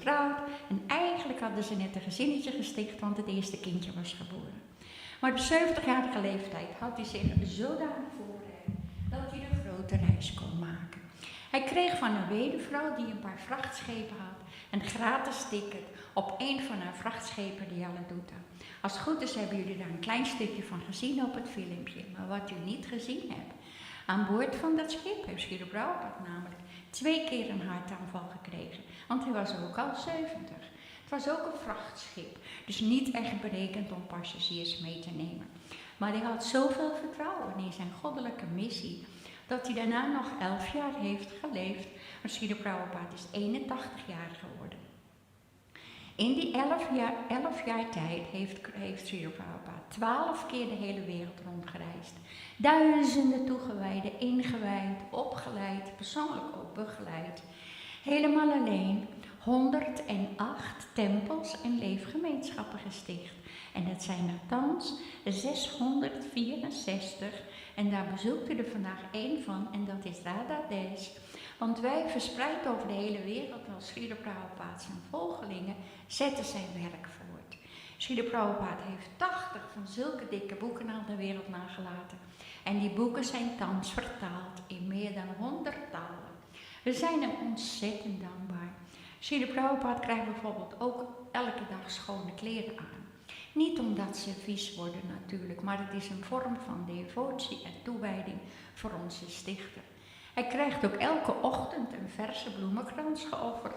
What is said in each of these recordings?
getrouwd en eigenlijk hadden ze net een gezinnetje gesticht, want het eerste kindje was geboren. Maar op 70-jarige leeftijd had hij zich zodanig voorbereid dat hij de grote reis kon maken. Hij kreeg van een weduwvrouw die een paar vrachtschepen had een gratis ticket op een van haar vrachtschepen die alle doet. Als het goed is hebben jullie daar een klein stukje van gezien op het filmpje. Maar wat u niet gezien hebt, aan boord van dat schip heeft Schieder Prabhupada namelijk 2 keer een hartaanval gekregen. Want hij was ook al 70. Het was ook een vrachtschip, dus niet echt berekend om passagiers mee te nemen. Maar hij had zoveel vertrouwen in zijn goddelijke missie, dat hij daarna nog 11 jaar heeft geleefd. Maar Schieder Prabhupada is 81 jaar geworden. In die 11 jaar tijd heeft Schieder Prabhupada 12 keer de hele wereld rondgereisd. Duizenden toegewijden, ingewijd, opgeleid, persoonlijk ook begeleid. Helemaal alleen 108 tempels en leefgemeenschappen gesticht. En dat zijn er thans 664. En daar bezoekt u er vandaag 1 van en dat is Radhadesh. Want wij verspreid over de hele wereld als Schieder Prabhupada zijn volgelingen zetten zijn werk voort. Schieder Prabhupada heeft 80 van zulke dikke boeken aan de wereld nagelaten. En die boeken zijn thans vertaald in meer dan 100 talen. We zijn hem ontzettend dankbaar. Schieder Prabhupada krijgt bijvoorbeeld ook elke dag schone kleren aan. Niet omdat ze vies worden natuurlijk, maar het is een vorm van devotie en toewijding voor onze stichter. Hij krijgt ook elke ochtend een verse bloemenkrans geofferd.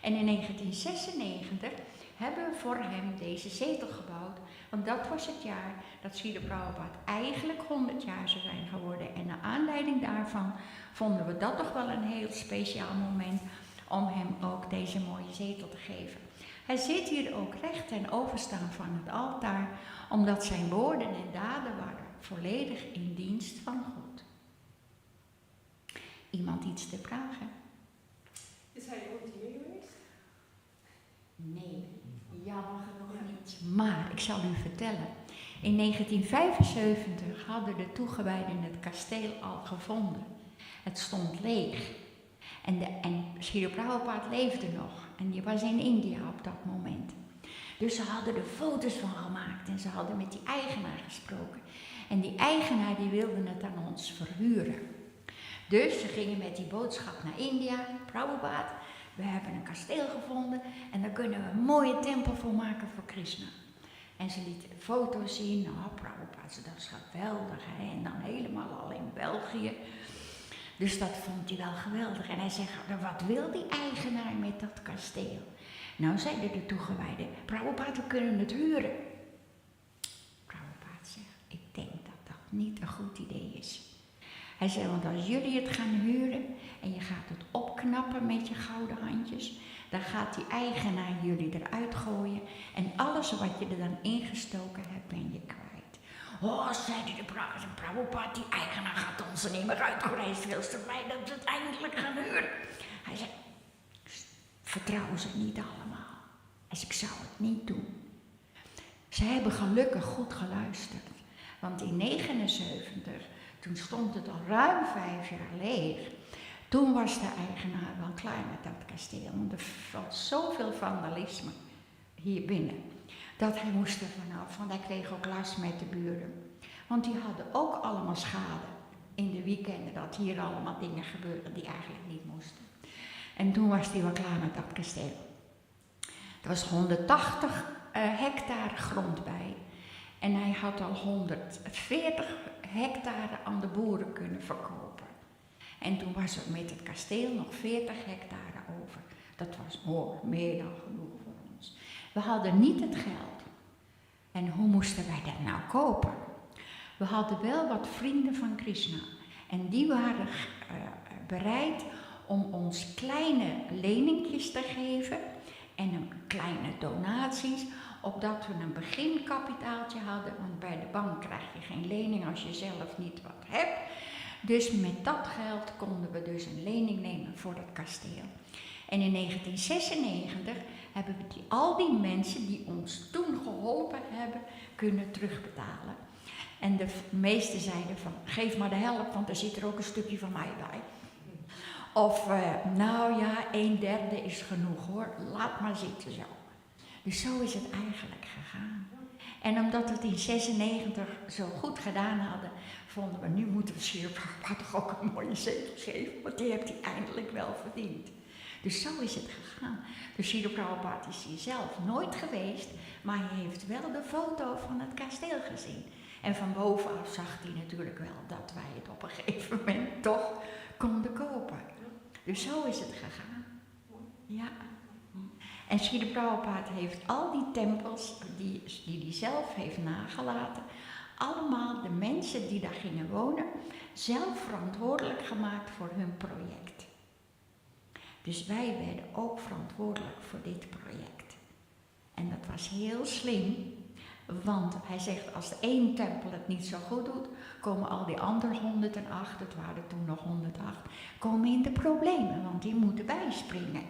En in 1996 hebben we voor hem deze zetel gebouwd. Want dat was het jaar dat Schieder Prabhupada eigenlijk 100 jaar zou zijn geworden. En naar aanleiding daarvan vonden we dat toch wel een heel speciaal moment om hem ook deze mooie zetel te geven. Hij zit hier ook recht ten overstaan van het altaar, omdat zijn woorden en daden waren volledig in dienst van God. Iemand iets te vragen? Is hij ooit hier geweest? Nee, jammer genoeg niet. Maar ik zal u vertellen. In 1975 hadden de toegewijden het kasteel al gevonden. Het stond leeg. En Schieder Prabhupada leefde nog. En die was in India op dat moment. Dus ze hadden er foto's van gemaakt. En ze hadden met die eigenaar gesproken. En die eigenaar die wilde het aan ons verhuren. Dus ze gingen met die boodschap naar India. Prabhupada, we hebben een kasteel gevonden. En daar kunnen we een mooie tempel voor maken voor Krishna. En ze lieten foto's zien. Nou, Prabhupada, dat is geweldig. Hè? En dan helemaal al in België. Dus dat vond hij wel geweldig. En hij zegt, wat wil die eigenaar met dat kasteel? Nou, zeiden de toegewijden, Prabhupada, we kunnen het huren. Prabhupada zegt, ik denk dat dat niet een goed idee is. Hij zei, want als jullie het gaan huren en je gaat het opknappen met je gouden handjes, dan gaat die eigenaar jullie eruit gooien en alles wat je er dan ingestoken hebt, ben je kwijt. Oh, zeiden de Prabhupada, die eigenaar gaat ons er niet meer uitgooien. Hij is veel te blij dat we het eindelijk gaan huren. Hij zei, vertrouw ze niet allemaal. Dus ik zou het niet doen. Ze hebben gelukkig goed geluisterd. Want in 1979, toen stond het al ruim 5 jaar leeg. Toen was de eigenaar wel klaar met dat kasteel. Want er was zoveel vandalisme hier binnen. Dat hij moest er vanaf, want hij kreeg ook last met de buren. Want die hadden ook allemaal schade in de weekenden, dat hier allemaal dingen gebeuren die eigenlijk niet moesten. En toen was hij wel klaar met dat kasteel. Er was 180 hectare grond bij. En hij had al 140 hectare aan de boeren kunnen verkopen. En toen was er met het kasteel nog 40 hectare over. Dat was meer dan genoeg voor ons. We hadden niet het geld. En hoe moesten wij dat nou kopen? We hadden wel wat vrienden van Krishna. En die waren bereid om ons kleine leningjes te geven. En een kleine donaties. Opdat we een beginkapitaaltje hadden. Want bij de bank krijg je geen lening als je zelf niet wat hebt. Dus met dat geld konden we dus een lening nemen voor het kasteel. En in 1996 hebben we al die mensen die ons toen geholpen hebben, kunnen terugbetalen. En de meesten zeiden van, geef maar de helft, want er zit er ook een stukje van mij bij. Of, nou ja, 1/3 is genoeg hoor, laat maar zitten zo. Dus zo is het eigenlijk gegaan. En omdat we het in 96 zo goed gedaan hadden, vonden we, nu moeten we Sierpapa toch ook een mooie zetel geven, want die heeft hij eindelijk wel verdiend. Dus zo is het gegaan. Dus Sierpapa is hier zelf nooit geweest, maar hij heeft wel de foto van het kasteel gezien. En van bovenaf zag hij natuurlijk wel dat wij het op een gegeven moment toch konden kopen. Dus zo is het gegaan. Ja. En Sri Prabhupada heeft al die tempels die hij zelf heeft nagelaten, allemaal de mensen die daar gingen wonen, zelf verantwoordelijk gemaakt voor hun project. Dus wij werden ook verantwoordelijk voor dit project. En dat was heel slim, want hij zegt, als de één tempel het niet zo goed doet, komen al die andere 108, het waren toen nog 108, komen in de problemen, want die moeten bijspringen.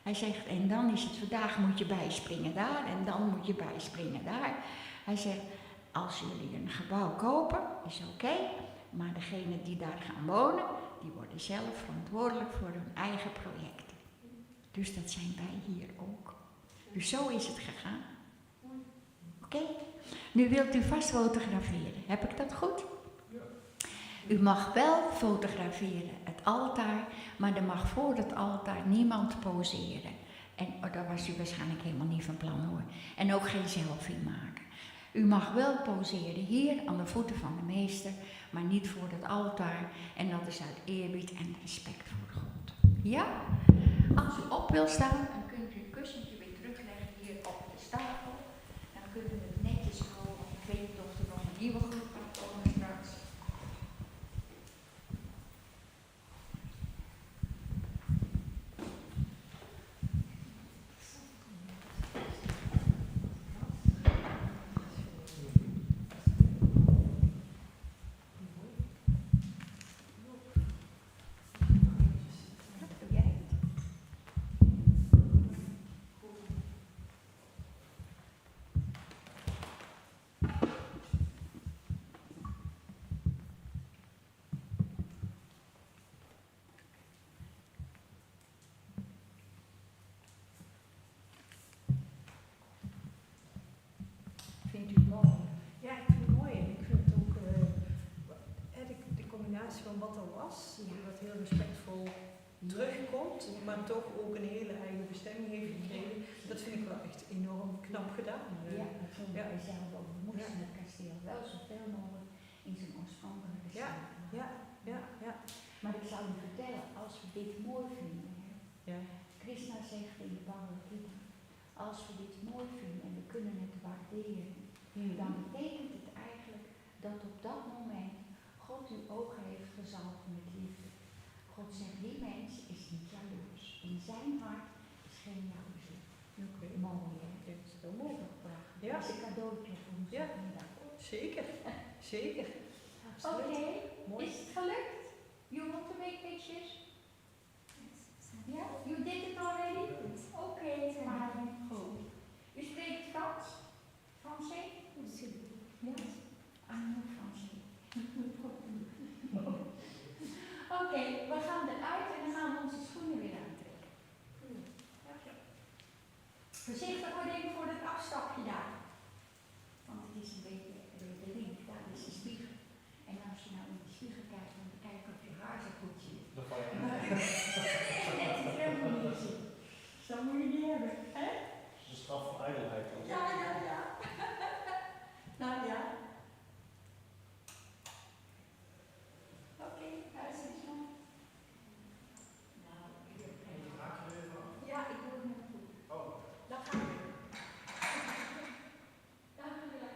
Hij zegt, en dan is het, vandaag moet je bijspringen daar en dan moet je bijspringen daar. Hij zegt, als jullie een gebouw kopen, is oké, maar degenen die daar gaan wonen, die worden zelf verantwoordelijk voor hun eigen projecten. Dus dat zijn wij hier ook. Dus zo is het gegaan. Oké? Nu wilt u vast fotograferen, heb ik dat goed? U mag wel fotograferen, het altaar, maar er mag voor het altaar niemand poseren. En daar was u waarschijnlijk helemaal niet van plan hoor. En ook geen selfie maken. U mag wel poseren hier aan de voeten van de meester, maar niet voor het altaar. En dat is uit eerbied en respect voor God. Ja? Als u op wil staan, dan kunt u het kussentje weer terugleggen hier op de stapel. Dan kunnen we het netjes houden. Ik weet niet of er nog een nieuwe groep gaat komen straks. Vindt u het mooi? Ja, ik vind het mooi en ik vind het ook de combinatie van wat er was, wat heel respectvol terugkomt, maar toch ook een hele eigen bestemming heeft gekregen. Dat vind ik wel echt enorm knap gedaan. Ja, dat vonden wij zelf ook. We moesten het kasteel wel zoveel mogelijk in zijn oorspronkelijke staat maken. Ja. Maar ik zou u vertellen, als we dit mooi vinden, Ja. Krishna zegt in de Bhagavad Gita, als we dit mooi vinden en we kunnen het waarderen, dan betekent het eigenlijk dat op dat moment God uw ogen heeft gezalfd met liefde. God zegt, die mens is niet jaloers. In zijn hart is geen jaloezie. Mooi, hè? Dit is heel Mooi mooi. toch prachtig. Ja. Dat is een cadeautje voor ons. Ja. Zeker, zeker. Oké, Mooi. is het gelukt? You want to make pictures? Ja? You did it already? Oké, fine. Goed. U spreekt Frans? Français? Ja. Ah, no Français. Oké, we gaan eruit en dan gaan we onze schoenen weer aantrekken. Voorzichtig hoor, denk ik, voor het afstapje daar. Want het is een beetje de link, daar is de spiegel. En als je nou in de spiegel kijkt om te kijken of je haar zo goed zit. Dat val je Net het helemaal niet zit. Zo moet je niet hebben, hè? Dat is een straf van ijdelheid. Ja. Nou ja. Oké, daar is het zo. Nou, ik heb geen Haak je er even af? Ja, ik doe het met goed. Oh. Dan gaan we. Dank u wel.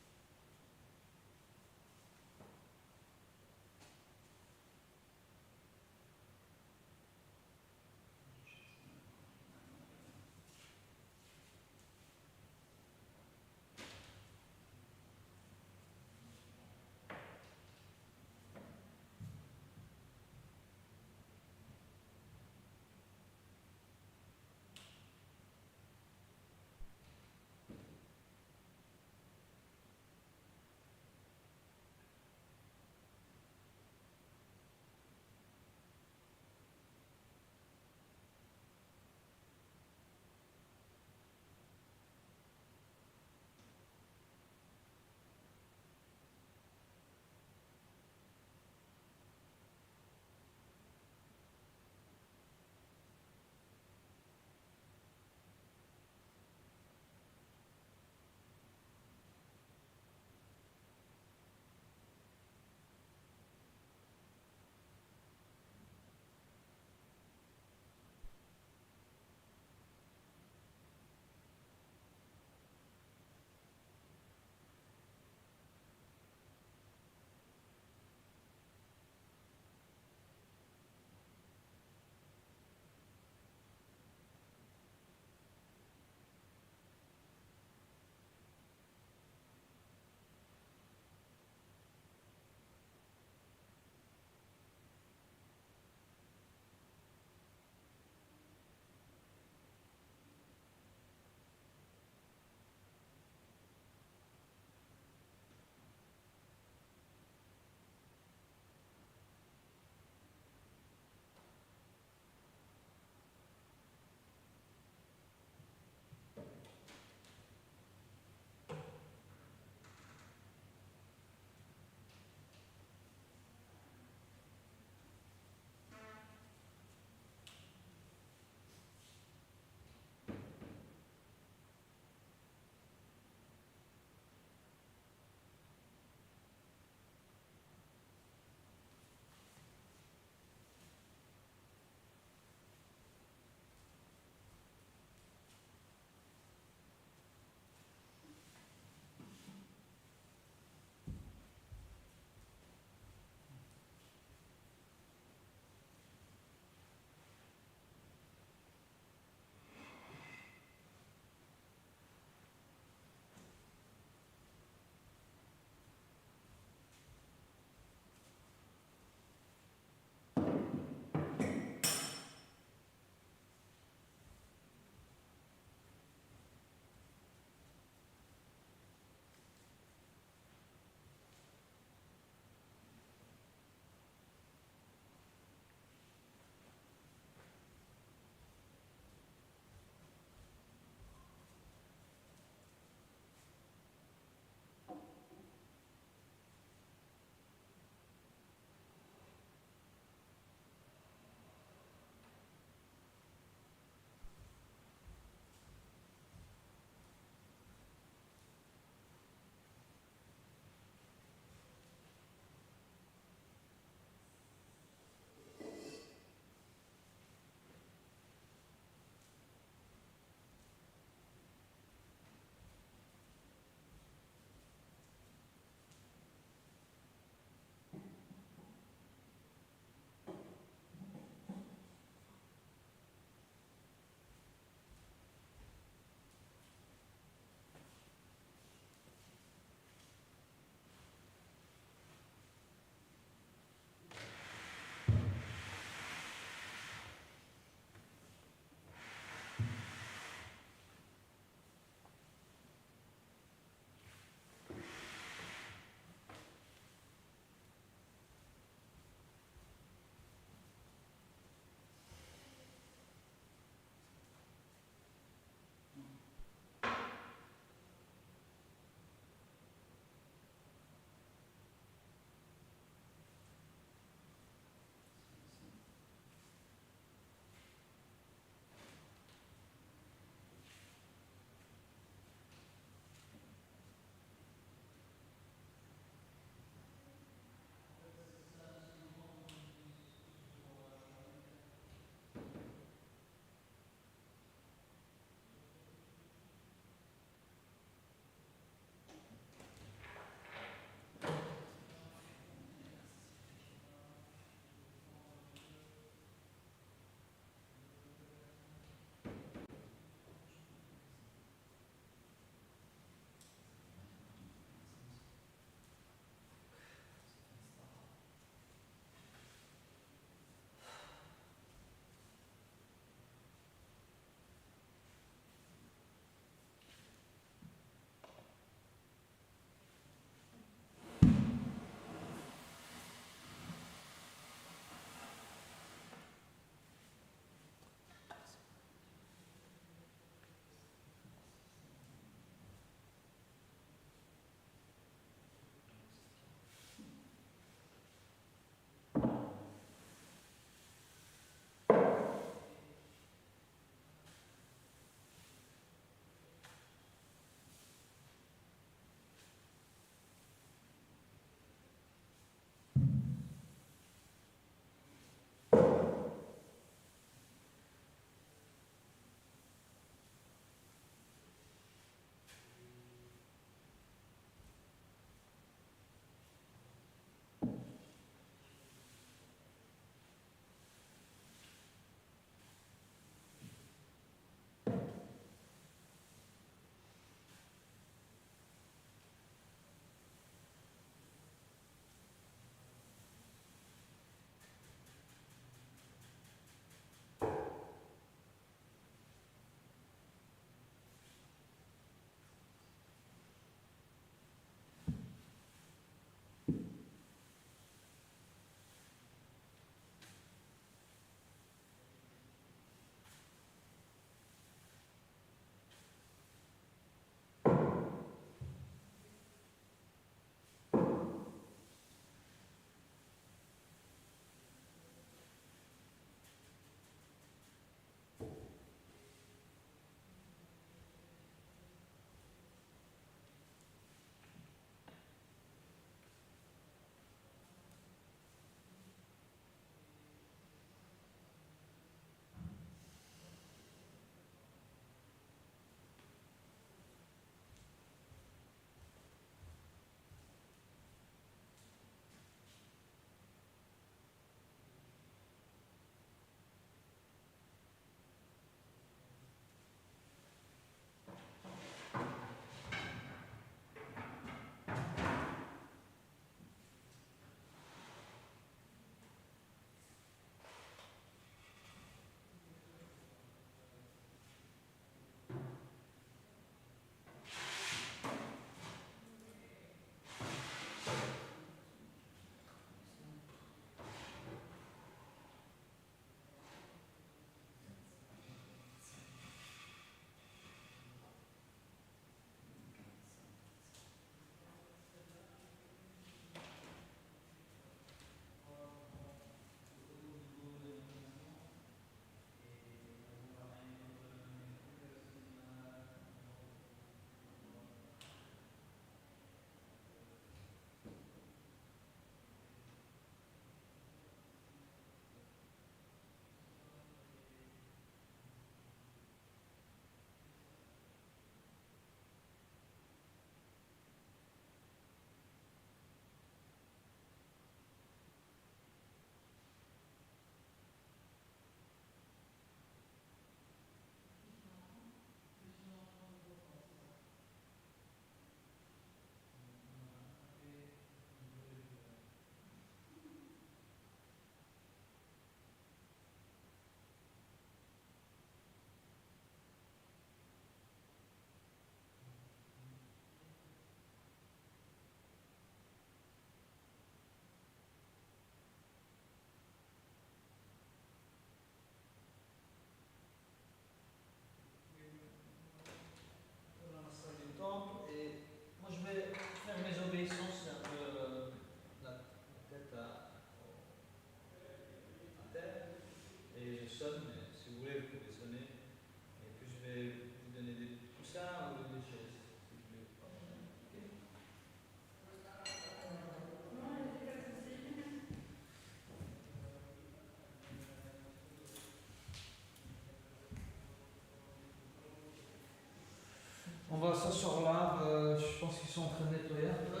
entre nettoyer un peu.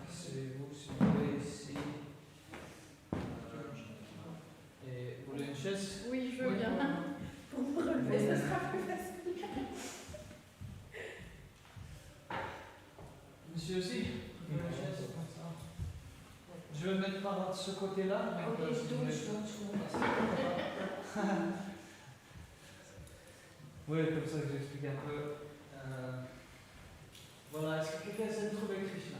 C'est vous, si vous voulez, ici. Et vous voulez une chaise? Oui, je veux bien. Pour me relever, ce sera plus facile. Monsieur aussi? Vous voulez une chaise? Je vais me mettre par ce côté-là. Ok, je doe. Oui, comme ça que j'explique un peu. Voilà, est-ce que quelqu'un essaie de trouver Krishna?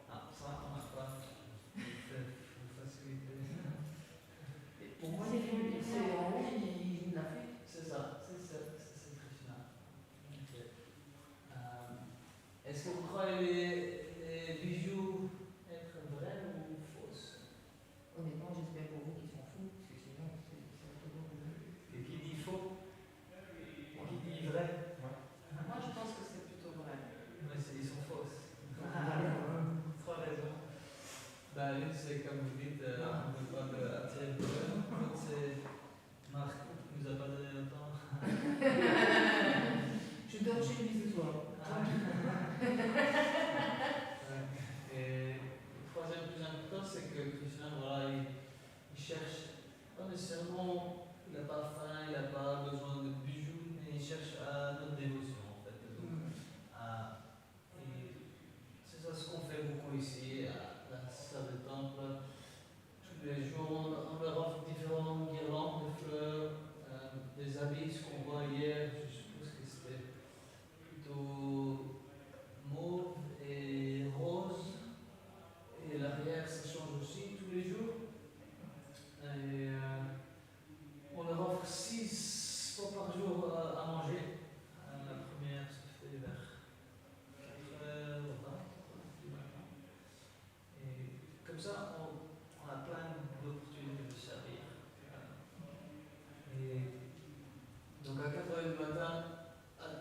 Ah, ça marche pas. Vous facilitez. Pour moi, c'est en haut, il l'a fait. C'est ça, c'est Krishna. Ok. Est-ce que vous croyez les bijoux être vrais ou fausses? Honnêtement, j'espère pour vous qu'ils s'en foutent, parce que sinon, c'est un peu bon. Et qui dit faux? Et qui dit vrai? Moi, je pense que c'est plutôt vrai. Mais ils sont fausses. Trois raisons. Bah, l'une, c'est comme vous dites, on ne veut pas attirer le problème. L'autre, c'est Marc nous a pas donné le temps. Je dors chez lui ce soir. Et le troisième plus important, c'est que Krishna, voilà, il cherche pas nécessairement, il n'a pas faim, il n'a pas besoin de bijoux, mais il cherche à notre dévotion en fait. Donc, et c'est ça ce qu'on fait beaucoup ici, à la salle de temple. Tous les jours, on leur offre différentes guirlandes de fleurs, des habits, ce qu'on voit hier, je suppose que c'était plutôt mauve et rose. Et l'arrière, ça change aussi tous les jours. Et on leur offre 6 fois par jour à manger. La première se fait vers 4h20 du matin. Et comme ça, on a plein d'opportunités de servir. Et donc à 4h du matin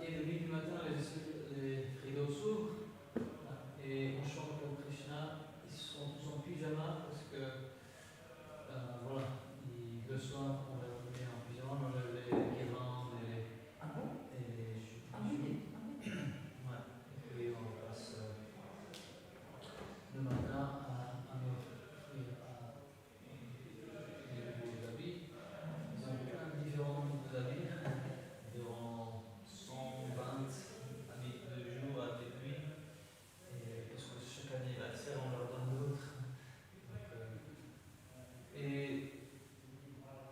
et 2h du matin, les rideaux s'ouvrent et on chante pour Krishna. Ils sont tous en pyjama parce que voilà, le soir on va revenir en pyjama, on enlève les guirlandes et les. Ah bon? Et les Ah oui. ouais, et puis on passe le matin à nous offrir des nouveaux habits. Ils ont plein de différents nouveaux habits, environ 120 habits de jour, habits de nuit. Et parce que chaque anniversaire, on leur donne d'autres. Et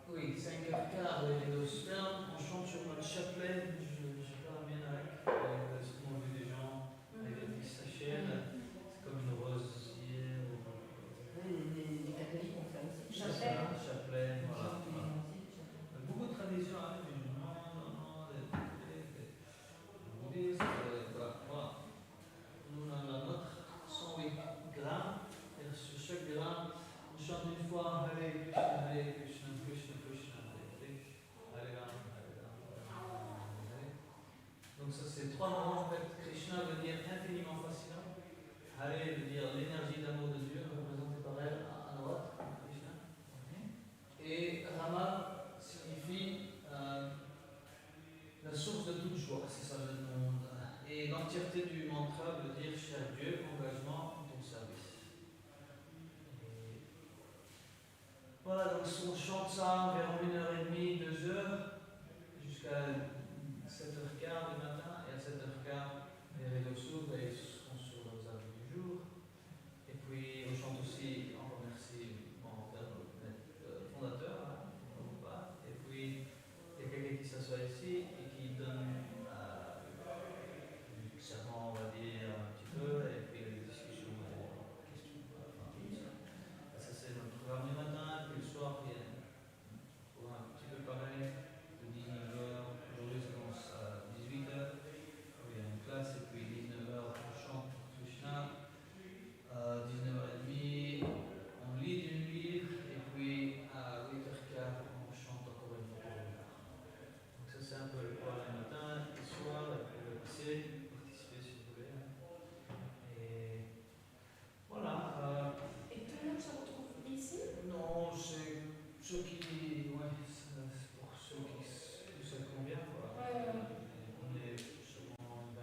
oui, 5h15, les rideaux se ferment, on chante sur notre chapelet. Je n'ai pas la mienne avec l'instrument vu des gens, avec des petits sachets. C'est comme une rosière. Oui, les catholiques ont ça aussi. Chapelet. Chapelet, voilà. Ils Voilà. ont aussi le chapelet. Beaucoup de traditions, hein, des musulmans, des bouddhistes, voilà. Nous, on a la nôtre, 108 grammes, et sur chaque gramme, on chante une fois Hare Krishna, Hare Krishna, Krishna Krishna, Hare Hare, Hare Ram, Hare Ram, Hare Hare. Donc ça c'est 3 mots en fait. Krishna veut dire infiniment fascinant. Hare veut dire l'énergie d'amour de Dieu, représentée par elle à droite, Krishna. Et Rama signifie la source de toute joie, c'est ça le nom. Et l'entièreté du mantra veut dire cher Dieu, engagement, ton service. Et voilà, donc on chante ça environ 1h30, 2h, jusqu'à 7h15 du matin, et à 7h15, les rideaux s'ouvrent et ils seront sur leurs habits du jour. Et puis on chante aussi en remerciement envers notre fondateur, hein, et puis il y a quelqu'un qui s'assoit ici et qui donne du serment, on va dire, un petit peu, et puis les discussions et les questions. Enfin, tout ça. Et ça, c'est notre programme du matin, et puis le soir, il y a un programme un petit peu pareil, de 19h. Aujourd'hui, ça commence à 18h, où il y a une classe, et puis 19h, on chante. ceux qui, ouais, pour ceux qui ça convient, quoi. On est souvent 20,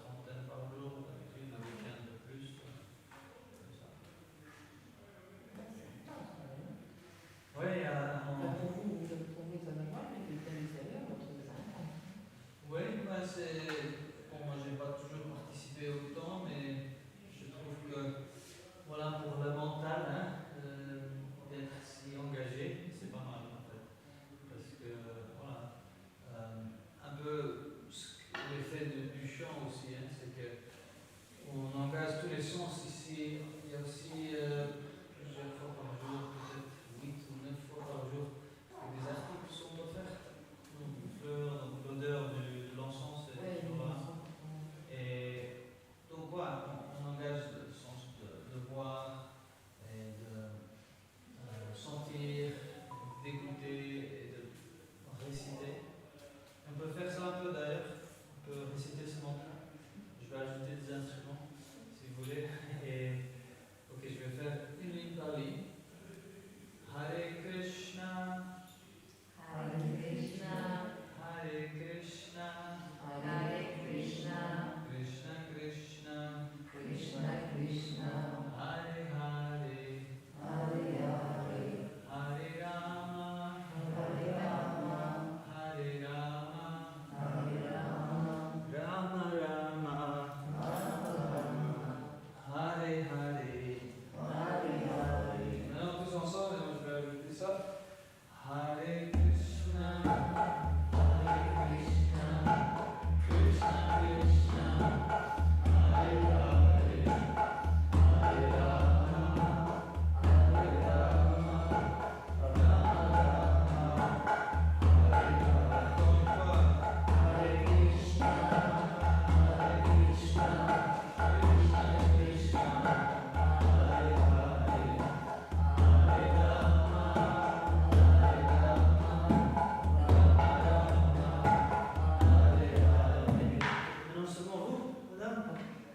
trentaine par jour, d'habitude, le week-end de plus. Comme ça. Ouais, il y a Pour vous, vous avez trouvé ça normal, mais quelqu'un d'extérieur, vous trouvez ça normal. oui, ben c'est. Bon, moi j'ai pas toujours participé autant, mais je trouve que voilà, pour le mental, hein, d'être si engagé, c'est pas mal en fait. Parce que voilà, un peu l'effet du chant aussi, hein, c'est qu'on engage tous les sens ici. Il y a aussi plusieurs fois par jour, peut-être 8 ou 9 fois par jour, que des articles sont offerts. Donc, une fleur, donc l'odeur de l'encens, voilà. Et donc voilà, on engage le sens de voir et de sentir, d'écouter et de réciter. On peut faire ça un peu d'ailleurs, on peut réciter ce mantra. Je vais ajouter des instruments si vous voulez. Et ok, je vais faire une ligne par ligne. Hare Krishna, Hare Krishna, Hare Krishna, Hare Krishna, Krishna Krishna, Krishna Krishna, Hare Hare, Hare Hare, Hare Rama, Hare Rama, Hare Rama, Hare Rama, Rama Rama, Hare Hare. Maintenant tous ensemble, et moi je vais ajouter ça. Hare Krishna, Hare Krishna, Krishna Krishna, Hare Hare, Hare Rama, Hare Rama, Rama Rama, Hare Hare. Encore une fois. Hare Krishna, Hare Krishna, Krishna Krishna, Hare Hare, Hare Rama, Hare Rama, Rama Rama, Hare Hare. Maintenant seulement vous, madame,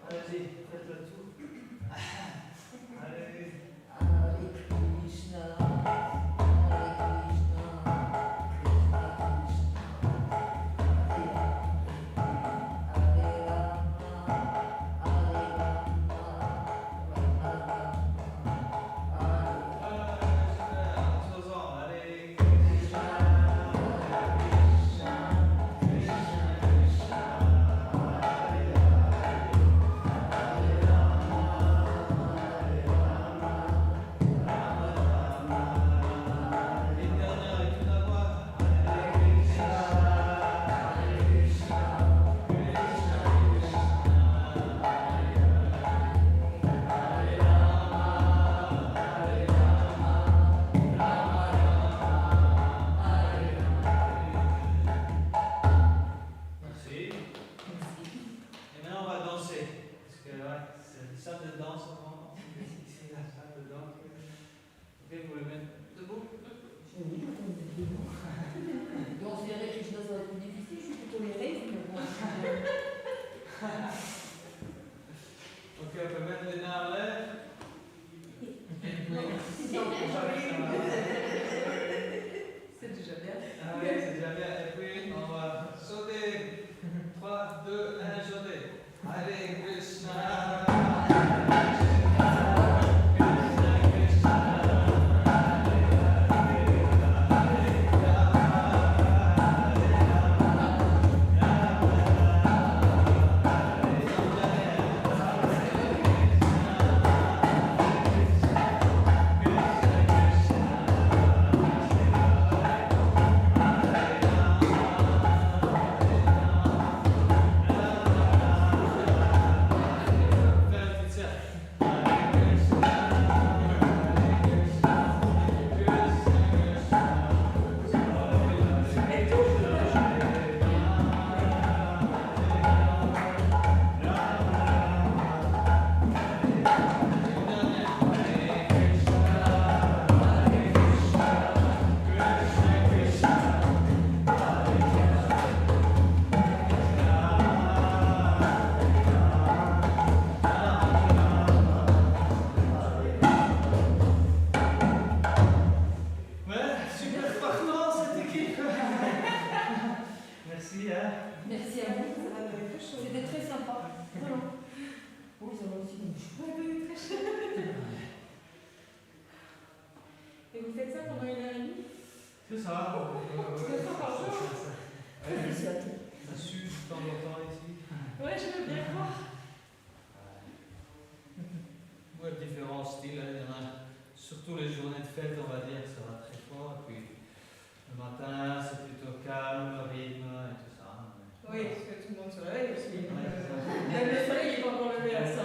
allez-y, faites le tour. Allez. Hare Krishna, Hare Krishna, Krishna Krishna, Hare Hare, Hare Rama, Hare Rama, Rama Rama, Hare Allez, Krishna, Hare Krishna, Krishna Krishna, Hare Hare, Hare Rama, Hare Rama, Rama Rama. Une dernière avec toute la voix. Hare Krishna, Hare Krishna, Krishna Krishna, Hare Hare, Hare Rama, Hare Rama, Rama Rama, Hare Hare. Merci. Et maintenant on va danser. Parce que ouais, c'est une salle de danse en moment. C'est la salle de danse. Ok, vous voulez mettre debout? Oui, donc, si Hare Krishna, ça va être plus difficile, je suis plutôt les rêves, mais bon. Ok, on peut mettre les mains en l'air. C'est déjà bien. Ah oui, c'est déjà bien. Et puis, on va sauter. 3, 2, 1, sauter. Hare Krishna. Krishna Krishna. Hare Hare. Hare Rama. vous faites ça pendant 1 heure et demie? C'est ça. Deux fois par jour? Ça suce de temps en temps ici. Ouais, je veux bien croire. Ouais, différents styles. Il y en a, surtout les journées de fête, on va dire, ça va très fort. Et puis le matin, c'est plutôt calme, rythme et tout ça. Oui, parce que tout le monde se réveille aussi. Ouais, c'est ça. Même le soleil n'est pas encore levé à ça.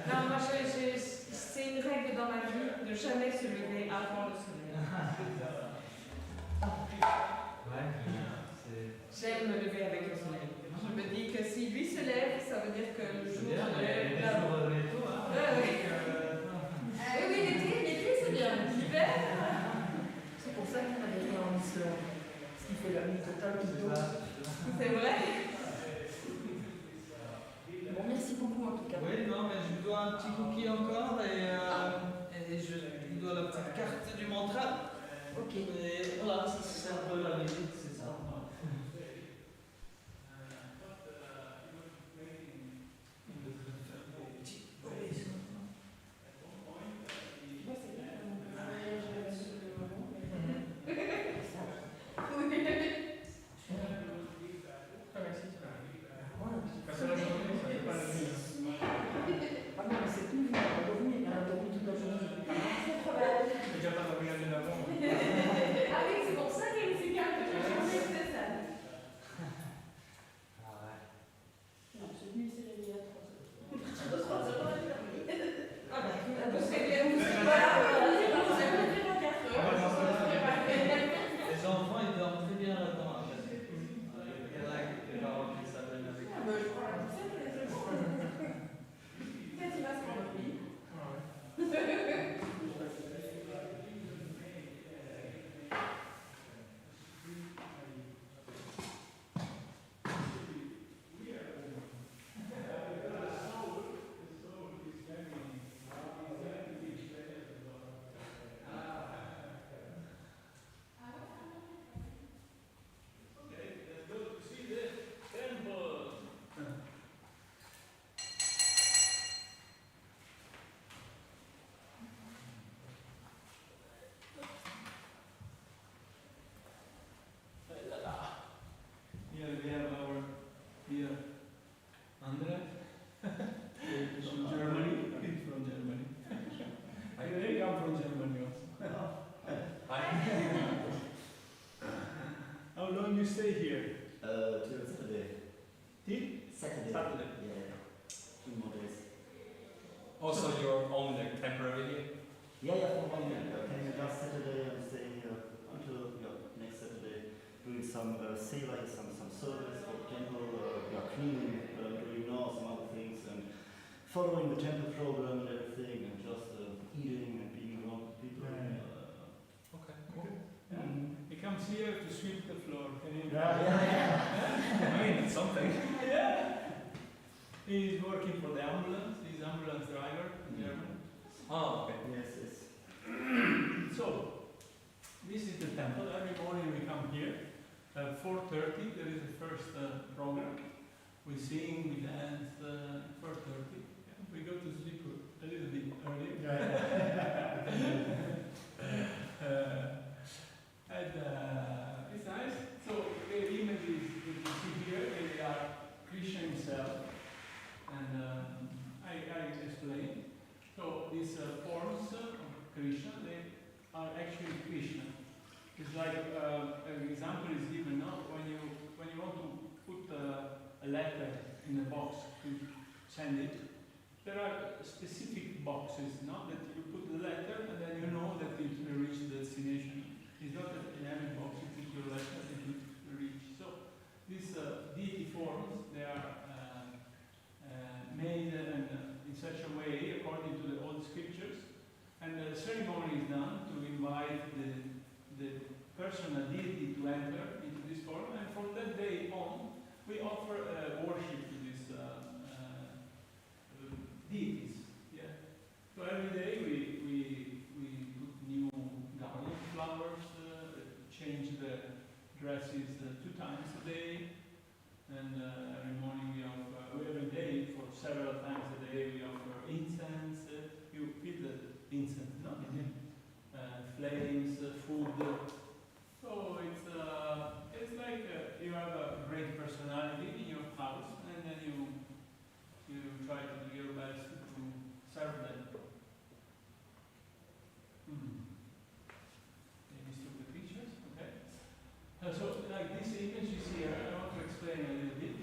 Non, moi, c'est une règle dans ma vie de jamais se lever avant le soleil. Ouais, c'est. J'aime me lever avec le soleil. Je me dis que si lui se lève, ça veut dire que le jour Bien, se mais lève. les jours et tout, hein. Oui, oui, l'été, c'est bien. L'hiver. C'est pour ça qu'on a des fournisseurs. Ce qui fait la nuit totale plutôt. C'est vrai. Bon, merci beaucoup en tout cas. Oui, non, mais je dois un petit cookie encore et je dois la petite carte du mantra. Ok. Et voilà, c'est un peu la visite, c'est ça. Ah non, mais c'est plus, on va revenir, on a dormi toute la journée. Déjà pas dormi la nuit avant. Ah oui, c'est pour ça qu'il y a une cigare de la journée, c'est ça. Ah ouais. Non, cette nuit, c'est réveillé à 3h. Ah bah, vous serez bien, vous serez pas là, c'est bon, vous avez levé à 4 heures. Les enfants, ils dorment très bien là-dedans. Il y en a qui parents qui s'appellent avec. Ah bah, je crois la poussette, elle est bon. Peut-être il va se rendormir. Here we have our dear Andre. He's from Germany. He's from Germany. I come from Germany also. How long you stay here? Till Saturday. Till? Saturday. Saturday. Yeah. 2 more days. Also you're only like temporary here? Yeah, for 1 week. Came last Saturday and staying here until next Saturday. Doing some like some service for the temple, cleaning, doing some other things, and following the temple program and everything, and just eating and being around people. Okay, cool. Yeah. He comes here to sweep the floor. Can you? Yeah. I mean, it's something. Yeah. He's working for the ambulance. He's ambulance driver in Germany. Oh, okay. Yes. So, this is the temple. Every morning we come here. 4:30, there is the first program. We sing, we dance, 4:30. Yeah, we go to sleep a little bit earlier. It's nice. So the images that you see here, they are Krishna himself. And I explain. So these forms of Krishna, they are actually Krishna. It's like an example is given now when you want to put a letter in a box to send it. There are specific boxes, not that you put the letter and then you know that it will reach the destination. It's not a dynamic box. You put your letter and it will reach. So these deity forms, they are made in such a way according to the old scriptures, and the ceremony is done to invite the personal deity to enter into this form, and from that day on, we offer worship to these deities. Yeah. So every day we put new garland flowers, change the dresses 2 times a day, and every morning every day for several times a day we offer incense. food. So it's like you have a great personality in your house, and then you try to do your best to serve them. Maybe still the pictures, okay? So like this image you see here, I want to explain a little bit.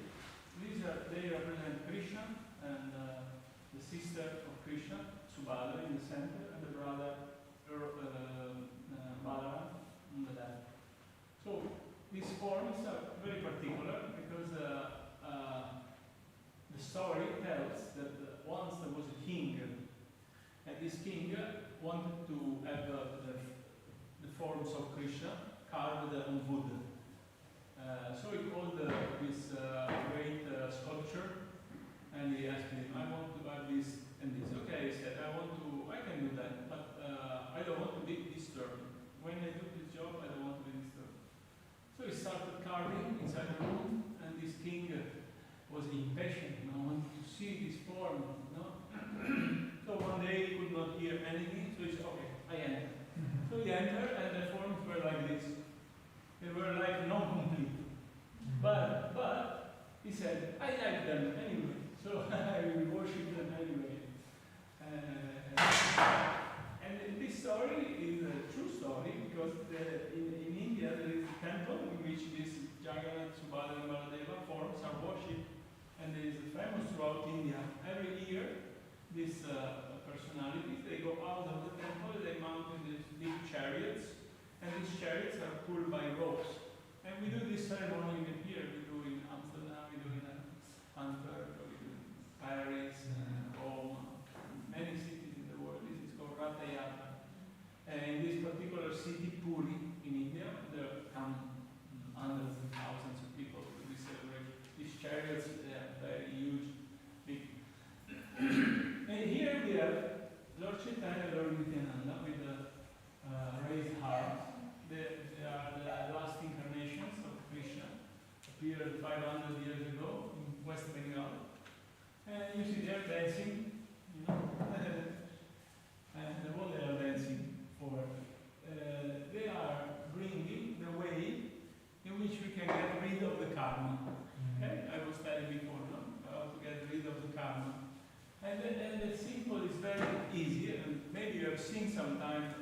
They represent Krishna and the sister of Krishna, Subhadra, in the center, and the brother Balaram on the left. So these forms are very particular because the story tells that once there was a king, and this king wanted to have the forms of Krishna carved on wood. So he called this great sculpture, and he asked him, I want to have this and this. Okay, he said, I can do that, but I don't want to be disturbed. When I do this job, I don't want to be disturbed. So he started carving inside the room, and this king was impatient, wanted to see this form, So one day he could not hear anything, so he said, okay, I enter. So he entered, and the forms were like this. They were like non-complete. But he said, I like them anyway, so I will worship them anyway. And this story is a true story because in India there is a temple in which these Jagannath, Subhadra and Baladeva forms are worshipped, and it is famous throughout India. Every year these personalities, they go out of the temple, they mount in these big chariots, and these chariots are pulled by ropes. And we do this ceremony even here. We do in Amsterdam, we do in Antwerp, we do in Paris, Rome, many cities in the world. This is called Radhedesh. And in this particular city, Puri, in India, there come hundreds and thousands of people to this celebration. These chariots, they are very huge, big. And here we have Lord Chaitanya and Lord Nityananda with the raised heart. They are the last incarnations of Krishna, appeared 500 years ago in West Bengal. And you see they are dancing, and what they are dancing for. They are bringing the way in which we can get rid of the karma. Okay? I was telling before, how to get rid of the karma. And the simple is very easy, and maybe you have seen sometimes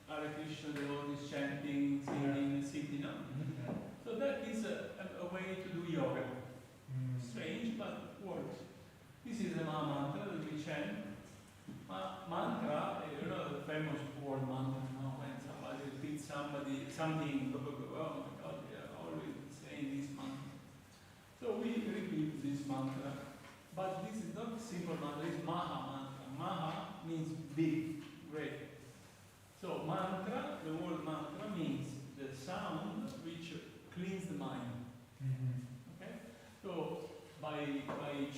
Hare Krishna devotees chanting, singing, sitting. So that is a way to do yoga. Strange, but works. This is a Maha mantra that we chant. Mantra, the famous word mantra, when somebody repeats something, oh my God, they are always saying this mantra. So we repeat this mantra. But this is not a simple mantra, it's Maha mantra. Maha means big, great. So mantra, the word mantra means the sound which cleans the mind. Okay? So by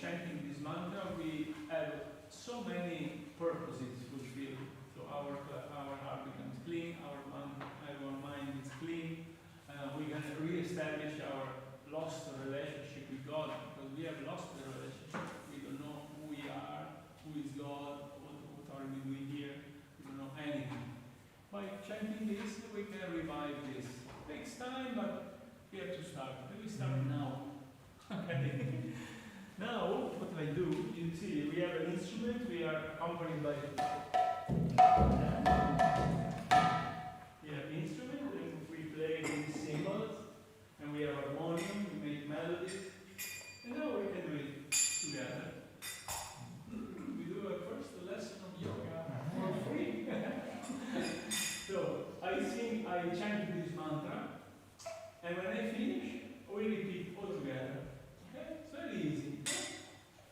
chanting this mantra, we have so many purposes fulfilled. So our heart becomes clean, our mind is clean. We can re-establish our lost relationship with God, because we have lost the relationship. We don't know who we are, who is God, what are we doing here. We don't know anything. By chanting this, we can revive this. It takes time, but we have to start. We start now. Okay. Now, what I do, you see, we have an instrument, we are accompanied by we have instrument, and we play these cymbals, and we have harmonium, we make melodies, and now we can do it together. We do a lesson of yoga for free. So I chant this mantra, and when I finish, we repeat all together. Okay? It's very easy.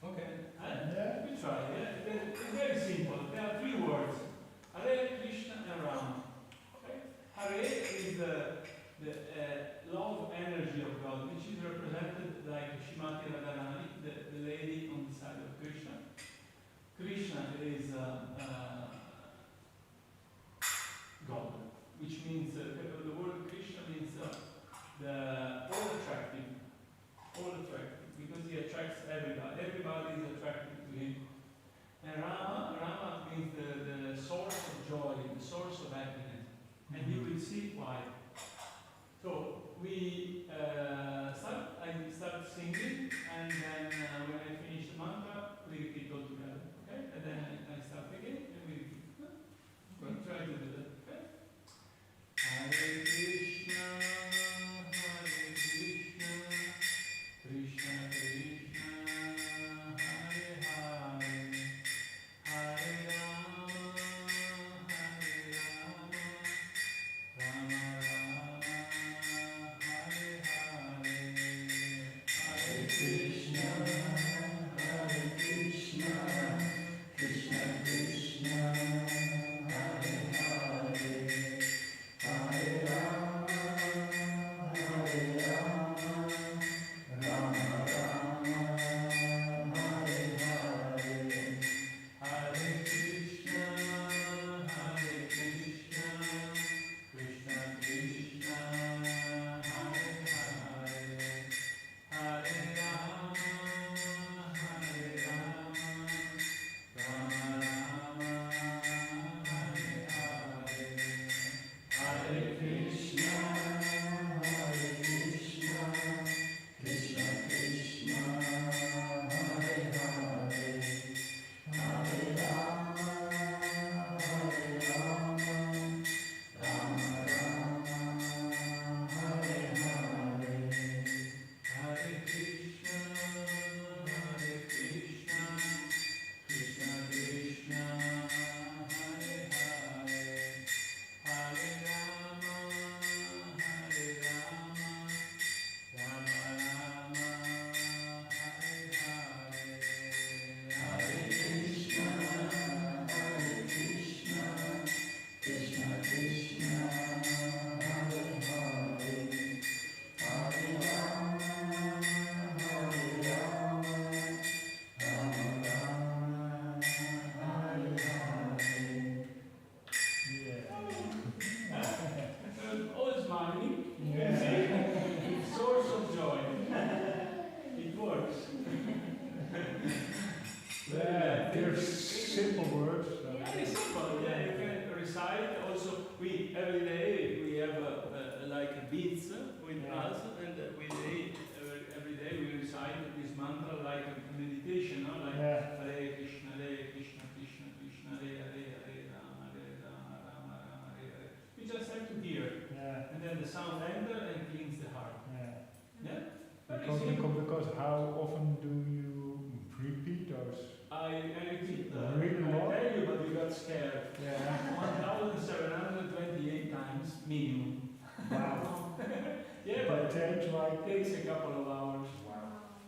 Okay? We try. It's very simple. There are 3 words: Hare, Krishna, and Rama. Okay? Hare is the love energy of God, which is represented like Shrimati Radharani, the lady on the side of Krishna. Krishna is God, which means the word Krishna means all attractive, because he attracts everybody. Everybody is attracted to him. And Rama means the source of joy, the source of happiness. And you will see the sound enter and cleans the heart. Yeah. Yeah? Very Because, simple. because how often do you repeat those? I repeat, Really I long? tell you, but you got scared. Yeah. 1,728 times minimum. Wow. Yeah, But but it takes like. it takes a couple of hours. Wow.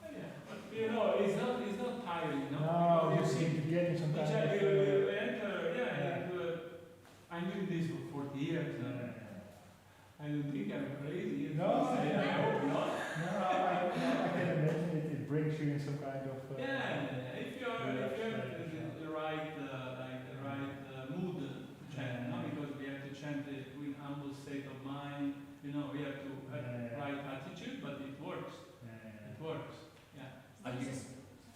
Yeah, but you know, it's not tiring, no? No, you Because seem to get in some kind of. you enter, Yeah. I'm doing this for 40 years now. I don't think I'm crazy. No, I hope not. No, I can imagine it brings you in some kind of. If you have the right mood to chant, no? Because we have to chant it with humble state of mind. You know, we have to have the right attitude, but it works. It works. Yeah. Are you?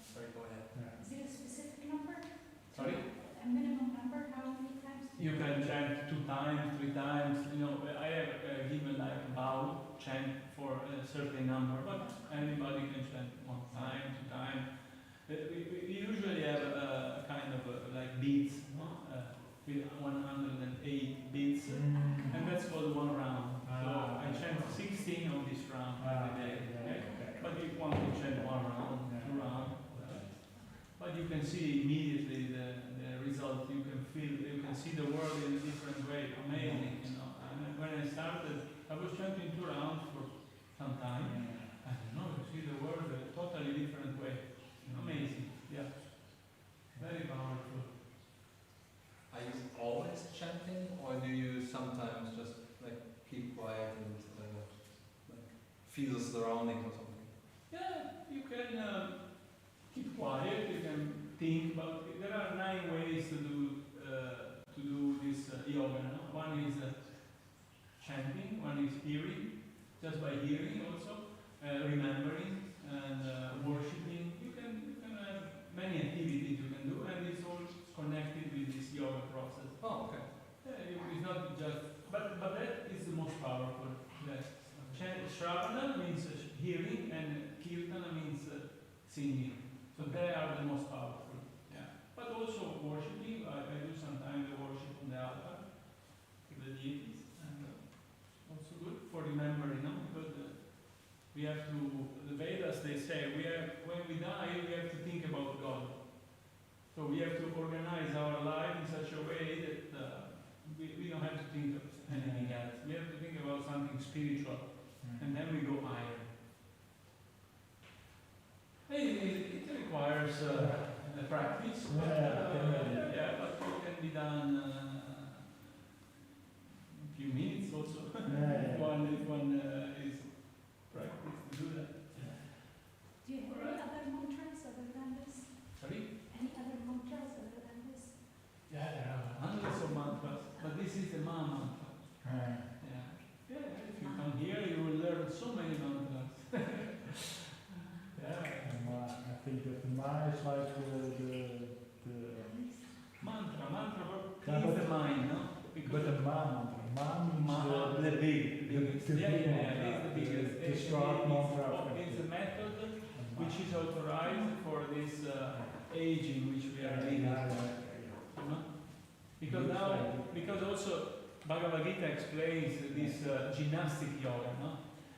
Sorry, go ahead. Yeah. Is it a specific number? Sorry? A minimum number? How many times? You can chant 2 times, 3 times. You know, I have given like a bow chant for a certain number, but anybody can chant 1 time, 2 times. We usually have a kind of like beats, no? With 108 beats, and that's called 1 round. So I chant 16 of this round every day. Okay? But if one can chant 1 round, 2 rounds. But you can see immediately the result. You can feel, you can see the world in a different way. Amazing, you know. And when I started, I was chanting 2 rounds for some time. I don't know, you see the world in a totally different way. Amazing, yeah. Very powerful. Are you always chanting, or do you sometimes just like keep quiet and like feel the surroundings or something? Yeah, you can keep quiet. You can think about it. There are 9 ways to do this yoga. No? One is chanting. One is hearing, just by hearing also, remembering and worshiping. You can have many activities you can do, and it's all connected with this yoga process. Oh, okay. It's not just, but that is the most powerful. Yes. Shravana means hearing, and Kirtana means singing. So they are the most powerful. Yeah. But also worshiping. I do sometimes the worship on the altar, the deities, and also good for remembering. No? Because we have to. The Vedas they say when we die we have to think about God. So we have to organize our life in such a way that we don't have to think of anything else. We have to think about something spiritual, and then we go higher. It requires a practice, but, but it can be done in a few minutes also. If one is practiced to do that. Do you have any other mantras other than this? Sorry? Any other mantras other than this? Yeah, there are hundreds of mantras, but this is the Ma mantra. Yeah, if you come here, you will learn so many mantras. I think that the Ma is like the mantra cleans the mind, no? Because but the Ma mantra. the big, it's the biggest. The start mantra. It's a method which is authorized for this age in which we are living. You know? Because also Bhagavad Gita explains this gymnastic yoga, no?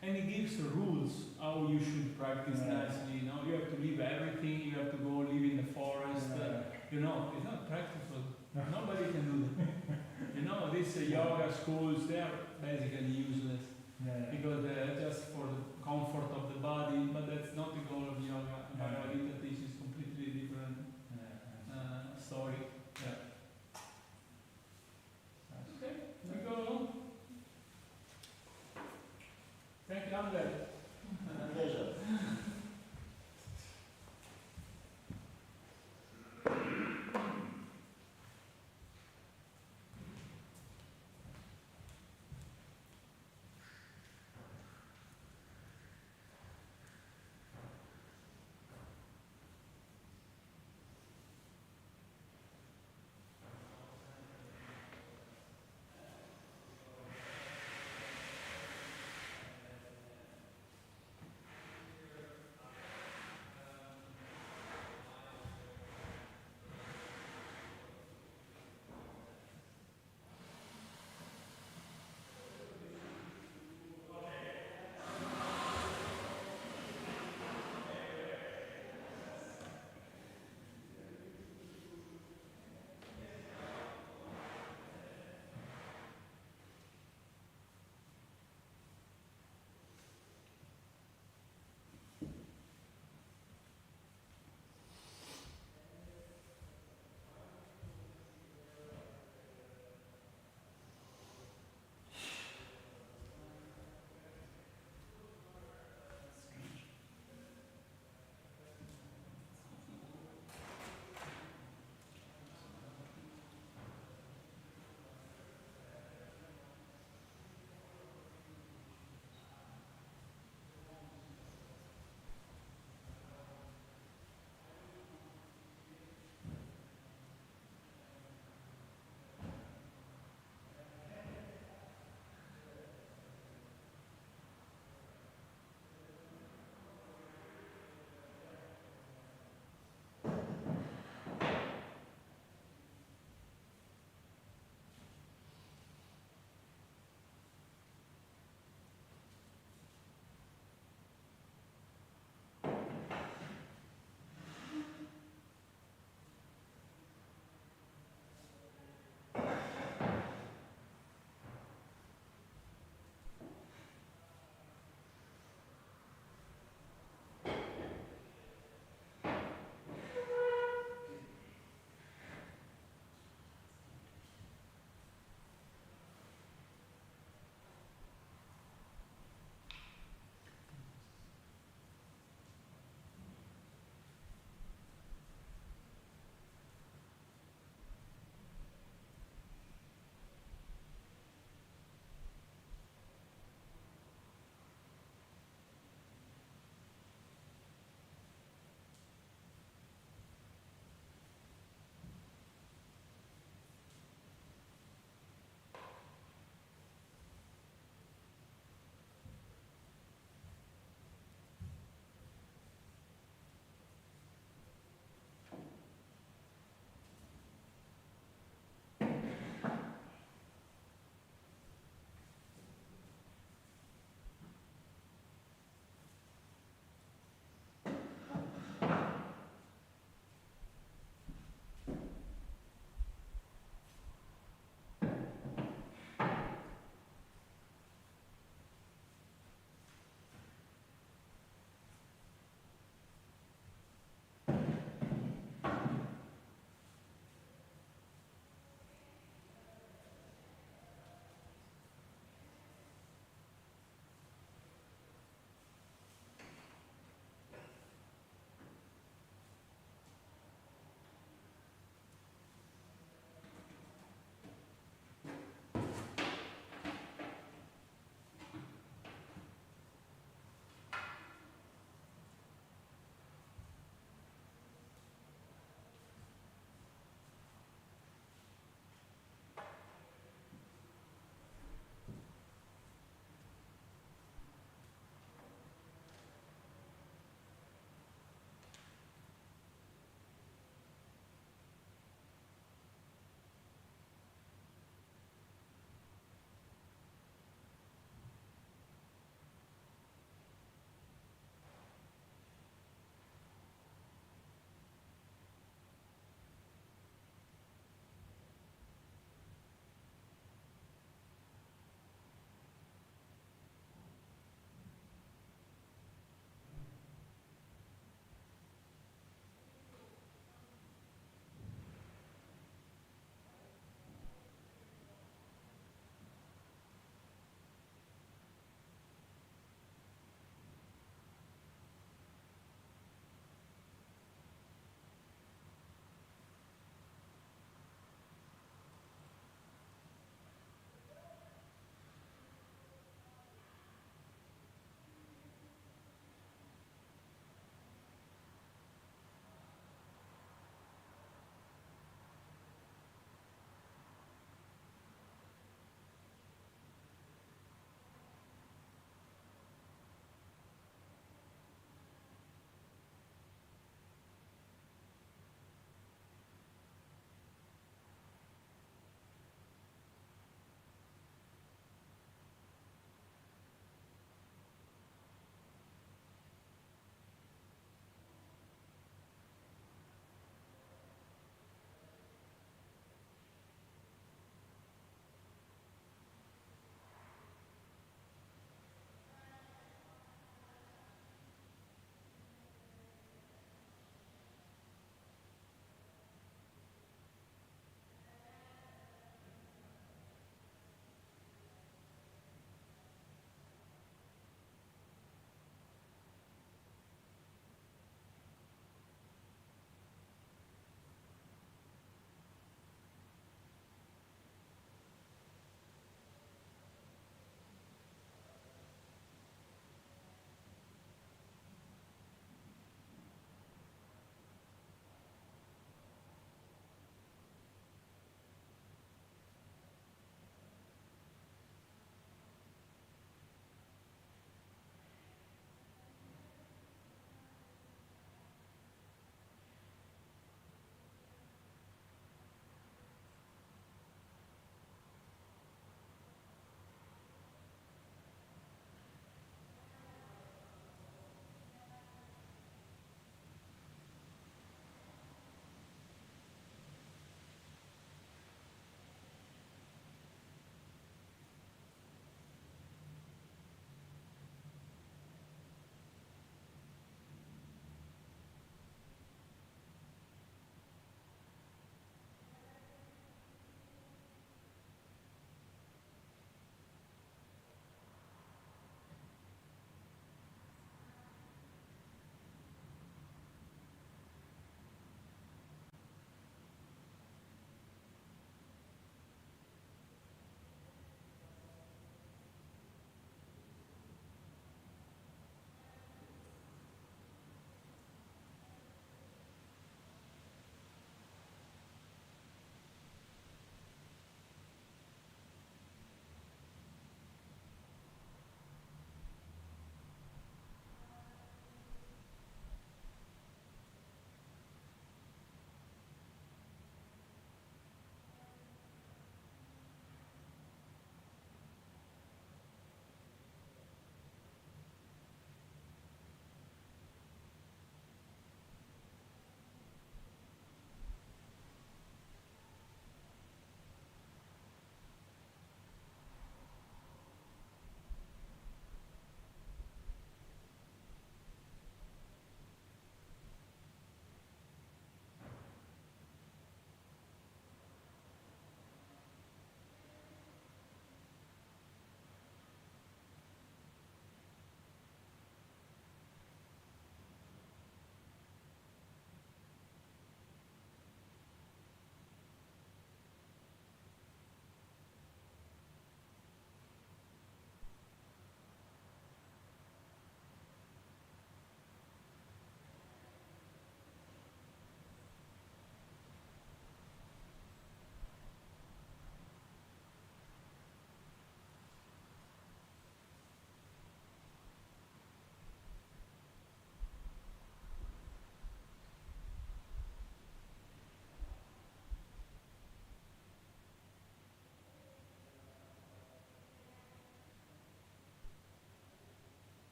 And it gives rules how you should practice nicely. You know, you have to leave everything. You have to go live in the forest. You know, it's not practical. Nobody can do that. You know, these yoga schools, they are basically useless because they're just for the comfort of the body. But that's not the goal of yoga. Bhagavad Gita teaches completely different story. Yeah. Okay, we go on. Thank you, Andre. Pleasure.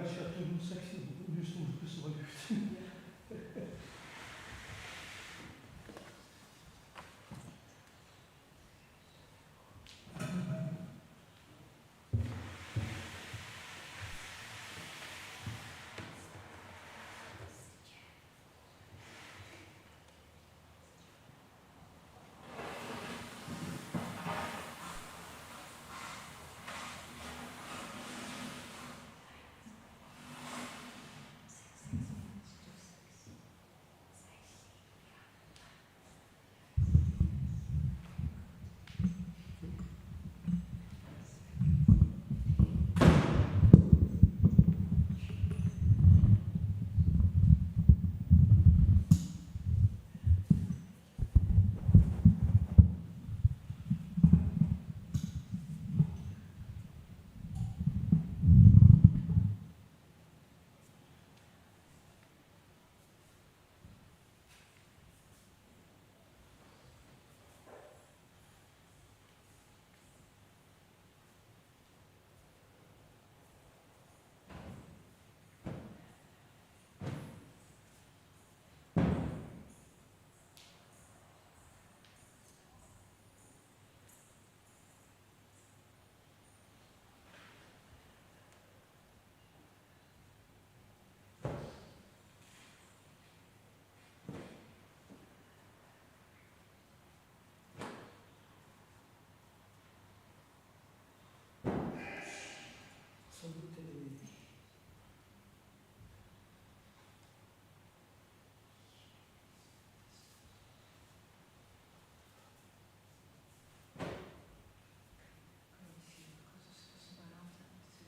als je toen sexy, nu stond het tussen wat lucht.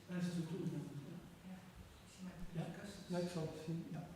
Dat is te doen. Ja, ik zal het zien. Ja.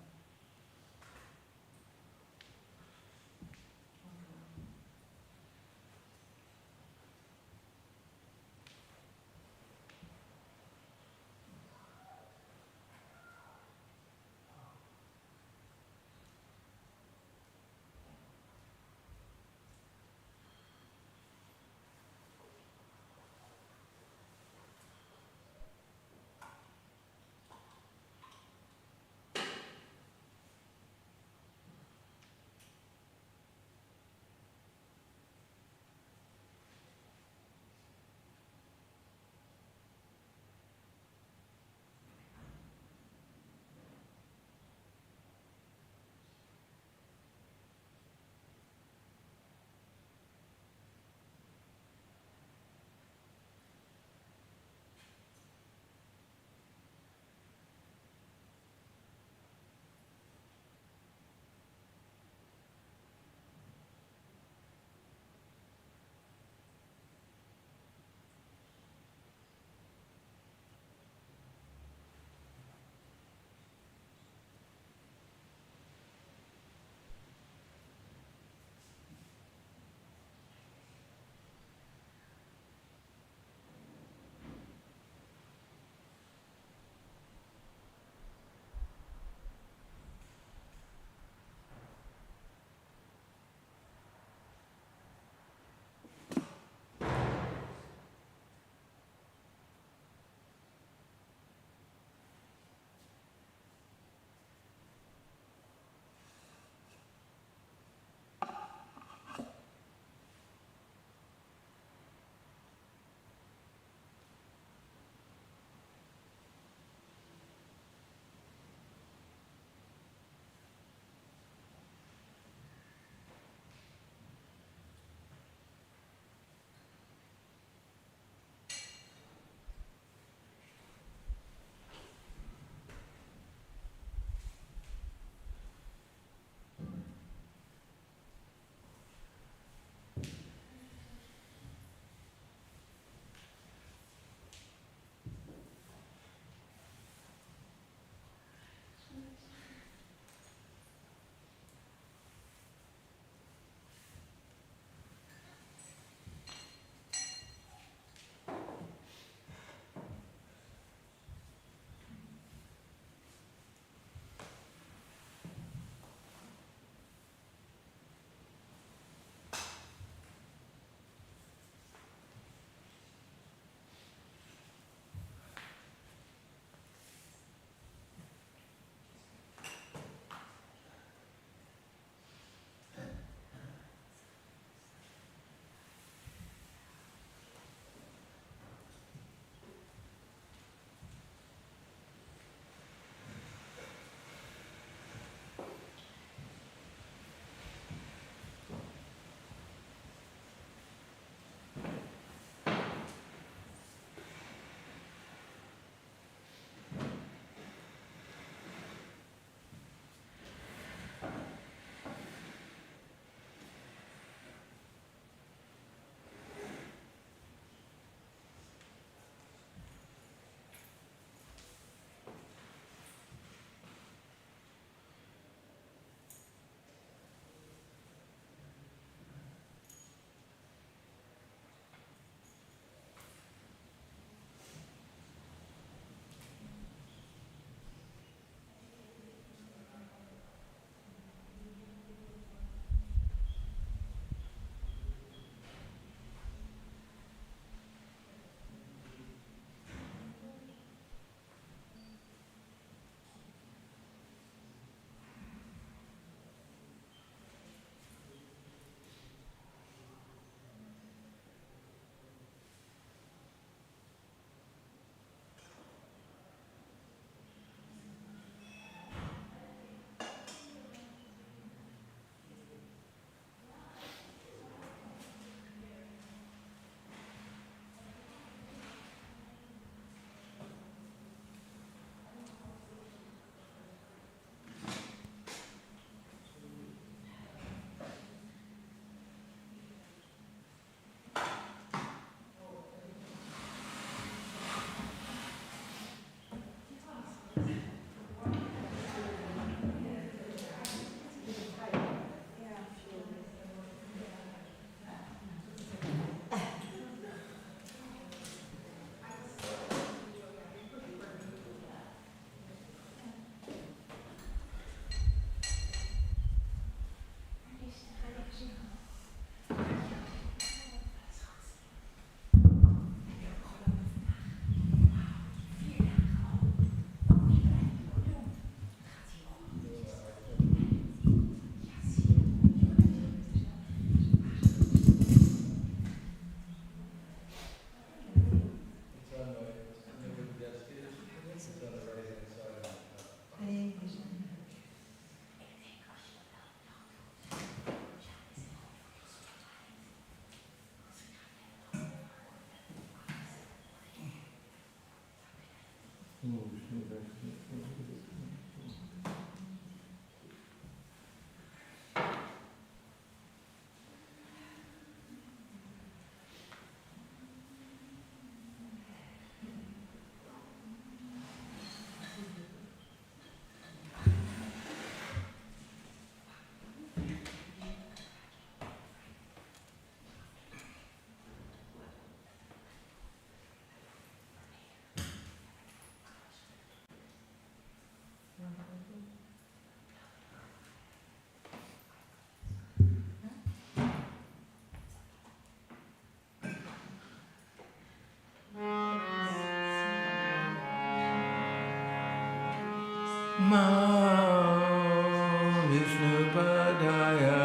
Vishnupadaya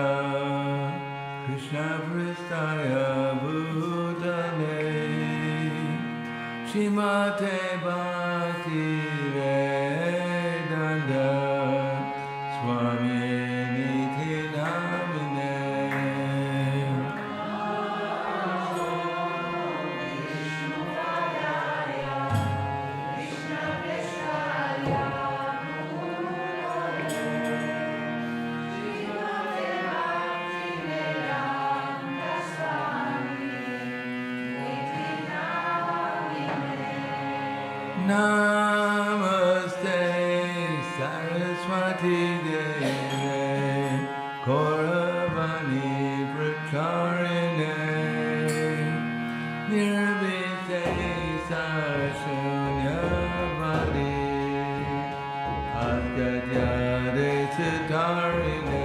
Krishna Pristaya Bhutane Shrimate Bhakti Vedanta Swami Niti Namine Namaste Saraswati Deve Gauravani Pracharine Nirvitesa Shunyavadi Adyadyade Siddharine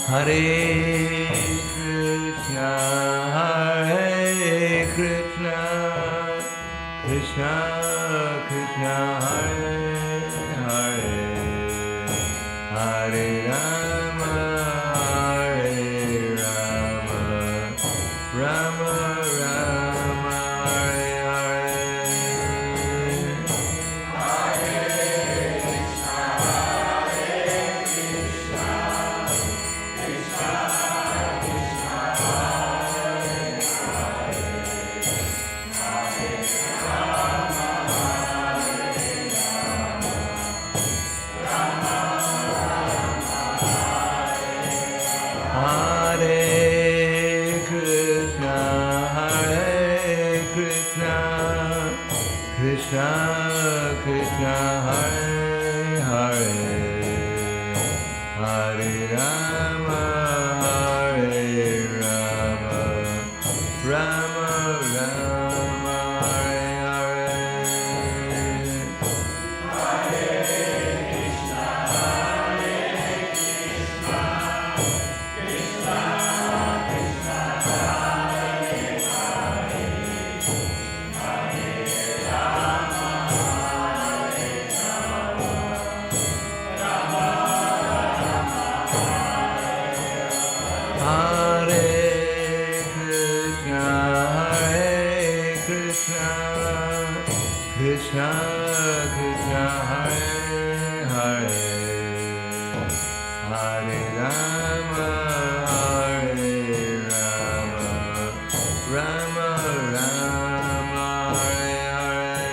Hare Krishna, Hare Krishna, Krishna Hare Rama, Hare Rama, Rama Rama, Hare Hare. Hare Krishna, Krishna Krishna, Hare Hare, Hare Rama, Hare Rama, Rama Hare Krishna, Krishna Krishna, Hare Hare, Hare Rama, Hare Rama, Rama Rama, Hare Hare.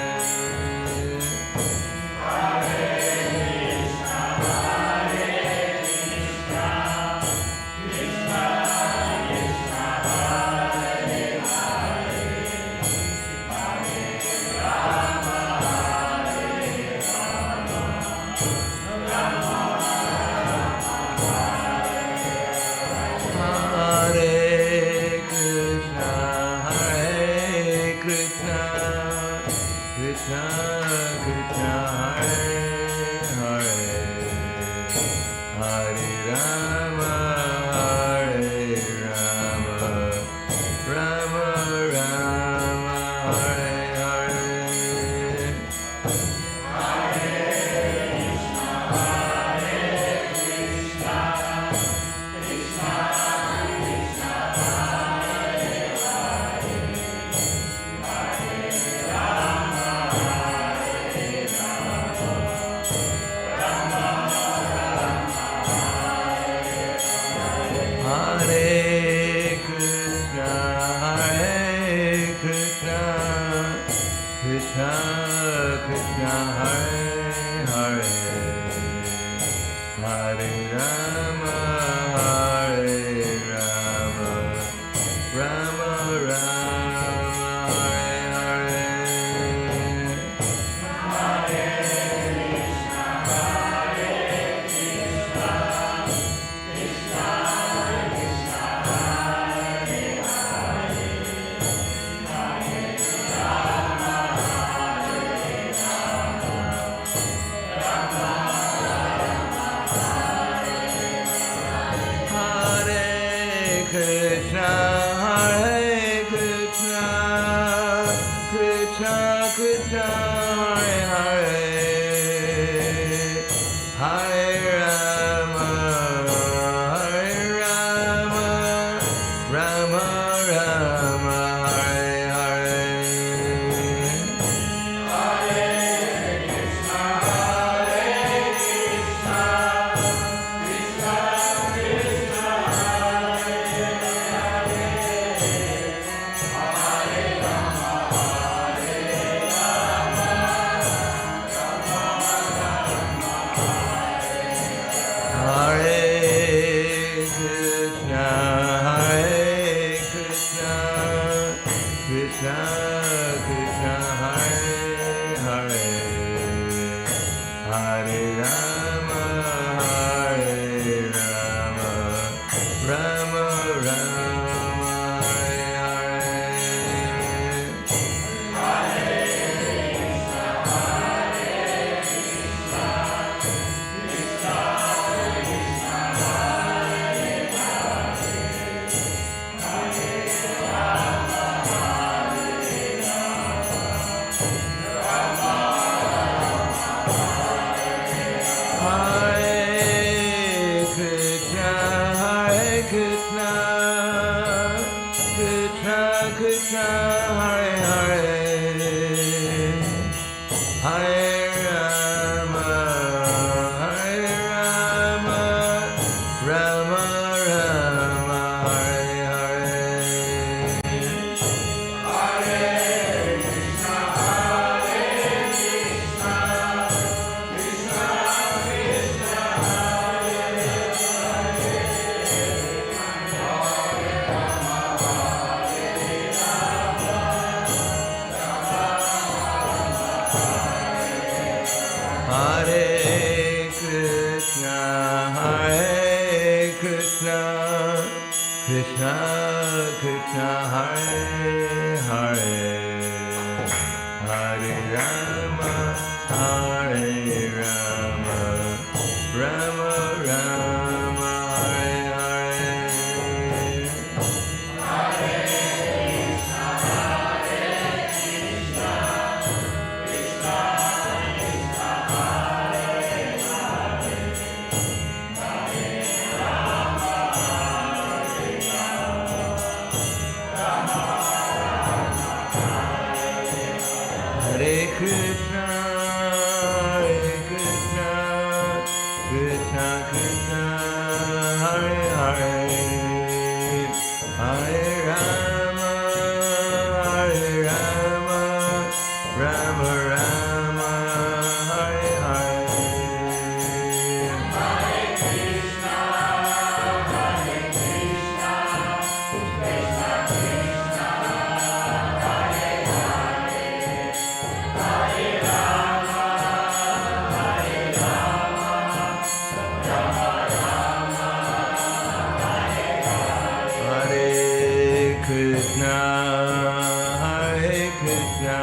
Hare Krishna, Krishna Krishna Krishna, Hare Hare, Hare Rama, Hare Rama, Rama Hare Krishna, Krishna Krishna, Hare Hare, Hare Rama, Hare Rama, Rama Rama, Hare Hare. Hare Krishna, Krishna Krishna Krishna, Hare Hare, Hare Rama, Hare Rama, Rama Hare Krishna, Krishna Krishna, Hare Hare, Hare Rama, Hare Rama, Rama Rama, Hare Hare. Hare Krishna, Krishna Krishna Krishna, Hare Hare, Hare Rama, Hare Rama, Rama Hare Krishna, Krishna Krishna, Hare Hare, Hare Rama, Hare Rama, Rama Rama, Hare Hare. Hare Krishna, Krishna Krishna Krishna, Hare Hare, Hare Rama, Hare Rama, Rama Rama, Hare Krishna, Krishna Krishna Krishna, Hare Hare, Hare Rama, Hare Rama, Rama Rama, Hare Hare. Hare Krishna, Krishna Krishna Krishna, Hare Hare, Hare Rama, Hare Rama, Rama Hare Krishna, Krishna Krishna, Hare Hare, Hare Rama, Hare Rama, Rama Rama, Hare Hare. Hare Krishna, Krishna Krishna Krishna, Hare Hare, Hare Rama, Hare Rama, Hare Krishna, Hare Krishna Krishna Hare Hare Hare Rama Hare Rama Rama Rama Hare Hare Hare Krishna Krishna Krishna Hare Krishna, Krishna Krishna, Hare Hare, Hare Rama, Rama Rama, Hare Hare. Hare Krishna, Krishna Krishna, Hare Hare. Hare Rama, Hare Krishna,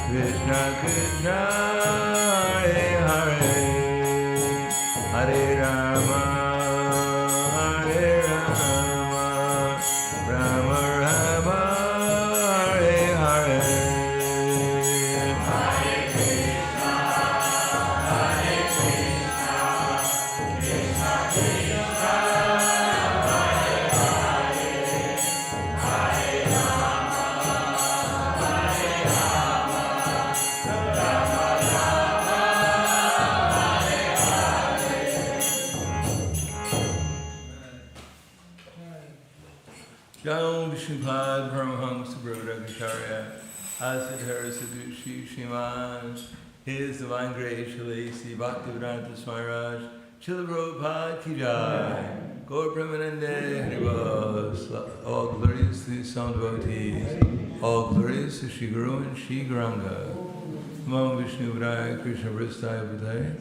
Krishna Krishna, Hare Hare, Hare Rama, Rama Rama, Hare Hare. Hare Krishna, Krishna Krishna, Hare Hare, Hare Rama, Rama Rama, Hare Hare. Jai Vishnupad Paramahamsa Prabhupada Asadhara Sadhushi Shiman, His Divine Grace Shalasi Bhaktivedanta Swami Raj, Srila Prabhupada Ki Jai, Gaur Premanande Haribol, all glories to the sound devotees, all glories to Shri Guru and Shri Gauranga. Namo Vishnu Vadaya Krishna Vristaya Budaya,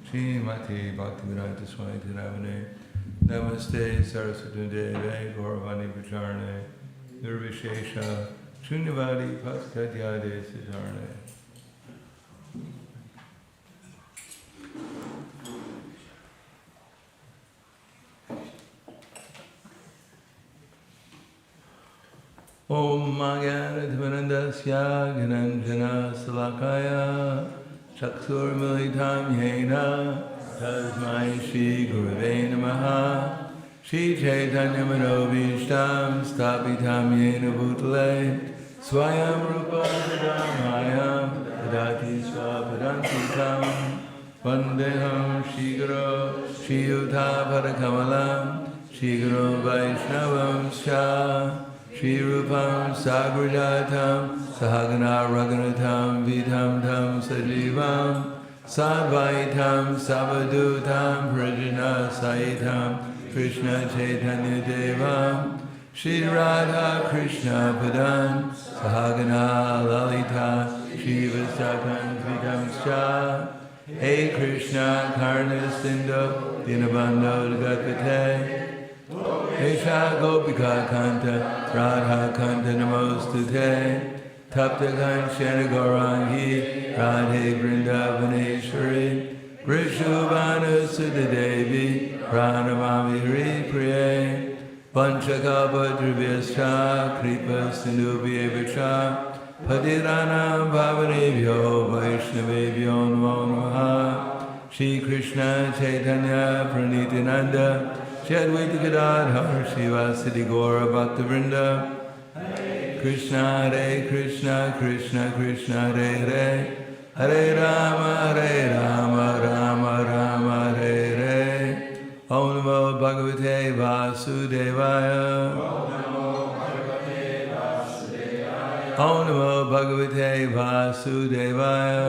Shri Mati Bhaktivedanta Swami Tiravane, Namaste Saraswati Deve Gauravani Vacharane, Nirvishesha, Shunyavadi Paskatyade Sijarane. Om Magyanadvanandasya Gananjana Salakaya Chaksur Militam Yena Tasmai Shri Gurave Namaha Shri Chaitanya Manobhishtam Stapitam Yena Bhutale Swayam Rupa Siddhamayam Dadati Swapadantitam Vandeham Shri Guru Shri Yuta Padakamalam Shri Guru Vaishnavam Sha Shri Rupam Sagrajatam Sahagana Raghunatam Vidham Tam Sajivam Sadvaitam Savadutam Prajana Saitam Krishna Chaitanya Devam Shri Radha Krishna Padan Sahagana Lalita Shri Vasakan Vidam Sha Hey Krishna Karna Sindhu Dinabando Gatpate Esha Gopika Kanta Radha Kanta Namostute Tapta Kanshana Gaurangi Radhe Vrindavaneshwari Vrishubhanu Sudhadevi Pranamami Hri Priye Panchakalpa Drivyascha Kripa Sindhubhyevacha Patiranam Bhavanebhyo Vaishnavebhyo Namo Namaha Shri Krishna Chaitanya Pranityananda Shadvaita Gadadhar Shivasati Gaura Bhaktavrinda Krishna Hare Krishna Krishna Krishna Hare Hare Hare Rama Rama Rama Hare Hare Om Namo Bhagavate Vasudevaya Om Namo Bhagavate Vasudevaya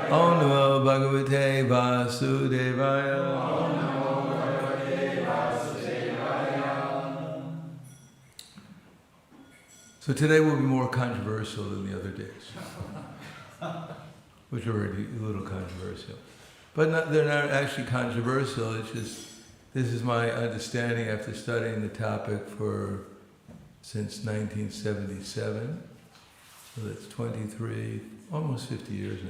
Om Namo Bhagavate Vasudevaya. So today will be more controversial than the other days, which are already a little controversial. But they're not actually controversial, it's just this is my understanding after studying the topic since 1977. So that's 23, almost 50 years now.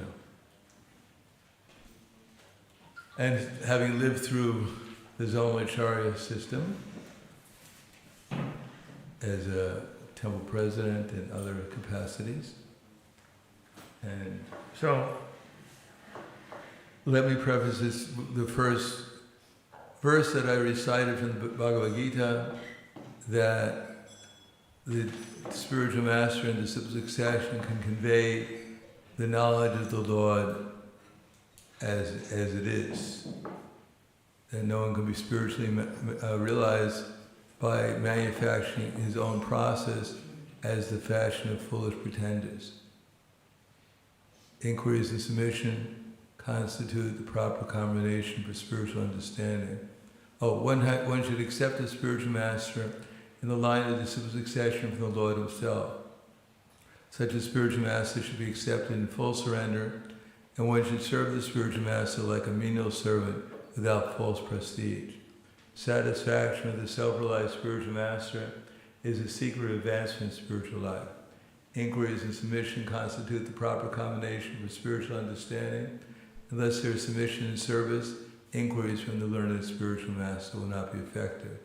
And having lived through the Zomacharya system as a temple president and other capacities. And so, let me preface this, the first verse that I recited from the Bhagavad Gita, that the spiritual master in disciple succession can convey the knowledge of the Lord as it is. And no one can be spiritually realized by manufacturing his own process as the fashion of foolish pretenders. Inquiries and submission constitute the proper combination for spiritual understanding. One should accept the spiritual master in the line of disciple succession from the Lord himself. Such a spiritual master should be accepted in full surrender, and one should serve the spiritual master like a menial servant without false prestige. Satisfaction of the self-realized spiritual master is the secret of advancement in spiritual life. Inquiries and submission constitute the proper combination for spiritual understanding. Unless there is submission and service, inquiries from the learned spiritual master will not be effective.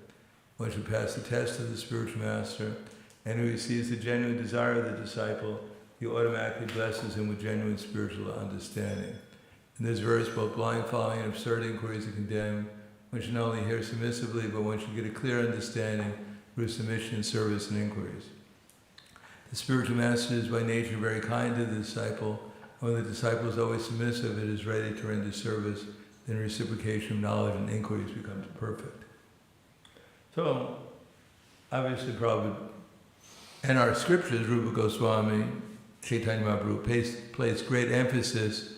One should pass the test of the spiritual master, and who receives the genuine desire of the disciple, he automatically blesses him with genuine spiritual understanding. In this verse, both blind following and absurd inquiries are condemned. One should not only hear submissively, but one should get a clear understanding through submission, service, and inquiries. The spiritual master is by nature very kind to the disciple. When the disciple is always submissive, it is ready to render service, then reciprocation of knowledge and inquiries becomes perfect. So, obviously Prabhupada, and our scriptures, Rupa Goswami, Chaitanya Mahaprabhu place great emphasis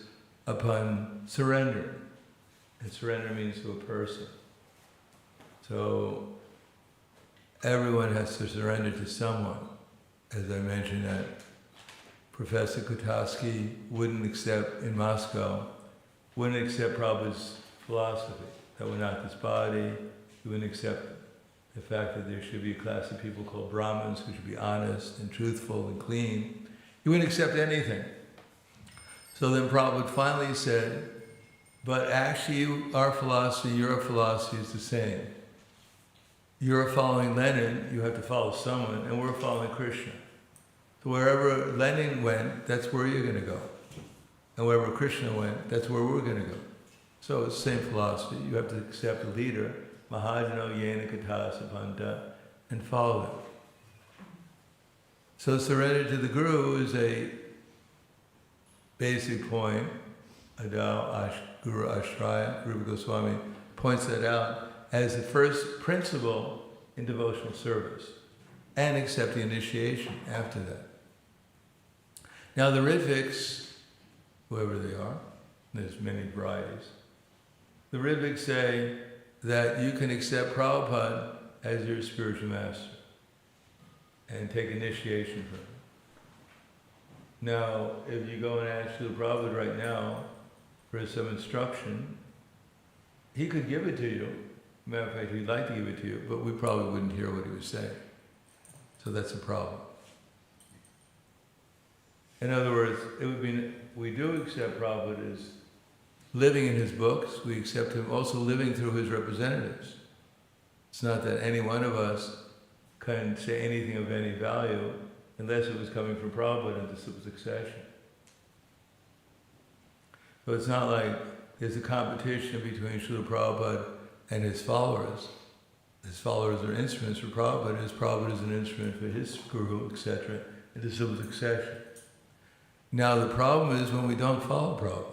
upon surrender. And surrender means to a person. So, everyone has to surrender to someone. As I mentioned, that Professor Kutaski wouldn't accept, in Moscow, wouldn't accept Prabhupada's philosophy, that we're not this body. He wouldn't accept the fact that there should be a class of people called Brahmins who should be honest and truthful and clean. He wouldn't accept anything. So then Prabhupada finally said, but actually our philosophy, your philosophy is the same. You're following Lenin, you have to follow someone, and we're following Krishna. So wherever Lenin went, that's where you're going to go. And wherever Krishna went, that's where we're going to go. So it's the same philosophy. You have to accept a leader, Mahajano Yena Katasa Panta, and follow them. So surrender to the Guru is a basic point. Adao Guru Ashraya, Rupa Goswami points that out as the first principle in devotional service, and accept the initiation after that. Now the Ritviks, whoever they are, there's many varieties, the Ritviks say that you can accept Prabhupada as your spiritual master and take initiation from him. Now, if you go and ask Srila Prabhupada right now for some instruction, he could give it to you. Matter of fact, he'd like to give it to you, but we probably wouldn't hear what he was saying. So that's a problem. In other words, it would be, we do accept Prabhupada as living in his books. We accept him also living through his representatives. It's not that any one of us can say anything of any value unless it was coming from Prabhupada in disciple succession. So it's not like there's a competition between Srila Prabhupada and his followers. His followers are instruments for Prabhupada, his Prabhupada is an instrument for his guru, etc., in disciple succession. Now the problem is when we don't follow Prabhupada.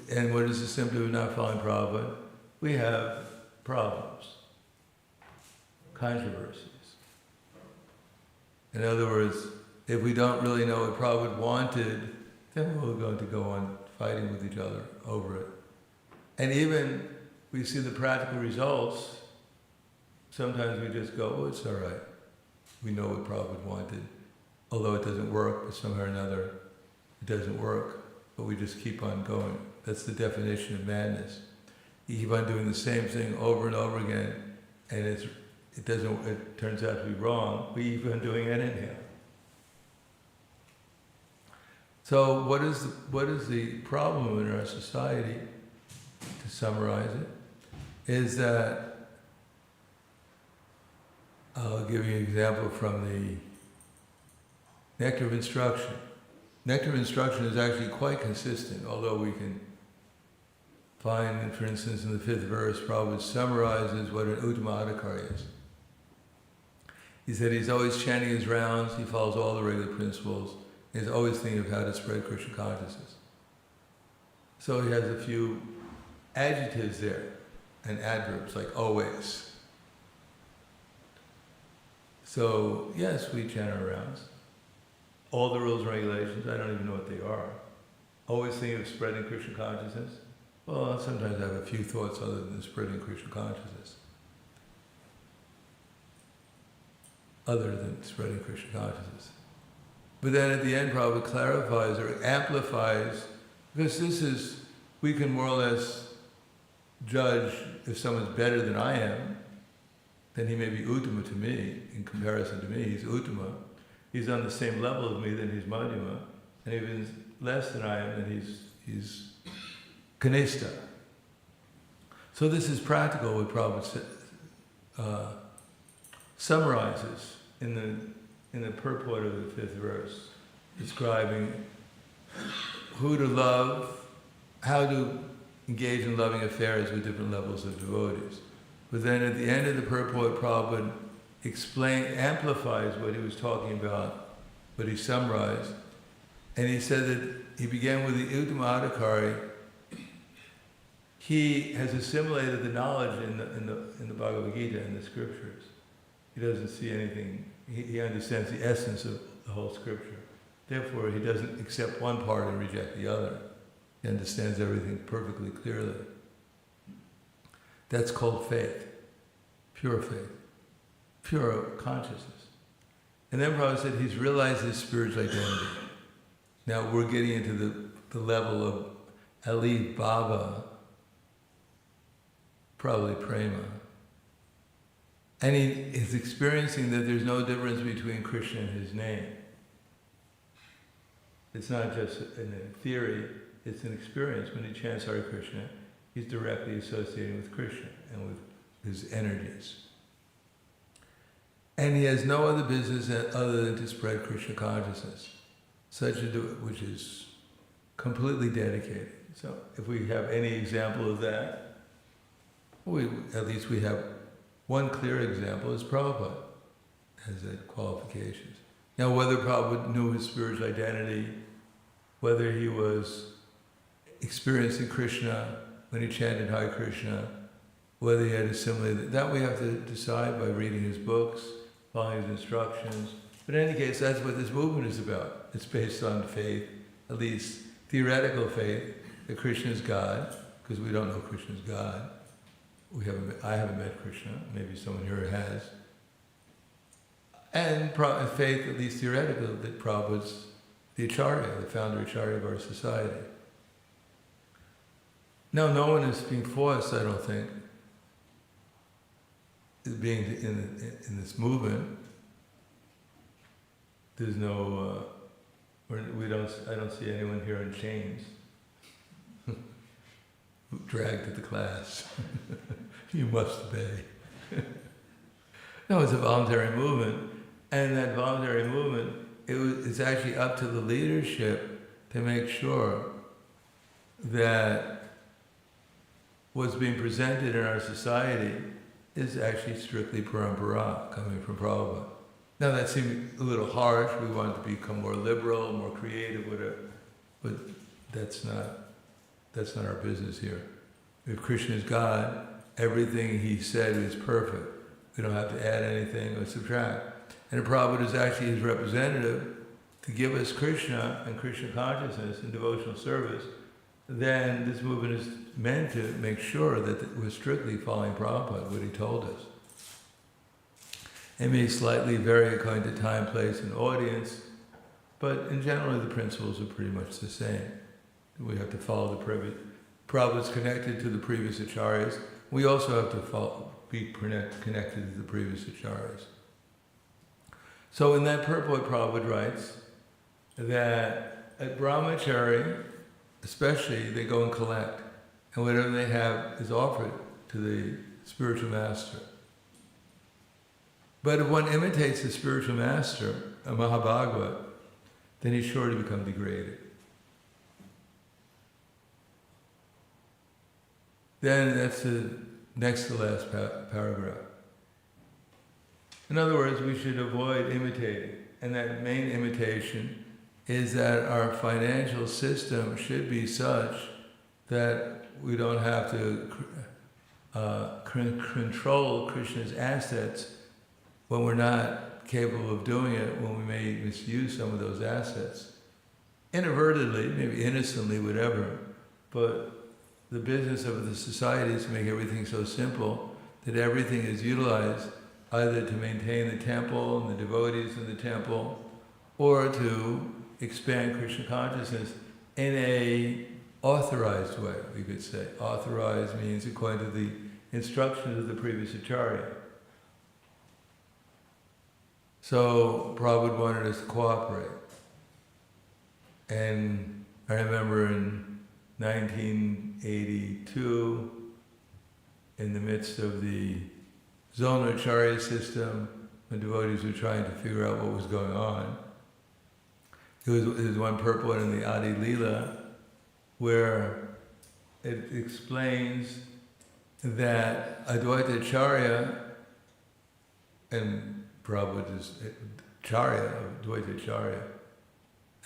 And what is the symptom of not following Prabhupada? We have problems, controversies. In other words, if we don't really know what Prabhupada wanted, then we're going to go on fighting with each other over it. And even we see the practical results, sometimes we just go, oh, it's all right. We know what Prabhupada wanted, although it doesn't work, but somehow or another it doesn't work. but we just keep on going. That's the definition of madness. You keep on doing the same thing over and over again, and it turns out to be wrong, but you keep on doing it anyhow. So what is the problem in our society, to summarize it, is that, I'll give you an example from the Nectar of Instruction. Nectar of Instruction is actually quite consistent, although we can find, for instance, in the 5th verse, Prabhupada summarizes what an Uttama is. He said he's always chanting his rounds, he follows all the regular principles, he's always thinking of how to spread Krishna consciousness. So he has a few adjectives there, and adverbs, like always. So, yes, we chant our rounds. All the rules and regulations, I don't even know what they are. Always thinking of spreading Krishna consciousness. Well, sometimes I have a few thoughts other than spreading Krishna consciousness. Other than spreading Krishna consciousness. But then at the end, Prabhupada clarifies or amplifies, because we can more or less judge if someone's better than I am, then he may be Uttama to me, in comparison to me, he's Uttama. He's on the same level of me, then he's Madhyama, and if he's less than I am, then he's Kanishta. So this is practical, what Prabhupada summarizes in the purport of the 5th verse, describing who to love, how to engage in loving affairs with different levels of devotees. But then at the end of the purport, Prabhupada amplifies what he was talking about, what he summarized, and he said that he began with the Uttama Adhikari. He has assimilated the knowledge in the Bhagavad Gita, in the scriptures. He doesn't see anything, he understands the essence of the whole scripture. Therefore, he doesn't accept one part and reject the other. He understands everything perfectly clearly. That's called faith, pure consciousness. And then Prabhupada said he's realized his spiritual identity. Now we're getting into the level of Ali Baba, probably Prema. And he is experiencing that there's no difference between Krishna and his name. It's not just in a theory, it's an experience. When he chants Hare Krishna, he's directly associating with Krishna and with his energies. And he has no other business other than to spread Krishna consciousness, which is completely dedicated. So if we have any example of that, at least we have one clear example, is Prabhupada has that qualifications. Now whether Prabhupada knew his spiritual identity, whether he was experiencing Krishna when he chanted Hare Krishna, whether he had assimilated, that we have to decide by reading his books, following his instructions. But in any case, that's what this movement is about. It's based on faith, at least theoretical faith, that Krishna is God, because we don't know Krishna is God. I haven't met Krishna, maybe someone here has. And faith, at least theoretical, that Prabhupada's the Acharya, the founder Acharya of our society. Now, no one is being forced, I don't think, being in this movement. There's no, I don't see anyone here in chains, dragged to the class. You must obey. No, it's a voluntary movement, and that voluntary movement, it's actually up to the leadership to make sure that what's being presented in our society is actually strictly parampara, coming from Prabhupada. Now that seems a little harsh, we want to become more liberal, more creative, whatever, but that's not our business here. If Krishna is God, everything he said is perfect. We don't have to add anything or subtract. And Prabhupada is actually his representative to give us Krishna and Krishna consciousness and devotional service. Then this movement is meant to make sure that we're strictly following Prabhupada, what he told us. It may slightly vary according to time, place, and audience, but in general the principles are pretty much the same. We have to follow the previous. Prabhupada's connected to the previous acharyas. We also have to be connected to the previous acharyas. So in that purport, Prabhupada writes that at brahmachari, especially, they go and collect, and whatever they have is offered to the spiritual master. But if one imitates the spiritual master, a Mahabhagavat, then he's sure to become degraded. Then that's the next to last paragraph. In other words, we should avoid imitating. And that main imitation is that our financial system should be such that we don't have to control Krishna's assets when we're not capable of doing it, when we may misuse some of those assets. Inadvertently, maybe innocently, whatever, but the business of the society is to make everything so simple that everything is utilized either to maintain the temple and the devotees in the temple, or to expand Krishna consciousness in a authorized way, we could say. Authorized means according to the instructions of the previous acharya. So Prabhupada wanted us to cooperate. And I remember in 1982, in the midst of the zonal acharya system, when devotees were trying to figure out what was going on, there was one purport in the Adi Leela where it explains that Advaita Acharya, and Prabhupada's Acharya, Advaita Acharya,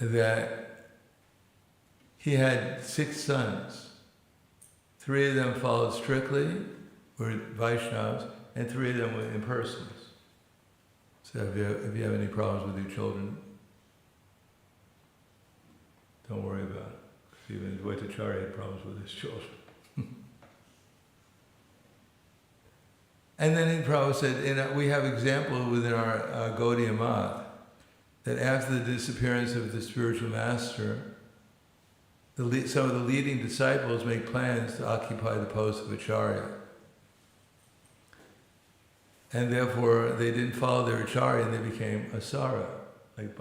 that he had 6 sons. 3 of them followed strictly, were Vaishnavas, and 3 of them were impersonals. So if you have any problems with your children, don't worry about it. Even Advaita Acharya had problems with his children. And then Prabhupada said, we have examples within our Gaudiya Math, that after the disappearance of the spiritual master, some of the leading disciples make plans to occupy the post of Acharya. And therefore, they didn't follow their Acharya and they became Asara, like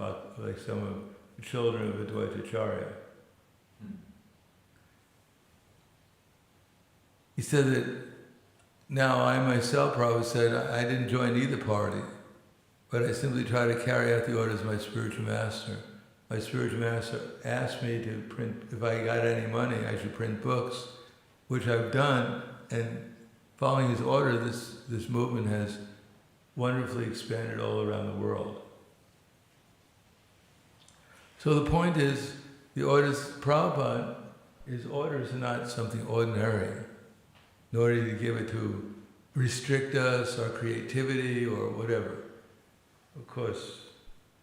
some of the children of Advaita Acharya. He said that, now I myself, Prabhupada said, I didn't join either party, but I simply try to carry out the orders of my spiritual master. My spiritual master asked me to print, if I got any money, I should print books, which I've done, and following his order, this movement has wonderfully expanded all around the world. So the point is, the orders, Prabhupada, his orders are not something ordinary, nor did he give it to restrict us, our creativity, or whatever. Of course,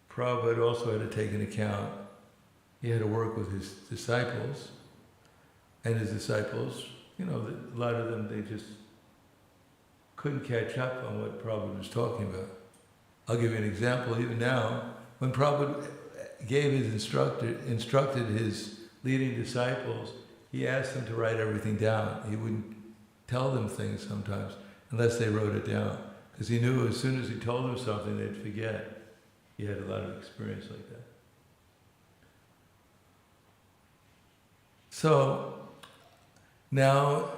Prabhupada also had to take into account, he had to work with his disciples, and his disciples, a lot of them, they just couldn't catch up on what Prabhupada was talking about. I'll give you an example. Even now, when Prabhupada instructed his leading disciples, he asked them to write everything down. He wouldn't tell them things sometimes unless they wrote it down, because he knew as soon as he told them something, they'd forget. He had a lot of experience like that. So now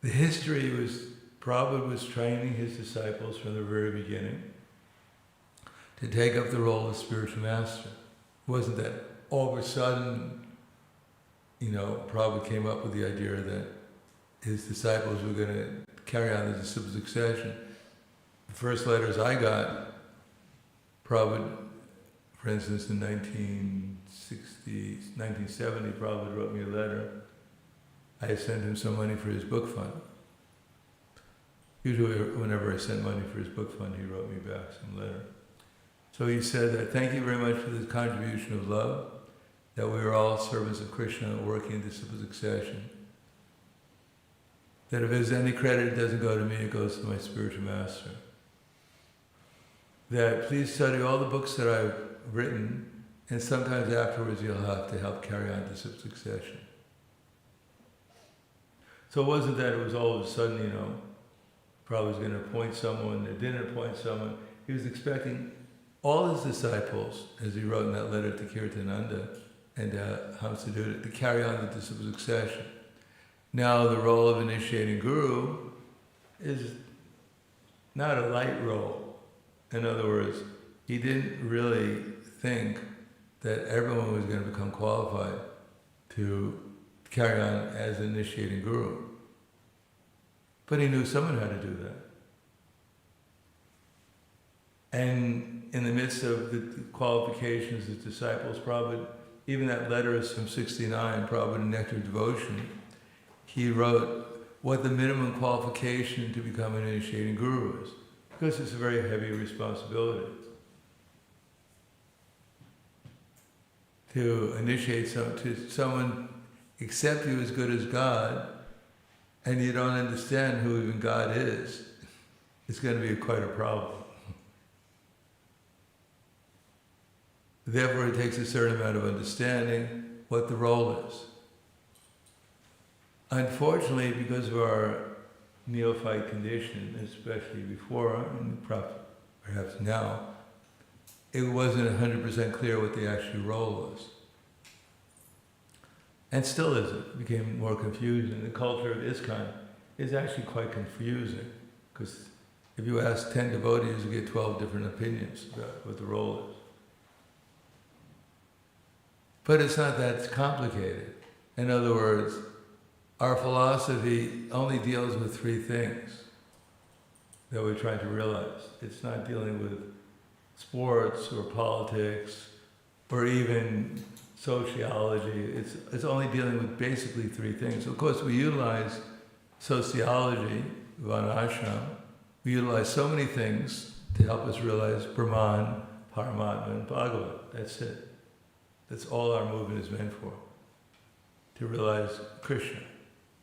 the history was, Prabhupada was training his disciples from the very beginning to take up the role of spiritual master. It wasn't that all of a sudden, Prabhupada came up with the idea that his disciples were going to carry on the disciple succession. The first letters I got, Prabhupada, for instance, in 1970, Prabhupada wrote me a letter. I sent him some money for his book fund. Usually whenever I sent money for his book fund, he wrote me back some letter. So he said that, thank you very much for this contribution of love, that we are all servants of Krishna working in disciple succession. That if there's any credit, it doesn't go to me, it goes to my spiritual master. That please study all the books that I've written And sometimes afterwards you'll have to help carry on the succession. So it wasn't that it was all of a sudden, probably was going to appoint someone, or didn't appoint someone. He was expecting all his disciples, as he wrote in that letter to Kirtananda and Hamsadutta, to carry on the succession. Now the role of initiating guru is not a light role. In other words, he didn't really think that everyone was going to become qualified to carry on as initiating guru. But he knew someone had to do that. And in the midst of the qualifications, his disciples, Prabhupada, even that letter is from 69, Prabhupada in Nectar of Devotion, he wrote what the minimum qualification to become an initiating guru is, because it's a very heavy responsibility. To initiate someone accept you as good as God, and you don't understand who even God is, it's going to be quite a problem. Therefore, it takes a certain amount of understanding what the role is. Unfortunately, because of our neophyte condition, especially before, and perhaps now, it wasn't 100% clear what the actual role was. And still isn't. It became more confusing. The culture of ISKCON is actually quite confusing, because if you ask 10 devotees, you get 12 different opinions about what the role is. But it's not that complicated. In other words, our philosophy only deals with three things that we're trying to realize. It's not dealing with sports or politics or even sociology. It's only dealing with basically three things. Of course, we utilize sociology, Varnashram. We utilize so many things to help us realize Brahman, Paramatma, and Bhagavat. That's it. That's all our movement is meant for. To realize Krishna,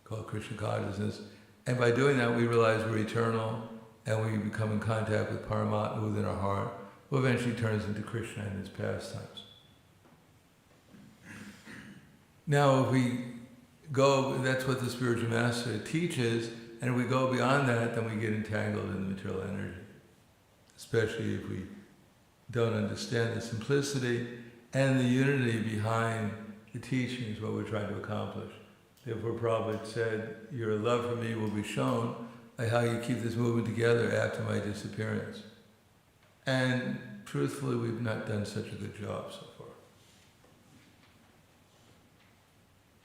called Krishna consciousness. And by doing that, we realize we're eternal, and we become in contact with Paramatma within our heart, who eventually turns into Krishna and his pastimes. Now, if we go, that's what the spiritual master teaches, and if we go beyond that, then we get entangled in the material energy. Especially if we don't understand the simplicity and the unity behind the teachings, what we're trying to accomplish. Therefore, Prabhupada said, your love for me will be shown by how you keep this movement together after my disappearance. And truthfully, we've not done such a good job so far.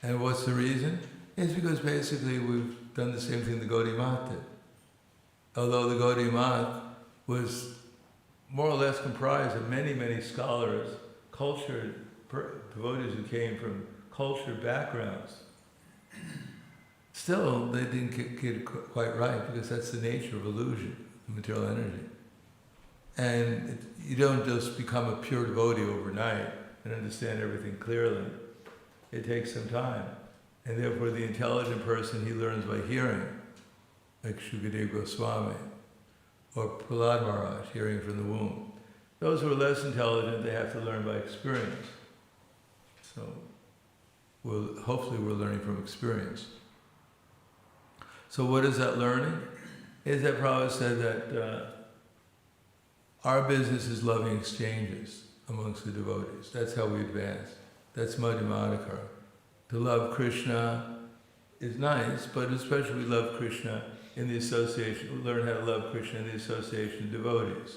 And what's the reason? It's because basically we've done the same thing the Gaudiya Math did. Although the Gaudiya Math was more or less comprised of many, many scholars, cultured devotees who came from cultured backgrounds. Still, they didn't get it quite right, because that's the nature of illusion, the material energy. And you don't just become a pure devotee overnight and understand everything clearly. It takes some time. And therefore the intelligent person, he learns by hearing, like Shukadeva Goswami, or Prahlad Maharaj, hearing from the womb. Those who are less intelligent, they have to learn by experience. So hopefully we're learning from experience. So what is that learning? Is that Prabhupada said that our business is loving exchanges amongst the devotees. That's how we advance. That's Madhyamadikara. To love Krishna is nice, but especially we love Krishna in the association, we learn how to love Krishna in the association of devotees.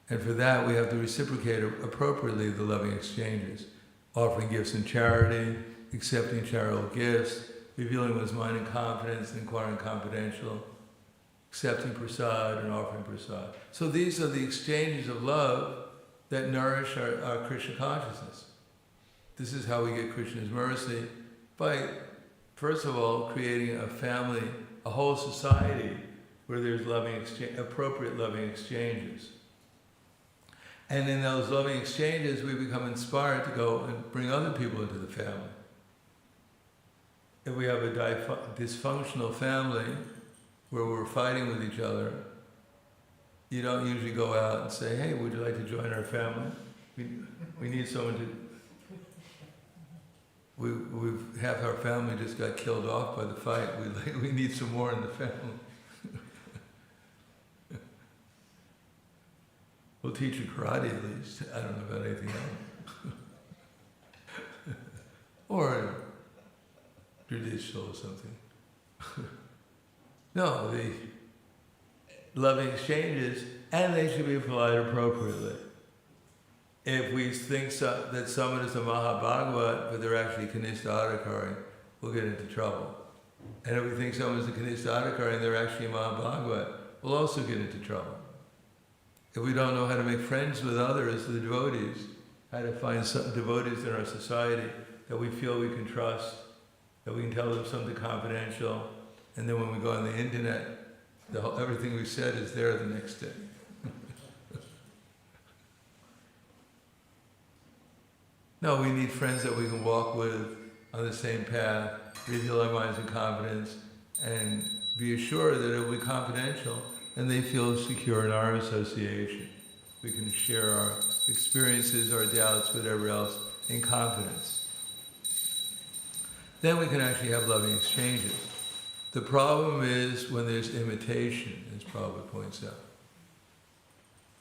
And for that we have to reciprocate appropriately the loving exchanges. Offering gifts in charity, accepting charitable gifts, revealing one's mind in confidence and inquiring confidential, accepting prasad and offering prasad. So these are the exchanges of love that nourish our Krishna consciousness. This is how we get Krishna's mercy, by, first of all, creating a family, a whole society where there's appropriate loving exchanges. And in those loving exchanges, we become inspired to go and bring other people into the family. If we have a dysfunctional family where we're fighting with each other, you don't usually go out and say, hey, would you like to join our family? We need someone to. We've half our family just got killed off by the fight. We need some more in the family. We'll teach you karate at least. I don't know about anything else. Or judicial or something. No, the loving exchanges, and they should be applied appropriately. If we think that someone is a Mahabhagavat, but they're actually Kanishta Adhikari, we'll get into trouble. And if we think someone's a Kanishta Adhikari and they're actually a Mahabhagavat, we'll also get into trouble. If we don't know how to make friends with others, the devotees, how to find some devotees in our society that we feel we can trust, that we can tell them something confidential, and then when we go on the internet, everything we said is there the next day. No, we need friends that we can walk with on the same path, reveal our minds in confidence, and be assured that it will be confidential, and they feel secure in our association. We can share our experiences, our doubts, whatever else, in confidence. Then we can actually have loving exchanges. The problem is when there's imitation, as Prabhupada points out.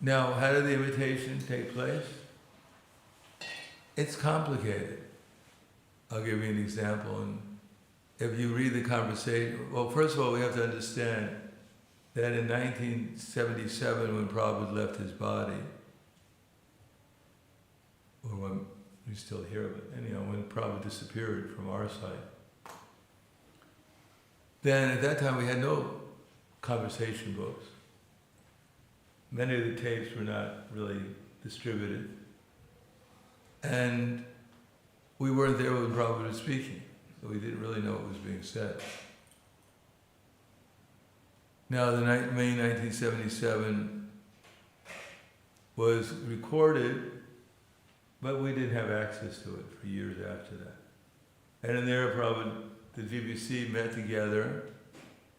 Now, how did the imitation take place? It's complicated. I'll give you an example. And if you read the conversation, well, first of all, we have to understand that in 1977, when Prabhupada left his body, or when he's still here, but anyhow, when Prabhupada disappeared from our sight, then at that time we had no conversation books. Many of the tapes were not really distributed. And we weren't there when Prabhupada was speaking, so we didn't really know what was being said. Now, the May 1977 was recorded, but we didn't have access to it for years after that. And in there, Prabhupada, the GBC met together,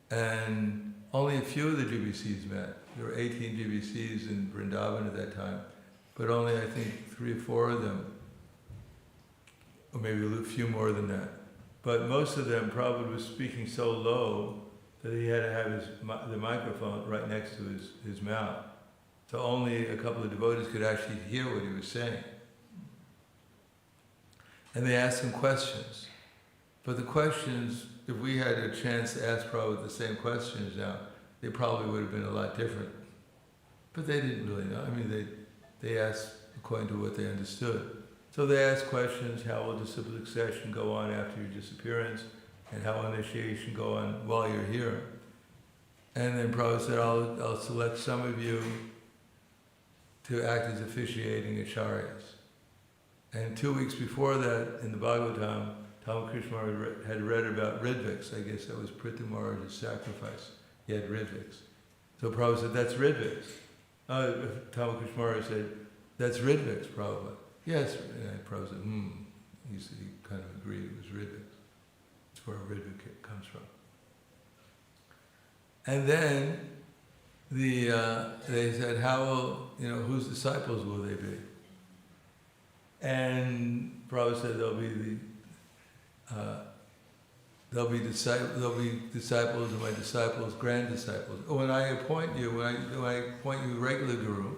and only a few of the GBCs met. There were 18 GBCs in Vrindavan at that time, but only, I think, 3 or 4 of them, or maybe a few more than that. But most of them, Prabhupada was speaking so low that he had to have the microphone right next to his mouth. So only a couple of devotees could actually hear what he was saying. And they asked him questions. But the questions, if we had a chance to ask Prabhupada the same questions now, they probably would have been a lot different. But they didn't really know. I mean, they asked according to what they understood. So they asked questions, how will disciplic succession go on after your disappearance, and how will initiation go on while you're here? And then Prabhupada said, I'll select some of you to act as officiating acharyas. And 2 weeks before that, in the Bhagavatam, Krishna Maharaj had read about Ridviks. I guess that was Prithu Maharaj's sacrifice. He had Ridviks. So Prabhupada said, that's Ridviks. Krishna Maharaj said, that's Ridviks, Prabhupada. Yes, and Prabhupada said, He kind of agreed it was Ridviks. That's where Ridvik comes from. And then they said, how will, whose disciples will they be? And Prabhupada said they'll be disciples of my disciples, grand disciples. When I appoint you, when I appoint you regular guru,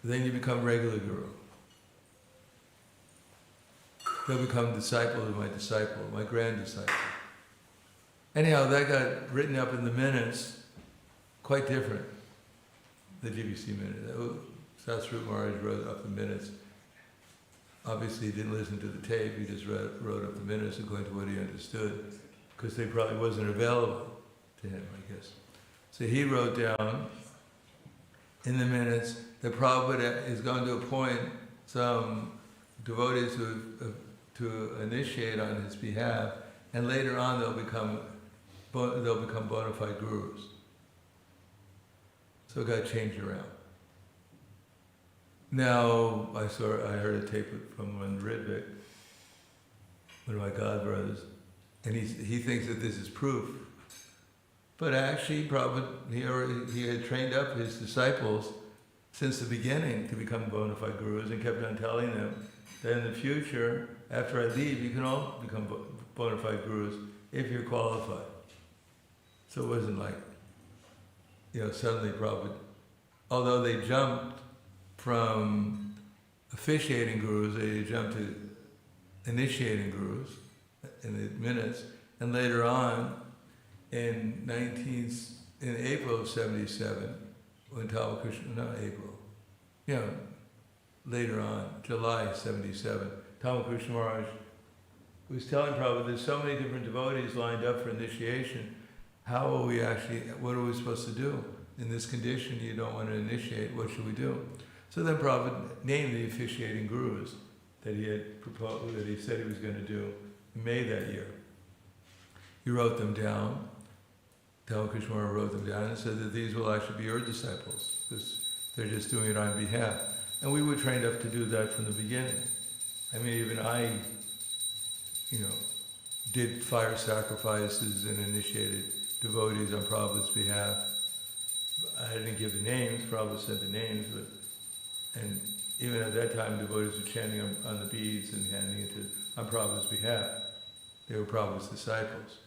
then you become regular guru. They'll become disciples of my disciple, my grand disciple. Anyhow, that got written up in the minutes, quite different, the GBC minute. Sasrup Maharaj wrote up the minutes. Obviously, he didn't listen to the tape, he just wrote up the minutes according to what he understood, because they probably wasn't available to him, I guess. So he wrote down in the minutes that Prabhupada is going to appoint some devotees to initiate on his behalf, and later on they'll become bona fide gurus. So it got changed around. Now, I heard a tape from one Ridvik, one of my godbrothers, and he thinks that this is proof. But actually, Prabhupada, he had trained up his disciples since the beginning to become bona fide gurus, and kept on telling them that in the future, after I leave, you can all become bona fide gurus if you're qualified. So it wasn't like, suddenly Prabhupada, although they jumped from officiating gurus, they jumped to initiating gurus in the minutes, and later on, in April of 77, when later on, July 77, Tamakrishna Maharaj was telling Prabhupada, there's so many different devotees lined up for initiation. How are we what are we supposed to do? In this condition, you don't want to initiate, what should we do? So then Prabhupada named the officiating gurus that he had proposed, that he said he was going to do in May that year. He wrote them down. Tamakrishna Maharaj wrote them down and said that these will actually be your disciples, because they're just doing it on behalf. And we were trained up to do that from the beginning. I mean, even I, did fire sacrifices and initiated devotees on Prabhupada's behalf. I didn't give the names, Prabhupada said the names, and even at that time, devotees were chanting on the beads and handing it on Prabhupada's behalf. They were Prabhupada's disciples.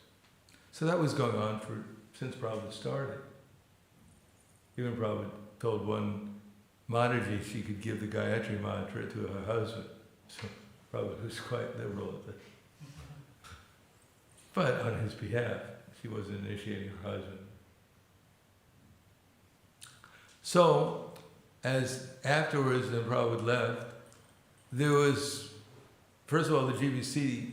So that was going on since Prabhupada started. Even Prabhupada told one Mataji she could give the Gayatri mantra to her husband. So Prabhupada was quite liberal at that. But on his behalf, she wasn't initiating her husband. So, as afterwards, when Prabhupada left, there was, first of all, the GBC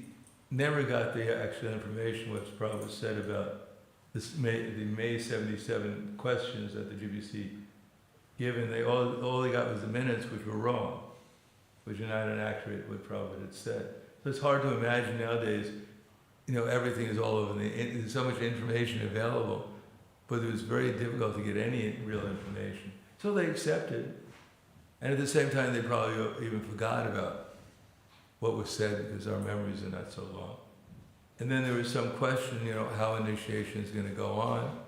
never got the actual information what Prabhupada said about the May 77 questions that the GBC given. All they got was the minutes, which were wrong, which are not inaccurate what Prabhupada had said. So it's hard to imagine nowadays, everything is all over, there's so much information available, but it was very difficult to get any real information. So they accepted, and at the same time they probably even forgot about what was said because our memories are not so long. And then there was some question, how initiation is going to go on.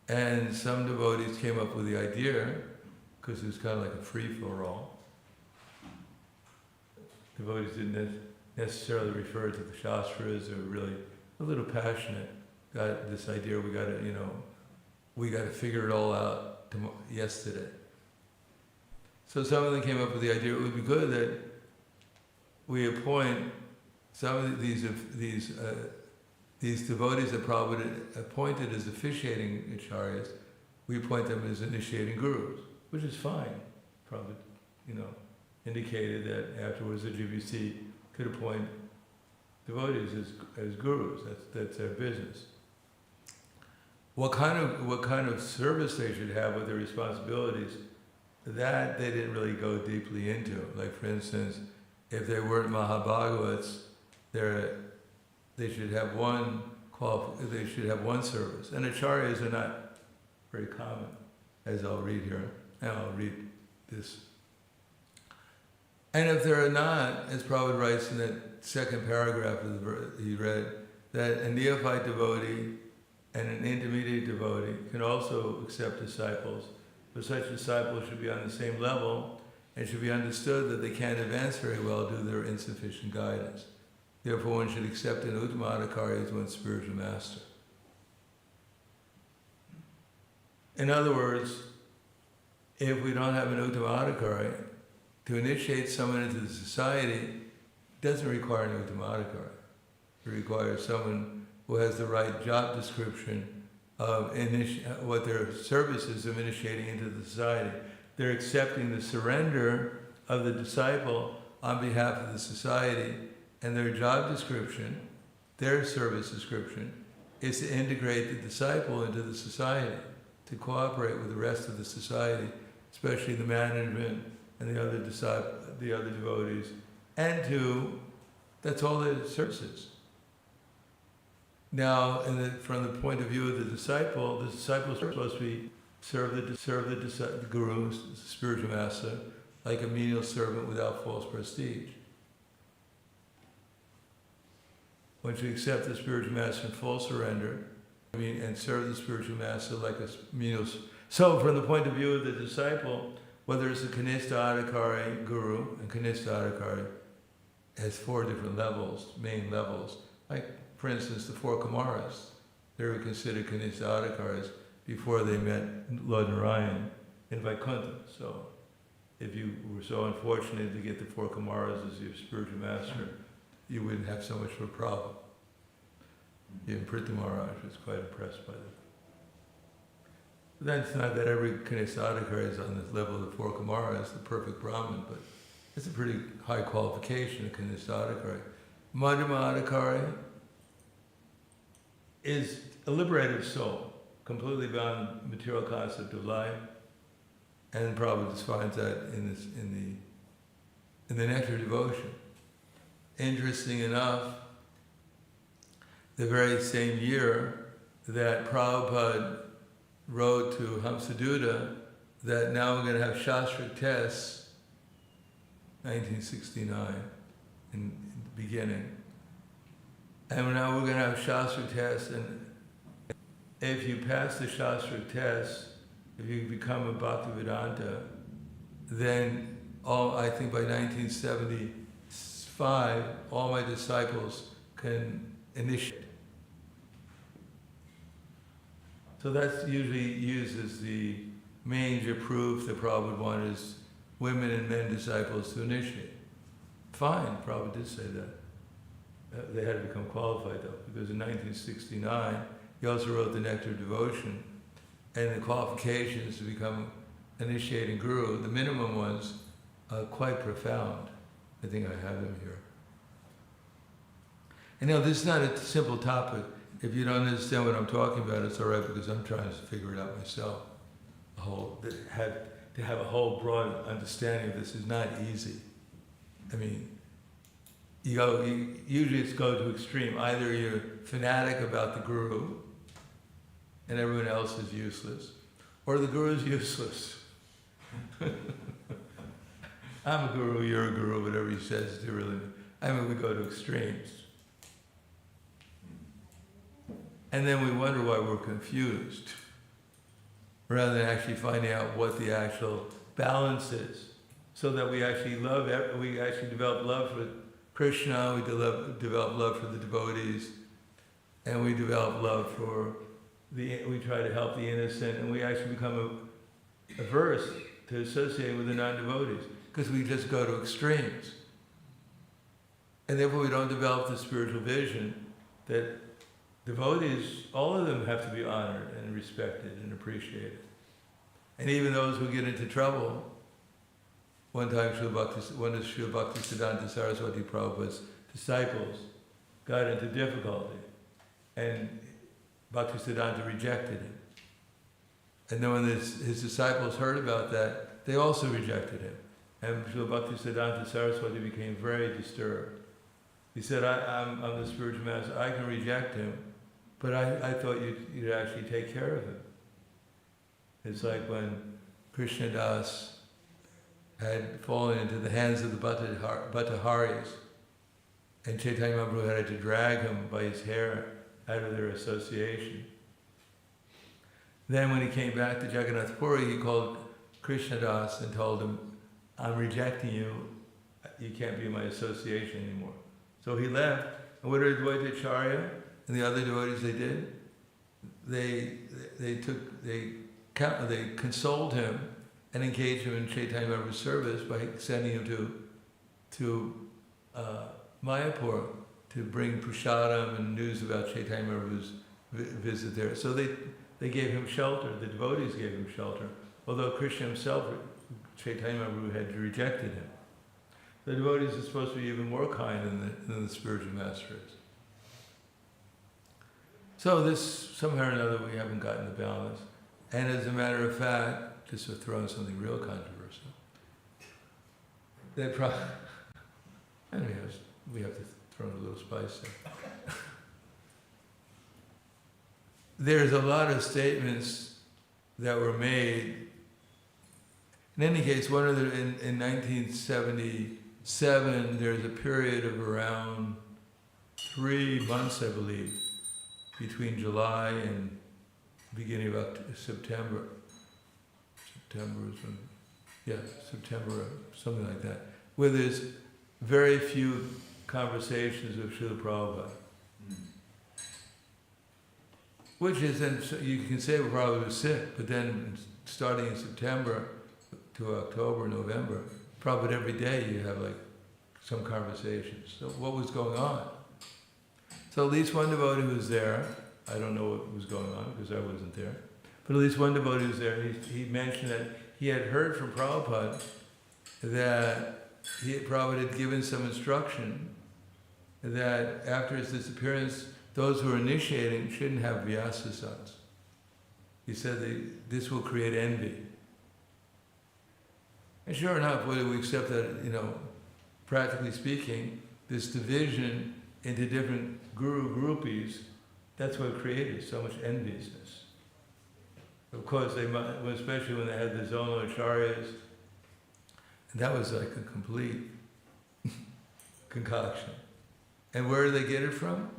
And some devotees came up with the idea, because it was kind of like a free-for-all. Devotees didn't necessarily refer to the Shastras, or really a little passionate. Got this idea, we got to figure it all out yesterday. So some of them came up with the idea it would be good that we appoint some of these devotees that Prabhupada appointed as officiating acharyas, we appoint them as initiating gurus, which is fine. Prabhupada, indicated that afterwards the GBC could appoint devotees as gurus. That's their business. What kind of service they should have with their responsibilities, that they didn't really go deeply into. Like, for instance, if they weren't Mahabhagavats, they should have one service. And acharyas are not very common, as I'll read here, and I'll read this. And if there are not, as Prabhupada writes in that second paragraph of the verse he read, that a neophyte devotee and an intermediate devotee can also accept disciples, but such disciples should be on the same level and should be understood that they can't advance very well due to their insufficient guidance. Therefore, one should accept an Uttamadhikari as one's spiritual master. In other words, if we don't have an Uttamadhikari, to initiate someone into the society doesn't require an Uttamadhikari. It requires someone who has the right job description of what their service is of initiating into the society. They're accepting the surrender of the disciple on behalf of the society, and their job description, their service description, is to integrate the disciple into the society, to cooperate with the rest of the society, especially the management and the other devotees, and that's all their services. Now, from the point of view of the disciple is supposed to serve the guru, the spiritual master, like a menial servant without false prestige. One should accept the spiritual master in full surrender, and serve the spiritual master like a menial So from the point of view of the disciple, whether it's a Kanishta Adhikari guru, and Kanishta Adhikari has 4 different levels, main levels. Like, for instance, the 4 Kumaras, they were considered Kanishta Adhikaris before they met Lord Narayan in Vaikuntha. So if you were so unfortunate to get the 4 Kumaras as your spiritual master, you wouldn't have so much of a problem. Even Prithvi Maharaj was quite impressed by them. That's not that every Kanishta Adhikari is on the level of the 4 Kumaras, the perfect Brahmin, but it's a pretty high qualification of Kanishta Adhikari. Madhyama Adhikari is a liberated soul, completely beyond material concept of life, and Prabhupada defines that in the Nectar Devotion. Interesting enough, the very same year that Prabhupada wrote to Hamsaduta that now we're going to have Shastric tests, 1969, in the beginning. And now we're going to have Shastric tests, and if you pass the Shastric test, if you become a Bhaktivedanta, then I think by 1975, all my disciples can initiate. So that's usually used as the major proof that Prabhupada wanted women and men disciples to initiate. Fine, Prabhupada did say that. They had to become qualified though, because in 1969, he also wrote the Nectar of Devotion, and the qualifications to become initiating guru, the minimum ones, are quite profound. I think I have them here. And this is not a simple topic. If you don't understand what I'm talking about, it's all right, because I'm trying to figure it out myself. To have a whole broad understanding of this is not easy. I mean, usually it's go to extreme. Either you're fanatic about the guru, and everyone else is useless, or the guru is useless. I'm a guru, you're a guru, whatever he says, we go to extremes. And then we wonder why we're confused, rather than actually finding out what the actual balance is, so that we actually develop love for Krishna, we develop love for the devotees, and we develop love for we try to help the innocent, and we actually become averse to associate with the non-devotees, because we just go to extremes. And therefore we don't develop the spiritual vision that devotees, all of them have to be honored and respected and appreciated. And even those who get into trouble. One time one of Srila Bhaktisiddhanta Saraswati Prabhupada's disciples got into difficulty, and Bhaktisiddhanta rejected him. And then when his disciples heard about that, they also rejected him. And Srila Bhaktisiddhanta Saraswati became very disturbed. He said, I'm the spiritual master, I can reject him, but I thought you'd actually take care of him. It's like when Krishnadas had fallen into the hands of the Bhattaharis, and Chaitanya Mahaprabhu had to drag him by his hair out of their association. Then when he came back to Jagannath Puri, he called Krishnadas and told him, I'm rejecting you, you can't be in my association anymore. So he left, and what did Advaitacharya and the other devotees they did? They consoled him and engaged him in Chaitanya Mahaprabhu's service by sending him to Mayapur to bring prasadam and news about Chaitanya Mahaprabhu's visit there. So they gave him shelter, the devotees gave him shelter, although Krishna himself, Chaitanya Mahaprabhu, had rejected him. The devotees are supposed to be even more kind than the spiritual master is. So this, somehow or another, we haven't gotten the balance. And as a matter of fact, just to throw in something real controversial, anyways, we have to throw in a little spice there. There's a lot of statements that were made. In any case, in 1977, there's a period of around 3 months, I believe, between July and beginning of September, September or something. Yeah, September or something like that. Where there's very few conversations with Srila Prabhupada. Which is, then you can say Prabhupada was sick, but then starting in September to October, November, probably every day you have like some conversations. So what was going on? So at least one devotee was there. I don't know what was going on because I wasn't there. But at least one devotee was there. He mentioned that he had heard from Prabhupada that Prabhupada had given some instruction that after his disappearance, those who are initiating shouldn't have Vyasa sons. He said that this will create envy. And sure enough, whether we accept that, practically speaking, this division into different guru groupies, that's what created so much enviousness. Of course, especially when they had the zonal acharyas, that was like a complete concoction. And where did they get it from?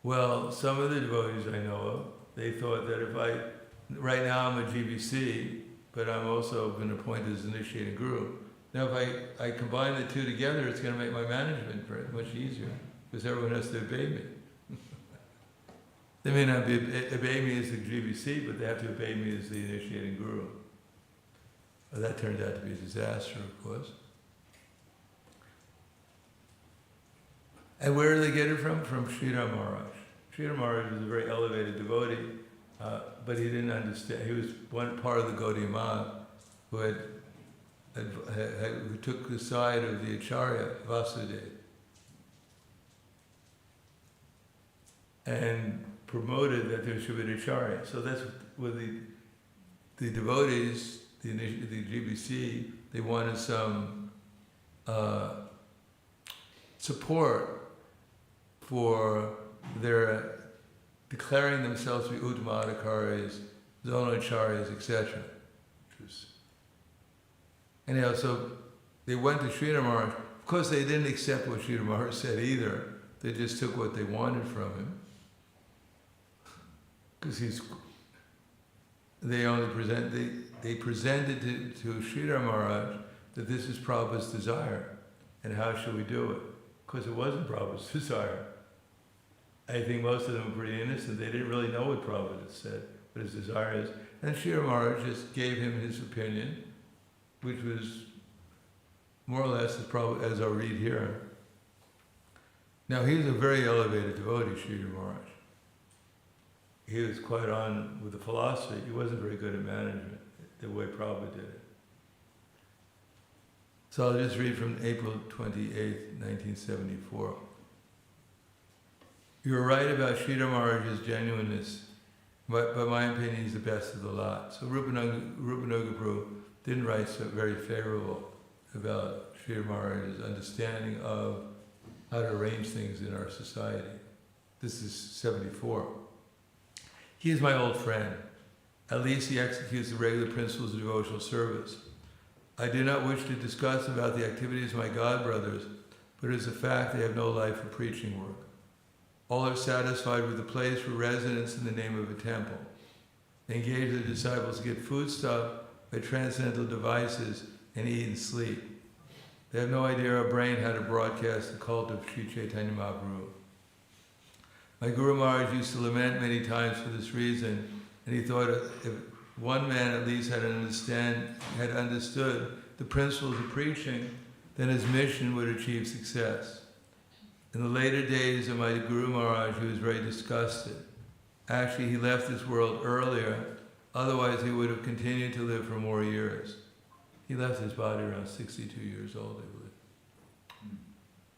Well, some of the devotees I know of, they thought that right now I'm a GBC, but I'm also been appointed as initiating guru. Now if I combine the two together, it's going to make my management very much easier, because everyone has to obey me. They may not obey me as the GBC, but they have to obey me as the initiating guru. Well, that turned out to be a disaster, of course. And where did they get it from? From Sridhar Maharaj. Sridhar Maharaj was a very elevated devotee, but he didn't understand. He was one part of the Gaudiya Math who who took the side of the Acharya, Vasudeva, and promoted that there should be an Acharya. So that's what the devotees, the GBC, they wanted some support for their declaring themselves to be Uttamacharyas, Zonacharyas, etc. Anyhow, so they went to Sridhar Maharaj. Of course, they didn't accept what Sridhar Maharaj said either. They just took what they wanted from him. Because they presented to Sridhar Maharaj that this is Prabhupada's desire, and how should we do it? Because it wasn't Prabhupada's desire. I think most of them were pretty innocent. They didn't really know what Prabhupada said, what his desire is. And Sridhar Maharaj just gave him his opinion, which was more or less as I'll read here. Now, he was a very elevated devotee, Sridhar Maharaj. He was quite on with the philosophy. He wasn't very good at management, the way Prabhupada did it. So I'll just read from April 28th, 1974. You're right about Sridhar Maharaj's genuineness, but by my opinion, he's the best of the lot. So Rupanuga Prabhu didn't write so very favorable about Sridhar Maharaj's understanding of how to arrange things in our society. This is 74. He is my old friend. At least he executes the regular principles of devotional service. I do not wish to discuss about the activities of my godbrothers, but it is a fact they have no life for preaching work. All are satisfied with a place for residence in the name of a temple. They engage their disciples to get foodstuff by transcendental devices and eat and sleep. They have no idea or brain how to broadcast the cult of Sri Chaitanya Mahaprabhu. My Guru Maharaj used to lament many times for this reason, and he thought if one man at least had understood the principles of preaching, then his mission would achieve success. In the later days of my Guru Maharaj, he was very disgusted. Actually, he left this world earlier, otherwise he would have continued to live for more years. He left his body around 62 years old, I believe.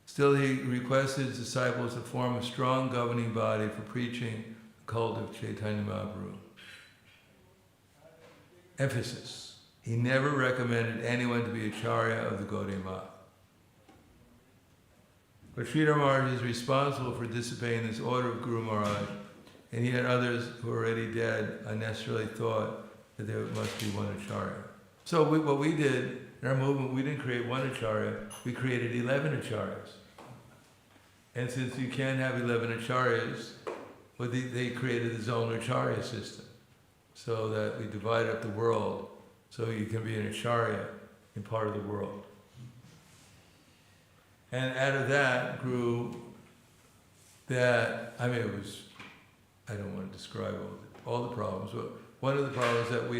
Still, he requested his disciples to form a strong governing body for preaching the cult of Chaitanya Mahaprabhu. Emphasis. He never recommended anyone to be Acharya of the Gaudiya Math. But Sridhar Maharaj is responsible for dissipating this order of Guru Maharaj, and he and others who are already dead unnecessarily thought that there must be one Acharya. So what we did in our movement, we didn't create one Acharya, we created 11 Acharyas. And since you can't have 11 Acharyas, well, they created the zonal Acharya system, so that we divided up the world So you can be an acharya in part of the world. And out of that grew that, I mean, it was, I don't want to describe all the problems, but one of the problems that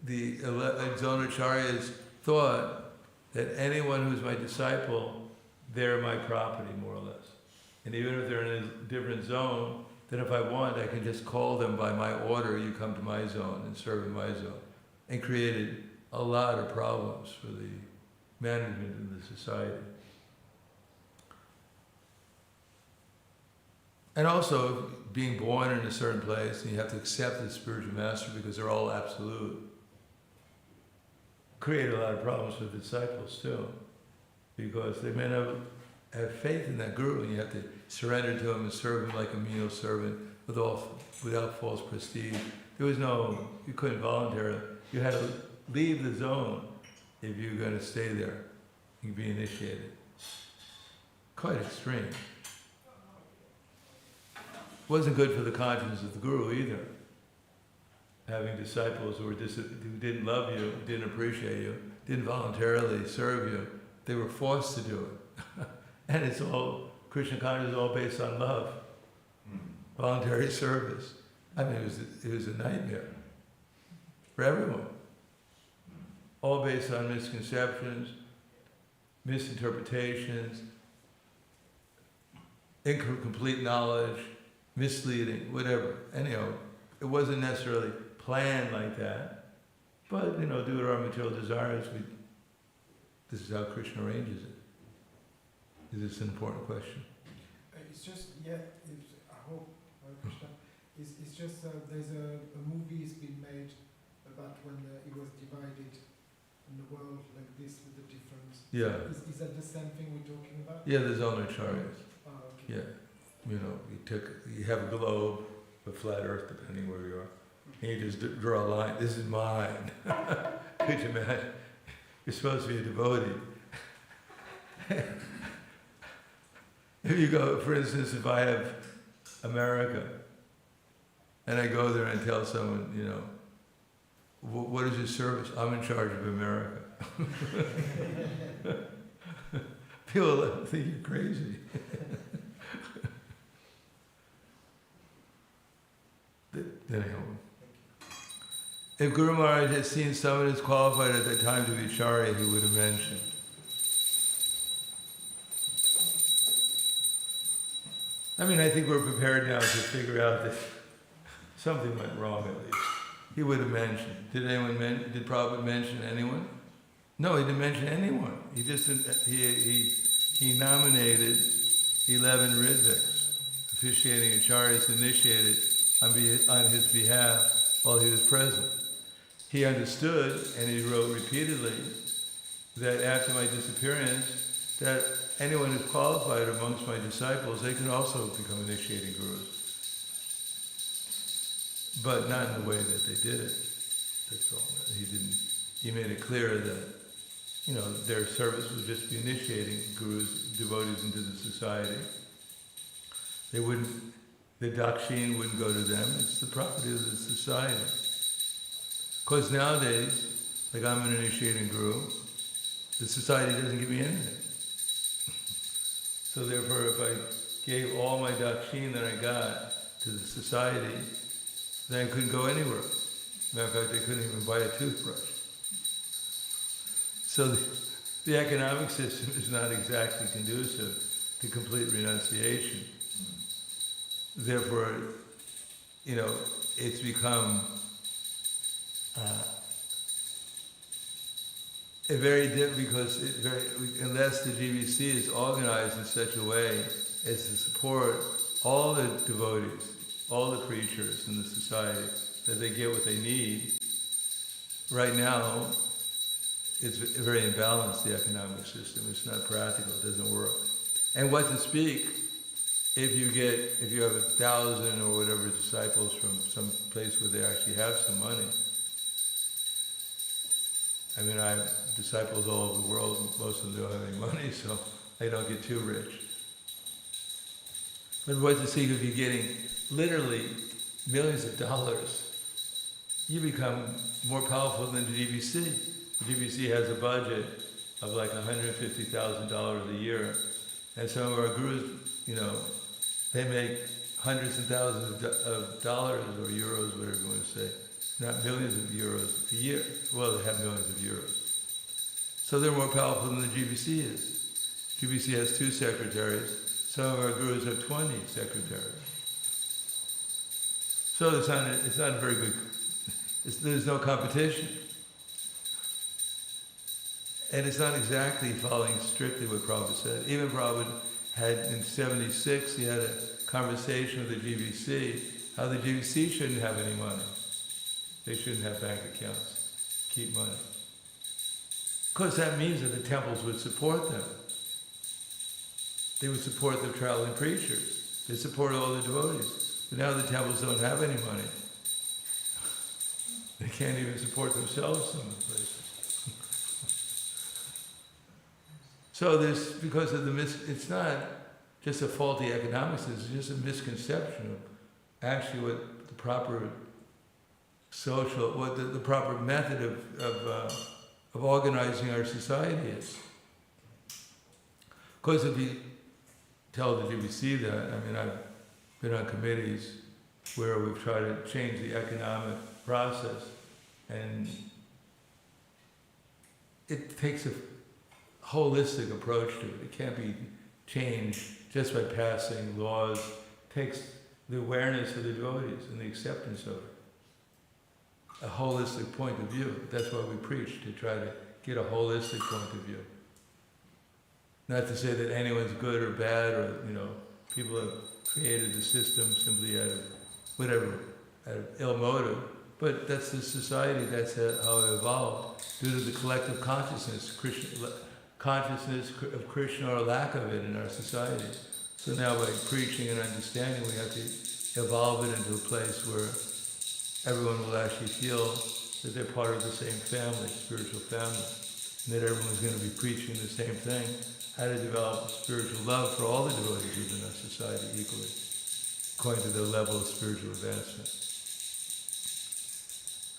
the Zonacharyas thought that anyone who's my disciple, they're my property, more or less. And even if they're in a different zone, then if I want, I can just call them by my order, you come to my zone and serve in my zone. And created a lot of problems for the management of the society. And also, being born in a certain place, and you have to accept the spiritual master because they're all absolute, created a lot of problems for the disciples too. Because they may not have faith in that guru, and you have to surrender to him and serve him like a menial servant without false prestige. There was no, you couldn't volunteer. You had to leave the zone if you were going to stay there. You'd be initiated. Quite extreme. Wasn't good for the conscience of the guru either. Having disciples who didn't love you, didn't appreciate you, didn't voluntarily serve you. They were forced to do it. And it's all, Krishna consciousness is all based on love. Voluntary service. I mean, it was a nightmare for everyone. All based on misconceptions, misinterpretations, incomplete knowledge, misleading, whatever. Anyhow, it wasn't necessarily planned like that, but due to our material desires, this is how Krishna arranges it. Is this an important question? It's just, I hope, Krishna, it's just there's a movie has been made about when it was divided in the world like this with the different. Yeah. Is that the same thing we're talking about? Yeah, there's Zonacharyas. Oh, okay. Yeah. You have a globe, a flat earth, depending where you are, and you just draw a line. This is mine. Could you imagine? You're supposed to be a devotee. If you go, for instance, if I have America, and I go there and tell someone, what is your service? I'm in charge of America. People think you're crazy. Anyhow, if Guru Maharaj had seen someone who's qualified at that time to be Acharya, he would have mentioned. I mean, I think we're prepared now to figure out that something went wrong at least. He would have mentioned. Did Prabhupada mention anyone? No, he didn't mention anyone. He just he nominated 11 Ridviks, officiating Acharyas initiated on his behalf while he was present. He understood, and he wrote repeatedly, that after my disappearance, that anyone who's qualified amongst my disciples, they can also become initiating gurus. But not in the way that they did it. That's all. He made it clear that, their service would just be initiating gurus, devotees into the society. The dakshin wouldn't go to them. It's the property of the society. Because nowadays, like I'm an initiating guru, the society doesn't give me anything. So therefore, if I gave all my dakshin that I got to the society, then I couldn't go anywhere. Matter of fact, I couldn't even buy a toothbrush. So the economic system is not exactly conducive to complete renunciation. Therefore, it's become unless the GBC is organized in such a way as to support all the devotees, all the preachers in the society, that they get what they need. Right now, it's very imbalanced, the economic system. It's not practical, it doesn't work. And what to speak if you have 1,000 or whatever disciples from some place where they actually have some money. I mean, I have disciples all over the world, most of them don't have any money, so they don't get too rich. But what to see if you're getting literally millions of dollars you become more powerful than the GBC. The GBC has a budget of like $150,000 a year, and some of our gurus, they make hundreds and thousands of dollars or euros, whatever you want to say, not millions of euros a year. Well, they have millions of euros. So they're more powerful than the GBC is. GBC has 2 secretaries. Some of our gurus have 20 secretaries. So it's not a very good, there's no competition. And it's not exactly following strictly what Prabhupada said. Even Prabhupada had, in '76, he had a conversation with the GBC, how the GBC shouldn't have any money. They shouldn't have bank accounts, keep money. Of course, that means that the temples would support them. They would support the traveling preachers. They support all the devotees. But now the temples don't have any money. They can't even support themselves in some places. So there's, because of it's not just a faulty economics, it's just a misconception of actually what the proper social, what the proper method of organizing our society is. Of course, if you tell the GBC that, I mean, I've been on committees where we've tried to change the economic process, and it takes a holistic approach to it. It can't be changed just by passing laws. It takes the awareness of the devotees and the acceptance of it. A holistic point of view. That's why we preach, to try to get a holistic point of view. Not to say that anyone's good or bad, or, people have created the system simply out of ill motive, but that's the society, that's how it evolved, due to the collective consciousness of Krishna, or lack of it in our society. So now by preaching and understanding, we have to evolve it into a place where everyone will actually feel that they're part of the same family, spiritual family, and that everyone's going to be preaching the same thing, how to develop spiritual love for all the devotees within our society equally, according to their level of spiritual advancement.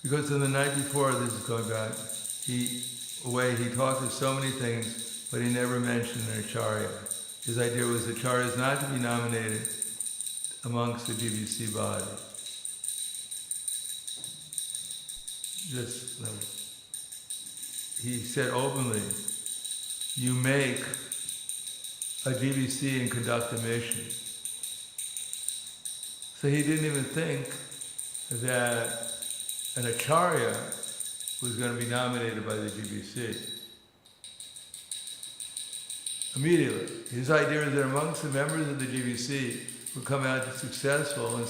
Because in the night before, this is going back, he talked of so many things, but he never mentioned an acharya. His idea was the acharya is not to be nominated amongst the GBC body. He said openly, you make a GBC and conduct a mission. So he didn't even think that an acharya was going to be nominated by the GBC. Immediately. His idea is that amongst the members of the GBC who come out successful and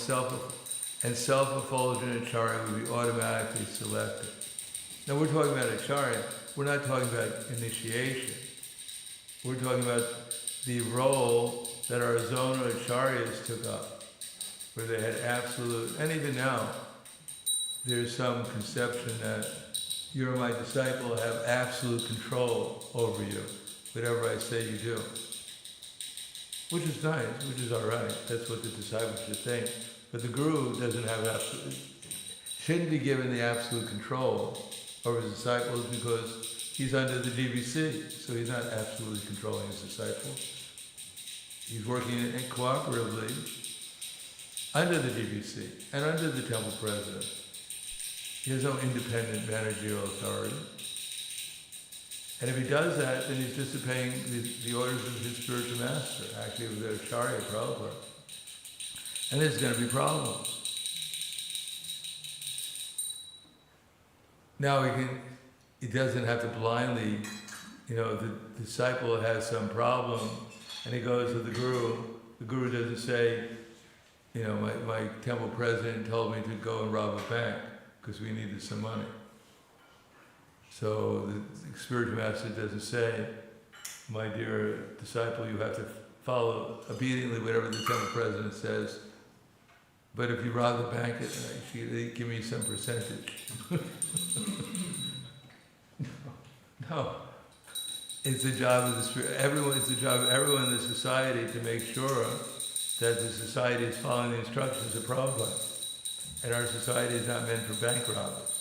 self-effulgent acharya would be automatically selected. Now we're talking about acharya, we're not talking about initiation. We're talking about the role that our zona acharyas took up, where they had absolute, and even now, there's some conception that you're my disciple, have absolute control over you. Whatever I say, you do. Which is nice, which is all right. That's what the disciples should think. But the guru doesn't have shouldn't be given the absolute control over his disciples, because he's under the GBC, so he's not absolutely controlling his disciples. He's working cooperatively under the GBC and under the temple president. He has no independent managerial authority. And if he does that, then he's disobeying the orders of his spiritual master, actually of the Acharya Prabhupada. And there's going to be problems. Now he doesn't have to blindly, the disciple has some problem and he goes to the guru doesn't say, my temple president told me to go and rob a bank because we needed some money. So the spiritual master doesn't say, my dear disciple, you have to follow obediently whatever the temple president says, but if you rob the bank, give me some percentage. No. It's the job of the spirit. It's the job of everyone in the society to make sure that the society is following the instructions of Prabhupada. And our society is not meant for bank robbers.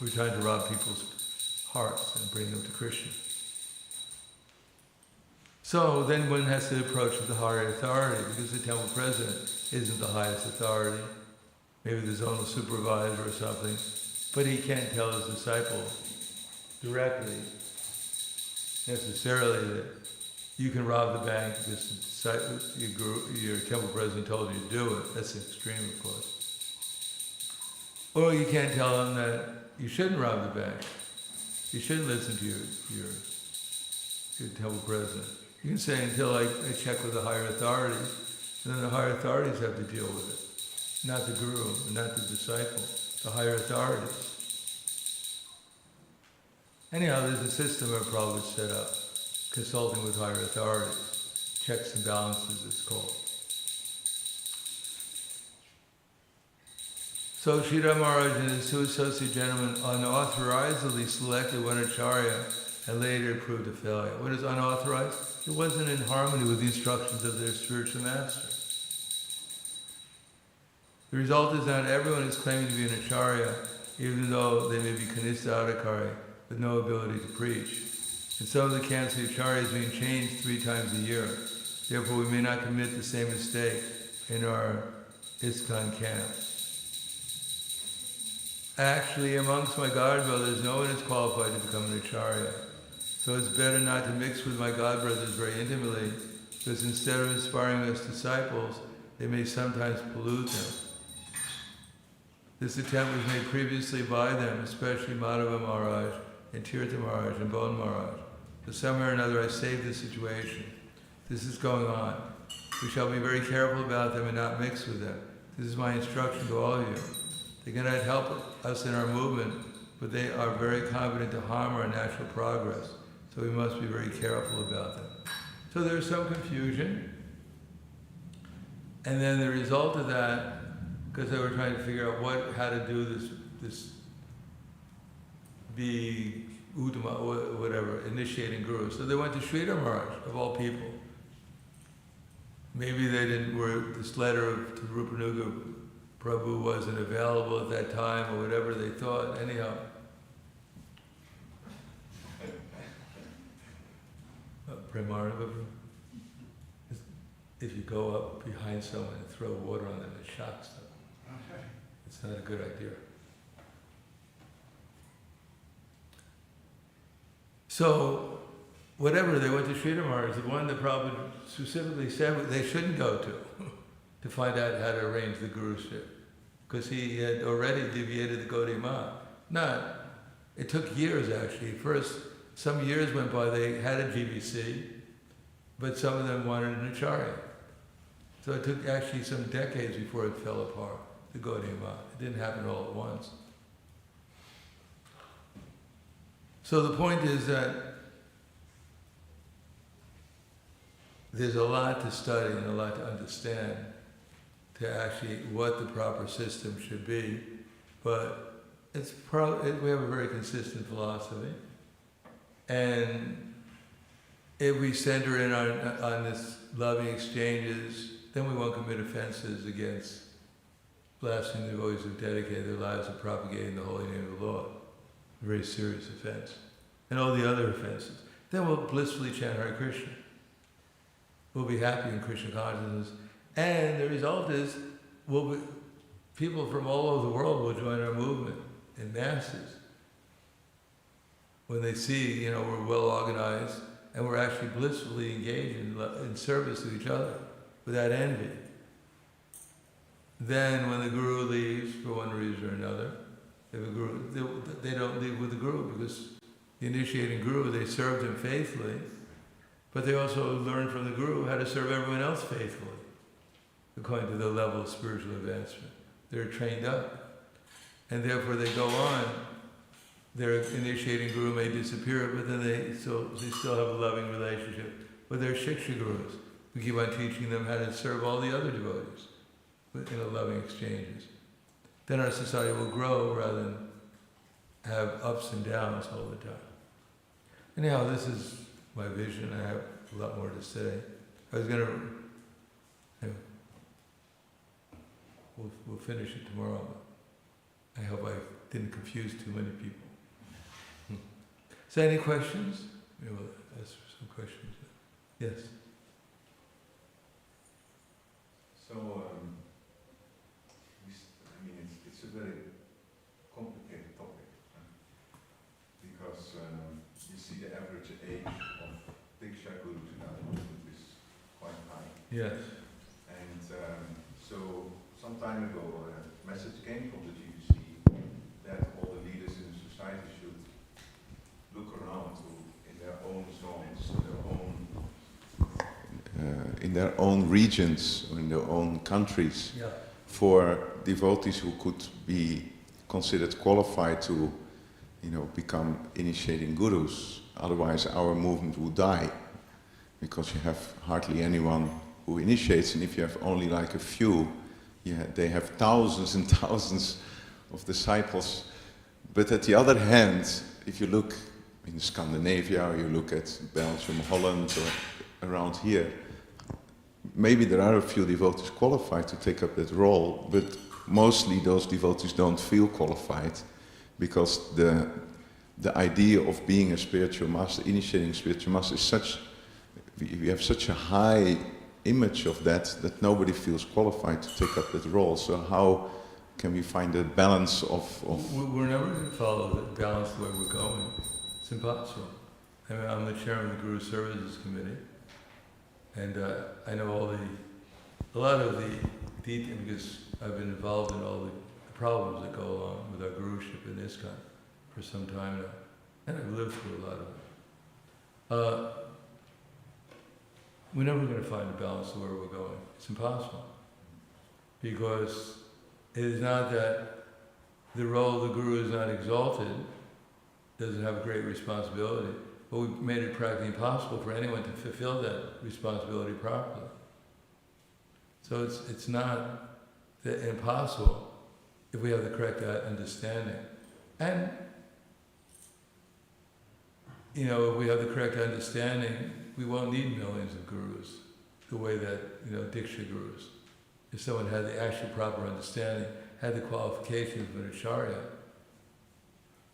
We're trying to rob people's hearts and bring them to Krishna. So then one has to approach with the higher authority, because the temple president isn't the highest authority. Maybe the zonal supervisor or something, but he can't tell his disciple directly, necessarily, that you can rob the bank because your temple president told you to do it. That's extreme, of course. Or you can't tell him that you shouldn't rob the bank. You shouldn't listen to your temple president. You can say, until I check with the higher authorities, and then the higher authorities have to deal with it. Not the guru, not the disciple, the higher authorities. Anyhow, there's a system of Prabhupada set up, consulting with higher authorities. Checks and balances, it's called. So Sridhar Maharaj and his two associate gentlemen unauthorizedly selected one acharya and later it proved a failure. What is unauthorized? It wasn't in harmony with the instructions of their spiritual master. The result is that everyone is claiming to be an acharya, even though they may be kanistha adhikari, with no ability to preach. In some of the camps, the acharya is being changed 3 times a year. Therefore, we may not commit the same mistake in our ISKCON camps. Actually, amongst my god brothers, no one is qualified to become an acharya. So it's better not to mix with my god brothers very intimately, because instead of inspiring us disciples, they may sometimes pollute them. This attempt was made previously by them, especially Madhava Maharaj and Tirtha Maharaj and Bon Maharaj. But somehow or another I saved the situation. This is going on. We shall be very careful about them and not mix with them. This is my instruction to all of you. They cannot help us in our movement, but they are very competent to harm our natural progress. So we must be very careful about them. So there's some confusion. And then the result of that, because they were trying to figure out how to do this be Uttama, whatever, initiating guru. So they went to Sridhar Maharaj, of all people. Maybe they didn't, this letter to Rupanuga Prabhu wasn't available at that time, or whatever they thought. Anyhow, Premarava, if you go up behind someone and throw water on them, it shocks them. It's not a good idea. So, whatever, they went to Sridhar Maharaj, the one that Prabhupada specifically said they shouldn't go to find out how to arrange the guruship, because he had already deviated the Gaudiya Math. It took years actually. First, some years went by, they had a GBC, but some of them wanted an acharya. So it took actually some decades before it fell apart, the Gaudiya Math. It didn't happen all at once. So the point is that there's a lot to study and a lot to understand to actually what the proper system should be, but we have a very consistent philosophy, and if we center in on this loving exchanges, then we won't commit offenses against blaspheming the devotees who dedicate their lives to propagating the holy name of the Lord. A very serious offense. And all the other offenses. Then we'll blissfully chant Hare Krishna. We'll be happy in Krishna consciousness. And the result is, people from all over the world will join our movement in masses. When they see, we're well organized and we're actually blissfully engaged in service to each other without envy. Then when the guru leaves for one reason or another, if a guru, they don't leave with the guru, because the initiating guru, they served him faithfully, but they also learned from the guru how to serve everyone else faithfully, according to their level of spiritual advancement. They're trained up, and therefore they go on. Their initiating guru may disappear, but then they still have a loving relationship with their shiksha gurus. We keep on teaching them how to serve all the other devotees in loving exchanges. Then our society will grow rather than have ups and downs all the time. Anyhow, this is my vision. I have a lot more to say. I was going to... we'll finish it tomorrow. I hope I didn't confuse too many people. So any questions? Maybe we'll ask for some questions. Yes. So, it's a very complicated topic because you see the average age of Diksha Gurus in our movement is quite high. Yes. And so, some time ago, a message came from the GBC that all the leaders in the society should look around in their own zones, in their own regions, or in their own countries, for devotees who could be considered qualified to, become initiating gurus. Otherwise, our movement would die, because you have hardly anyone who initiates, and if you have only like a few, they have thousands and thousands of disciples. But at the other hand, if you look in Scandinavia, or you look at Belgium, Holland, or around here, maybe there are a few devotees qualified to take up that role, but mostly those devotees don't feel qualified, because the idea of being a spiritual master, initiating spiritual master, is such, we have such a high image of that nobody feels qualified to take up that role. So how can we find a balance of... We're never going to follow the balance the way we're going. It's impossible. I mean, I'm the chairman of the Guru Services Committee, and I know a lot of the detail, because I've been involved in all the problems that go along with our guruship in ISKCON for some time now, and I've lived through a lot of it. We're never going to find a balance where we're going. It's impossible. Because it is not that the role of the guru is not exalted, doesn't have a great responsibility, but we've made it practically impossible for anyone to fulfill that responsibility properly. So it's not that impossible if we have the correct understanding. And, if we have the correct understanding, we won't need millions of gurus, the way that, Diksha gurus. If someone had the actual proper understanding, had the qualifications of an acharya,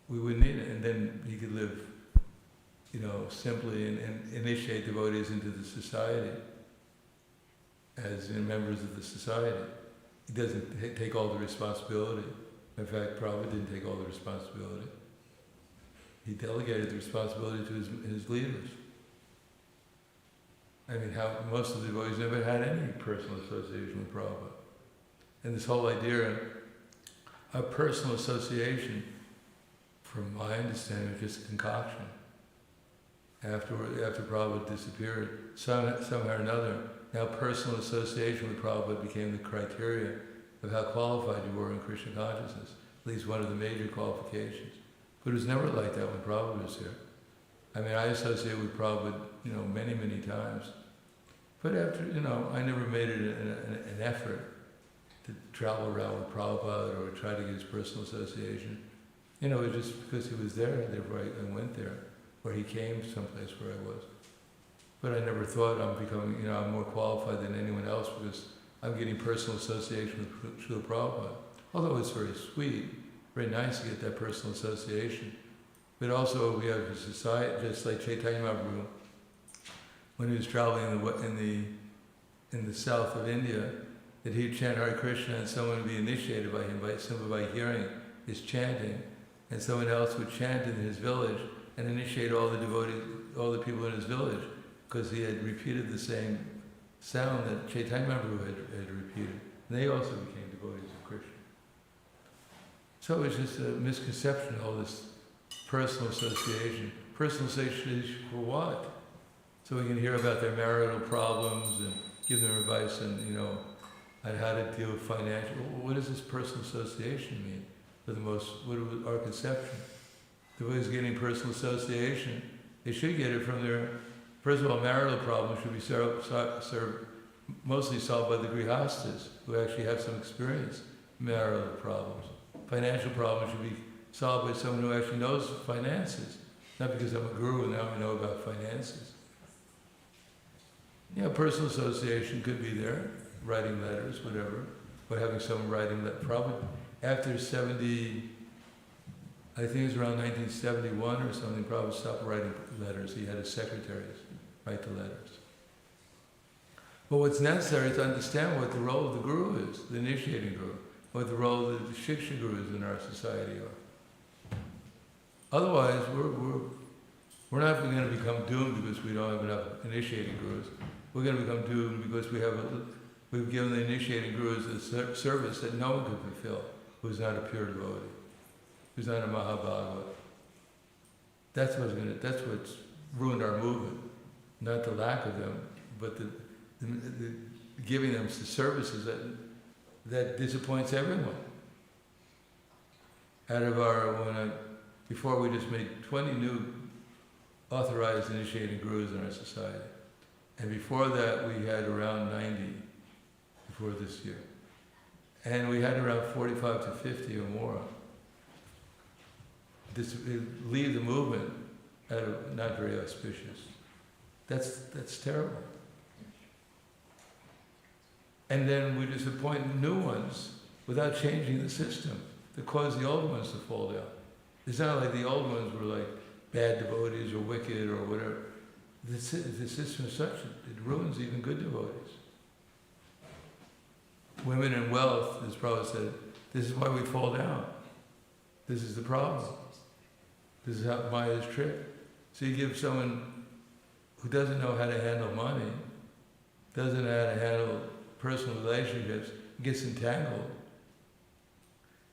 we wouldn't need it, and then he could live, simply and initiate devotees into the society as members of the society. He doesn't take all the responsibility. In fact, Prabhupada didn't take all the responsibility. He delegated the responsibility to his leaders. I mean, most of the devotees never had any personal association with Prabhupada. And this whole idea of personal association, from my understanding, was just a concoction. After Prabhupada disappeared, somehow or another, now personal association with Prabhupada became the criteria of how qualified you were in Krishna consciousness, at least one of the major qualifications. But it was never like that when Prabhupada was here. I mean, I associated with Prabhupada, many, many times. But after, I never made it an effort to travel around with Prabhupada or try to get his personal association. It was just because he was there, therefore I went there, or he came someplace where I was. But I never thought I'm becoming, I'm more qualified than anyone else because I'm getting personal association with Srila Prabhupada. Although it's very sweet, very nice to get that personal association. But also we have a society, just like Chaitanya Mahaprabhu, when he was traveling in the south of India, that he'd chant Hare Krishna and someone would be initiated by him simply by hearing his chanting, and someone else would chant in his village and initiate all the devotees, all the people in his village, because he had repeated the same sound that Chaitanya Mahaprabhu had repeated. And they also became devotees of Krishna. So it's just a misconception, all this personal association. Personal association for what? So we can hear about their marital problems and give them advice on, on how to deal with financial. What does this personal association mean? What is our conception? The way is getting personal association, they should get it from their, first of all, marital problems should be mostly solved by the grihastas, who actually have some experience in marital problems. Financial problems should be solved by someone who actually knows finances, not because I'm a guru and now I know about finances. Personal association could be there, writing letters, whatever. or having someone writing that. Probably after 70, I think it was around 1971 or something, Prabhupada stopped writing letters. He had his secretaries write the letters. But what's necessary is to understand what the role of the guru is, the initiating guru, what the role of the shiksha gurus in our society are. Otherwise, we're not going to become doomed because we don't have enough initiating gurus. We're going to become doomed because we've given the initiating gurus a service that no one could fulfill who's not a pure devotee, who's not a Mahabhagavad. That's what's ruined our movement. Not the lack of them, but the giving them services that disappoints everyone. Before we just made 20 new authorized initiating gurus in our society. And before that we had around 90 before this year. And we had around 45 to 50 or more. Leave the movement not very auspicious. That's terrible. And then we just appoint new ones without changing the system to cause the old ones to fall down. It's not like the old ones were like bad devotees or wicked or whatever. The system is such it ruins even good devotees. Women and wealth, as Prabhupada said, this is why we fall down. This is the problem. This is how Maya's trick. So you give someone who doesn't know how to handle money, doesn't know how to handle personal relationships, gets entangled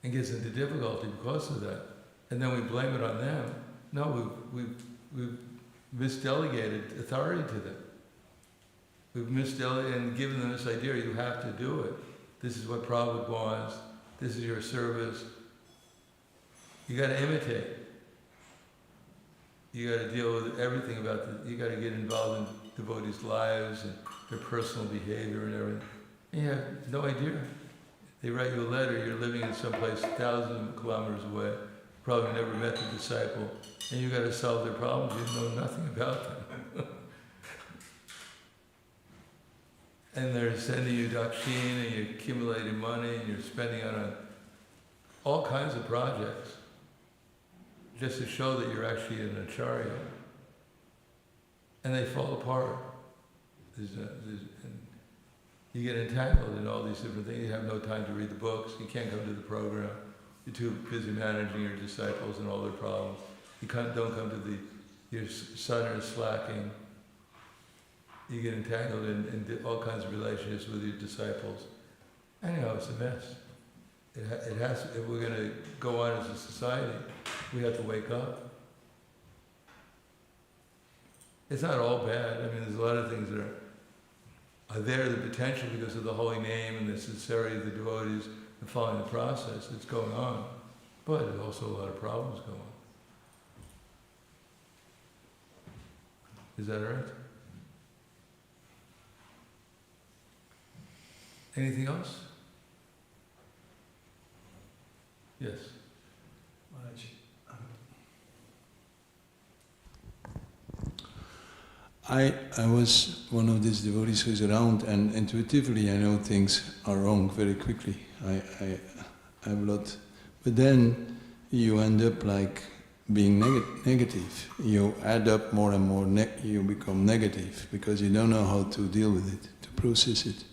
and gets into difficulty because of that. And then we blame it on them. No, we've misdelegated authority to them. We've misdelegated and given them this idea, you have to do it. This is what Prabhupada wants. This is your service. You got to imitate. You got to deal with everything you got to get involved in devotees' lives and their personal behavior and everything. And you have no idea. They write you a letter, you're living in some place thousands of kilometers away, probably never met the disciple, and you got to solve their problems, you know nothing about them. And they're sending you dakshin, and you're accumulating money, and you're spending it on all kinds of projects, just to show that you're actually an acharya. And they fall apart. You get entangled in all these different things. You have no time to read the books. You can't come to the program. You're too busy managing your disciples and all their problems. You don't come to your son is slacking. You get entangled in all kinds of relationships with your disciples. Anyhow, it's a mess. It has. If we're going to go on as a society, we have to wake up. It's not all bad. I mean, there's a lot of things that are there, the potential because of the holy name and the sincerity of the devotees and following the process that's going on. But there's also a lot of problems going on. Is that right? Anything else? Yes. I was one of these devotees who's around, and intuitively I know things are wrong very quickly. I have a lot, but then you end up like being negative. You add up more and more. You become negative because you don't know how to deal with it, to process it.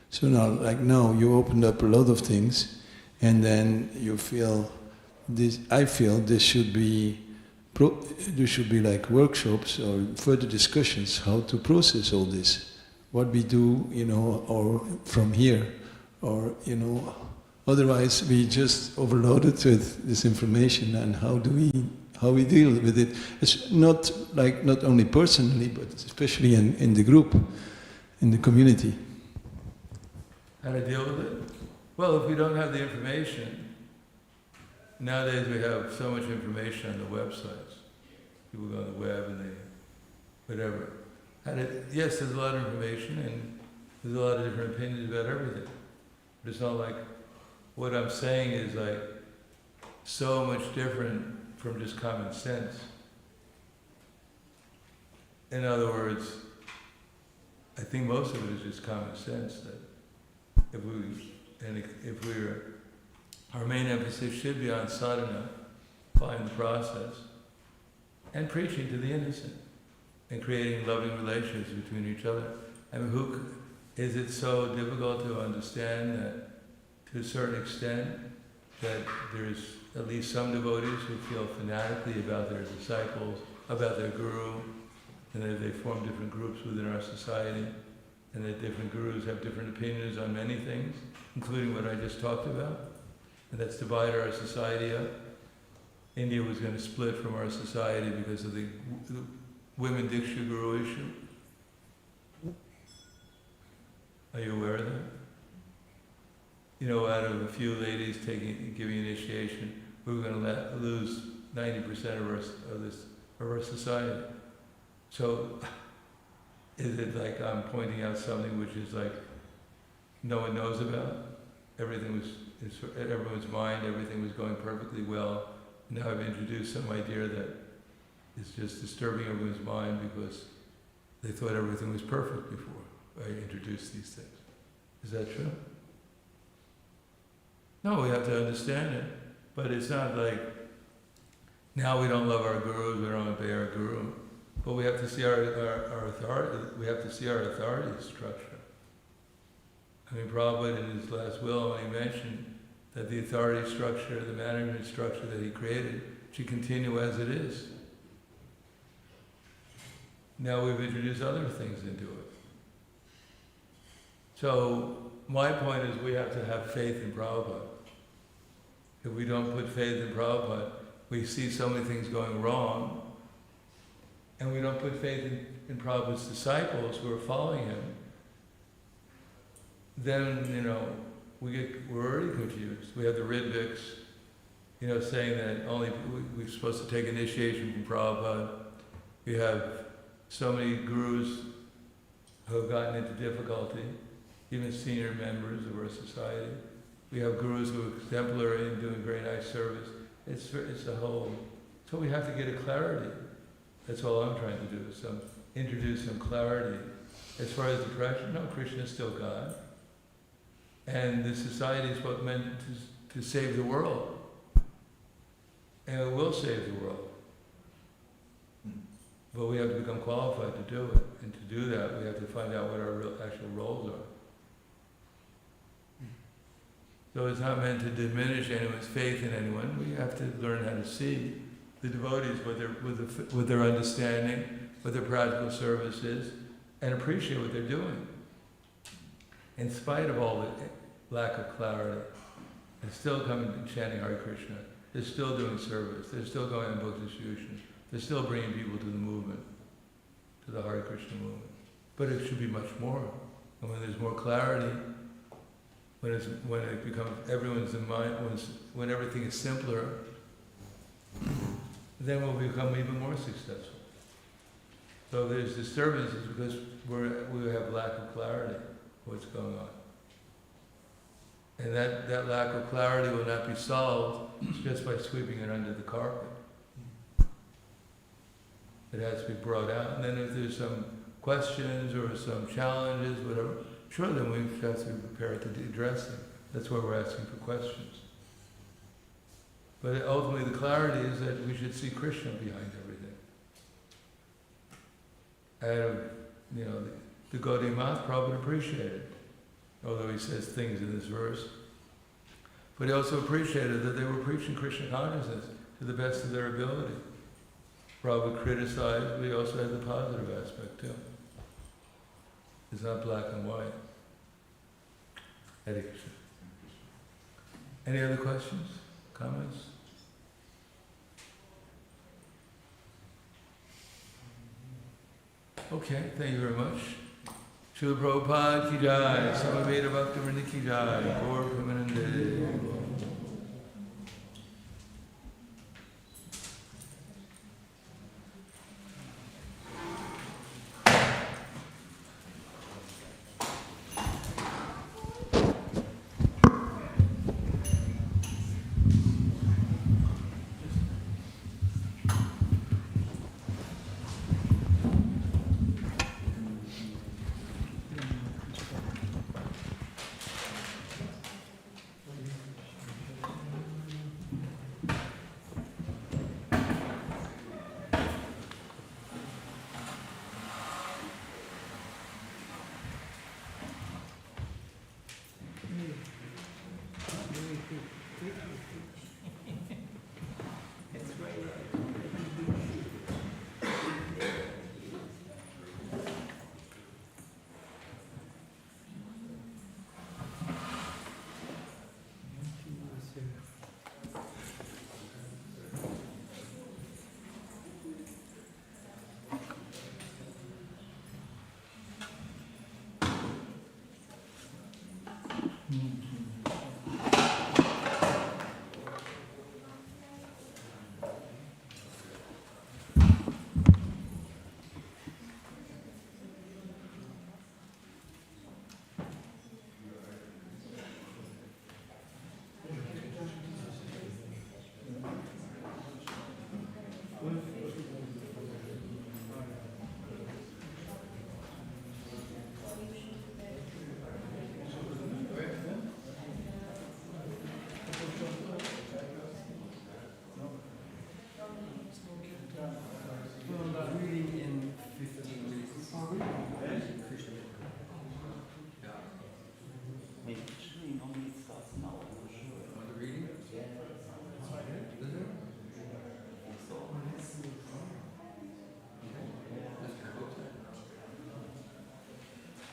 So now you opened up a lot of things, and then you feel this. I feel this should be. There should be like workshops or further discussions how to process all this, what we do, or from here, or otherwise we just overloaded with this information, and how we deal with it. It's not only personally, but especially in the group, in the community. How to deal with it? Well, if we don't have the information. Nowadays we have so much information on the websites. People go on the web and whatever. Yes, there's a lot of information and there's a lot of different opinions about everything. But it's not like, what I'm saying is like so much different from just common sense. In other words, I think most of it is just common sense that if we And if our main emphasis should be on sadhana, following the process, and preaching to the innocent, and creating loving relationships between each other. I mean, is it so difficult to understand that, to a certain extent, that there's at least some devotees who feel fanatically about their disciples, about their guru, and that they form different groups within our society, and that different gurus have different opinions on many things, including what I just talked about, and that's divided our society up. India was going to split from our society because of the women Diksha Guru issue. Are you aware of that? You know, out of a few ladies giving initiation, we were going to lose 90% of our society. So, is it like I'm pointing out something which is like no one knows about? Everything was in everyone's mind. Everything was going perfectly well. Now I've introduced some idea that is just disturbing everyone's mind because they thought everything was perfect before I introduced these things. Is that true? No, we have to understand it. But it's not like now we don't love our gurus, we don't obey our guru. But we have to see our authority. We have to see our authority structure. I mean, Prabhupada in his last will only mentioned that the authority structure, the management structure that he created, should continue as it is. Now we've introduced other things into it. So my point is we have to have faith in Prabhupada. If we don't put faith in Prabhupada, we see so many things going wrong, and we don't put faith in Prabhupada's disciples who are following him, then, you know, we're already confused. We have the Ritviks, you know, saying that only we're supposed to take initiation from Prabhupada. We have so many gurus who have gotten into difficulty, even senior members of our society. We have gurus who are exemplary and doing very nice service. It's a whole. So we have to get a clarity. That's all I'm trying to do, is introduce some clarity. As far as depression, no, Krishna is still God. And the society is what meant to save the world. And it will save the world. But we have to become qualified to do it. And to do that, we have to find out what our actual roles are. So it's not meant to diminish anyone's faith in anyone. We have to learn how to see the devotees with their understanding, what their practical service is, and appreciate what they're doing. In spite of all the lack of clarity, they're still coming and chanting Hare Krishna. They're still doing service. They're still going on book distribution. They're still bringing people to the movement, to the Hare Krishna movement. But it should be much more. And when there's more clarity, when it becomes everyone's in mind, when everything is simpler, then we'll become even more successful. So there's disturbances because we have lack of clarity of what's going on. And that lack of clarity will not be solved just by sweeping it under the carpet. It has to be brought out. And then if there's some questions or some challenges, whatever, sure, then we have to be prepared to address them. That's why we're asking for questions. But ultimately the clarity is that we should see Krishna behind everything. And, the Gaudiya Math Prabhupada appreciated, although he says things in this verse. But he also appreciated that they were preaching Krishna consciousness to the best of their ability. Prabhupada criticized, but he also had the positive aspect too. It's not black and white. Hare Krishna. Any other questions? Comments? Okay, thank you very much. Srila Prabhupada ki jai, Samaveda Bhaktivinoda ki jai, Gaur Premanande.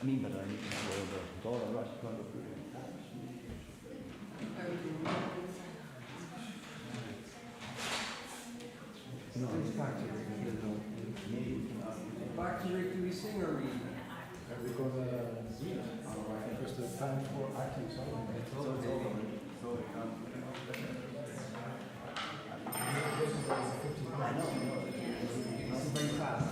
I mean, but I need to show the dollar rush kind of reading. No, it's back to Rick. Maybe we can ask him. Back to Rick, do we sing or read? Because because the time for acting is over. It's over. So we can't. I know. This is very fast.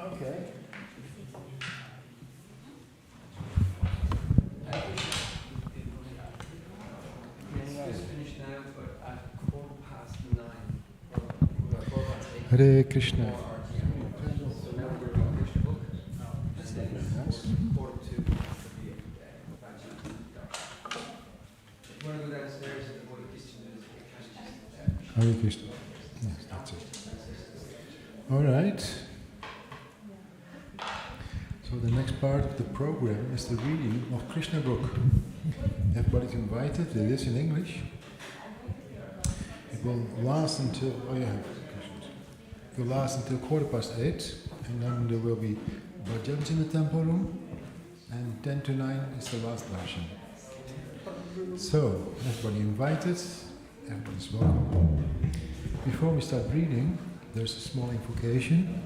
Okay. It's just finished now, but at 9:15. Hare Krishna. So now we're doing Krishna book. That's it. 1:45. You want to go downstairs and go to kitchen and Hare Krishna. Yes, that's it. All right. So the next part of the program is the reading of Krishna book. Everybody's invited. It is in English. It will last until it will last until 8:15, and then there will be bhajans in the temple room, and 10 to 9 is the last darshan. So everybody invited. Everybody's welcome. Before we start reading, there's a small invocation.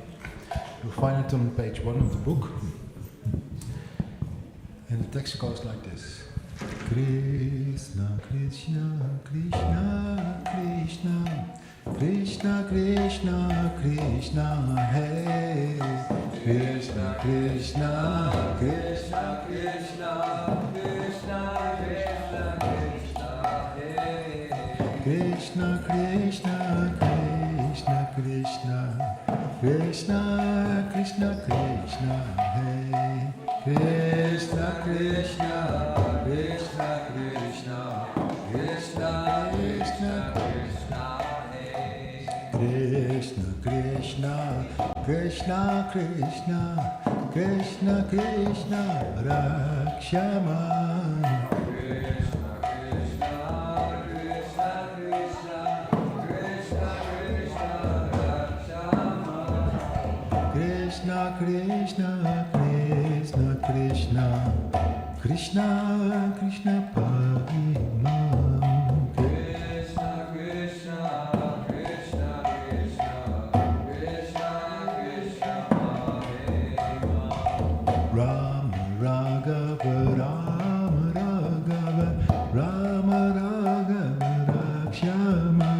You'll find it on page 1 of the book. And the text goes like this. Krishna, Krishna, Krishna, Krishna, Krishna, Krishna, Krishna, Hare Krishna, Krishna, Krishna, Krishna, Krishna, Krishna, Krishna, Hare Krishna, Krishna, Krishna, Krishna, Krishna, Krishna, Krishna, Hare Krishna, Krishna, Krishna, Krishna, Krishna, Krishna, Krishna, Hare Krishna, Krishna, Krishna, Krishna, Krishna, Krishna, Rakshama. Krishna, Krishna, Krishna, Krishna, Krishna, Krishna, Parimam. Krishna, Krishna, Krishna, Krishna, Krishna, Krishna, Parimam. Rama, Raghava, Rama, Raghava, Rama, Raghava, Rakshama.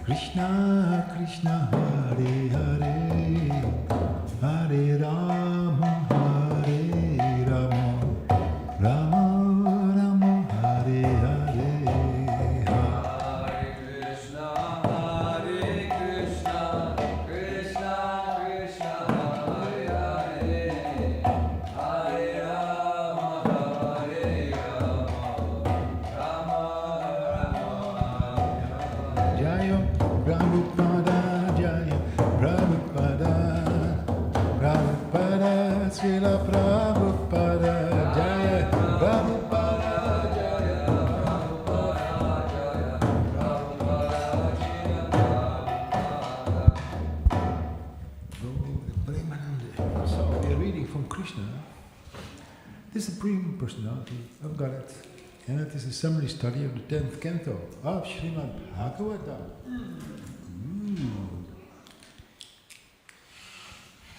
Krishna, Krishna, Hare Hare, Hare Rama, Hare Rama, Rama Rama, Hare Hare, I've got it. And it is a summary study of the 10th canto of Srimad Bhagavatam.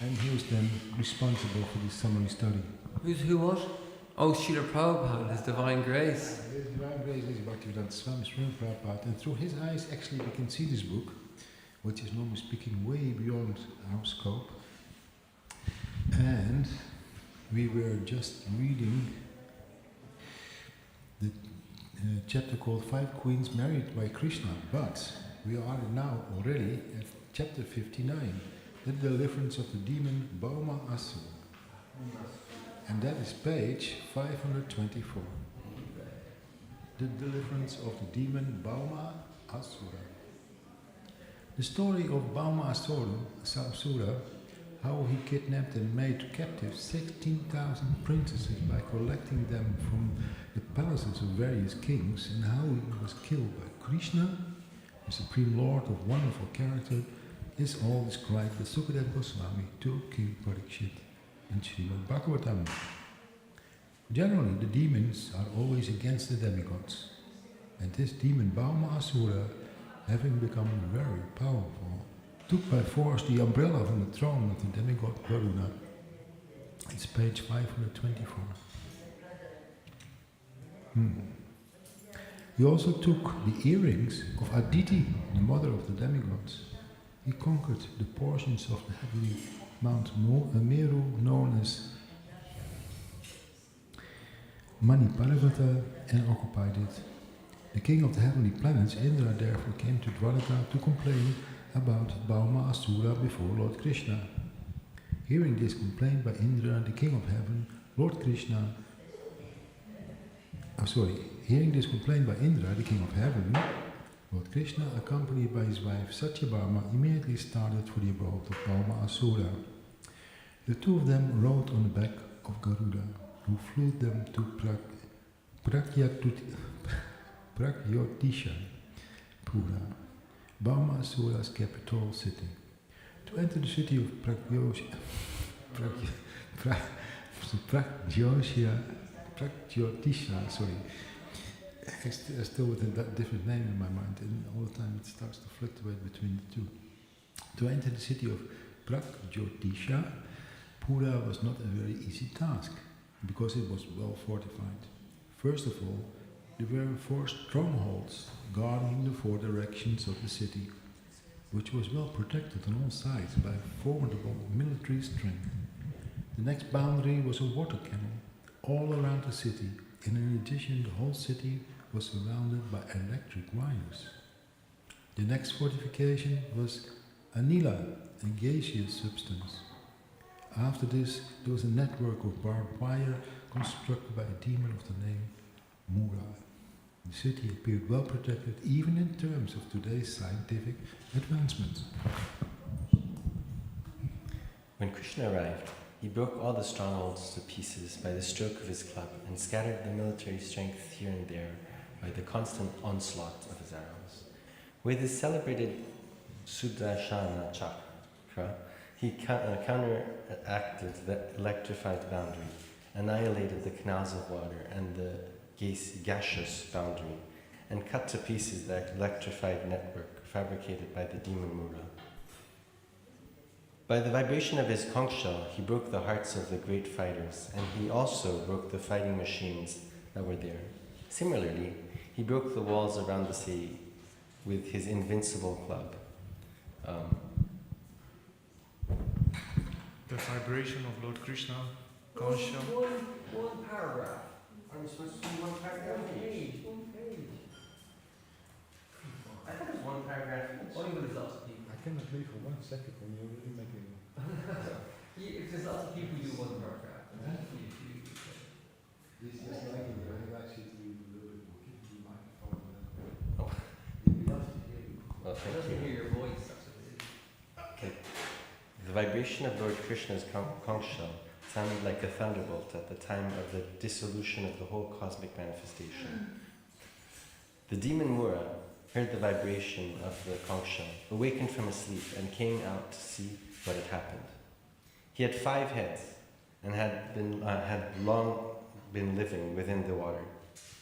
And who's then responsible for this summary study? Who what? Oh, Srila Prabhupada, His Divine Grace. His Divine Grace is Bhaktivedanta Swami Srila Prabhupada. And through his eyes, actually, we can see this book, which is normally speaking way beyond our scope. And we were just reading the chapter called 5 Queens Married by Krishna, but we are now already at chapter 59, the deliverance of the demon Bauma Asura. And that is page 524. The deliverance of the demon Bauma Asura. The story of Bauma Asura, how he kidnapped and made captive 16,000 princesses by collecting them from the palaces of various kings, and how he was killed by Krishna, the Supreme Lord of wonderful character, is all described by Sukadeva Goswami to King Parikshit in Srimad Bhagavatam. Generally, the demons are always against the demigods, and this demon Bauma Asura, having become very powerful, took by force the umbrella from the throne of the demigod Varuna. It's page 524. He also took the earrings of Aditi, the mother of the demigods. He conquered the portions of the heavenly Mount Meru known as Maniparvata and occupied it. The king of the heavenly planets, Indra, therefore came to Dwaraka to complain about Bauma Asura before Lord Krishna. Hearing this complaint by Indra, the king of heaven, hearing this complaint by Indra, the king of heaven, Lord Krishna, accompanied by his wife Satyabhama, immediately started for the abode of Bauma Asura. The two of them rode on the back of Garuda, who flew them to Pragyotisha Pura, Bauma Asura's capital city. To enter the city of Pragyotisha, sorry, I still with a different name in my mind, and all the time it starts to fluctuate between the two. To enter the city of Pragyotisha Pura was not a very easy task, because it was well fortified. First of all, there were 4 strongholds guarding the 4 directions of the city, which was well protected on all sides by formidable military strength. The next boundary was a water canal all around the city, and in addition the whole city was surrounded by electric wires. The next fortification was anila, a gaseous substance. After this, there was a network of barbed wire constructed by a demon of the name Mura. The city appeared well protected even in terms of today's scientific advancements. When Krishna arrived, he broke all the strongholds to pieces by the stroke of his club and scattered the military strength here and there by the constant onslaught of his arrows. With his celebrated Sudarshana chakra, he counteracted the electrified boundary, annihilated the canals of water and the gaseous boundary, and cut to pieces the electrified network fabricated by the demon Mura. By the vibration of his conch shell, he broke the hearts of the great fighters, and he also broke the fighting machines that were there. Similarly, he broke the walls around the city with his invincible club. The vibration of Lord Krishna, conch shell. One paragraph. Are we supposed to do one paragraph? One page. I thought it was one paragraph. Only when there's lots of people. I cannot leave for 1 second when you're really making If there's lots of people, you do one paragraph. This is just like it, I have actually to leave a little bit more, keep the microphone. Oh. He loves to hear you. Well, He thank doesn't you. hear your voice. That's what it is. Okay. The vibration of Lord Krishna's conch shell sounded like a thunderbolt at the time of the dissolution of the whole cosmic manifestation. The demon Mura heard the vibration of the conch shell, awakened from his sleep, and came out to see what had happened. He had 5 heads and had been living within the water.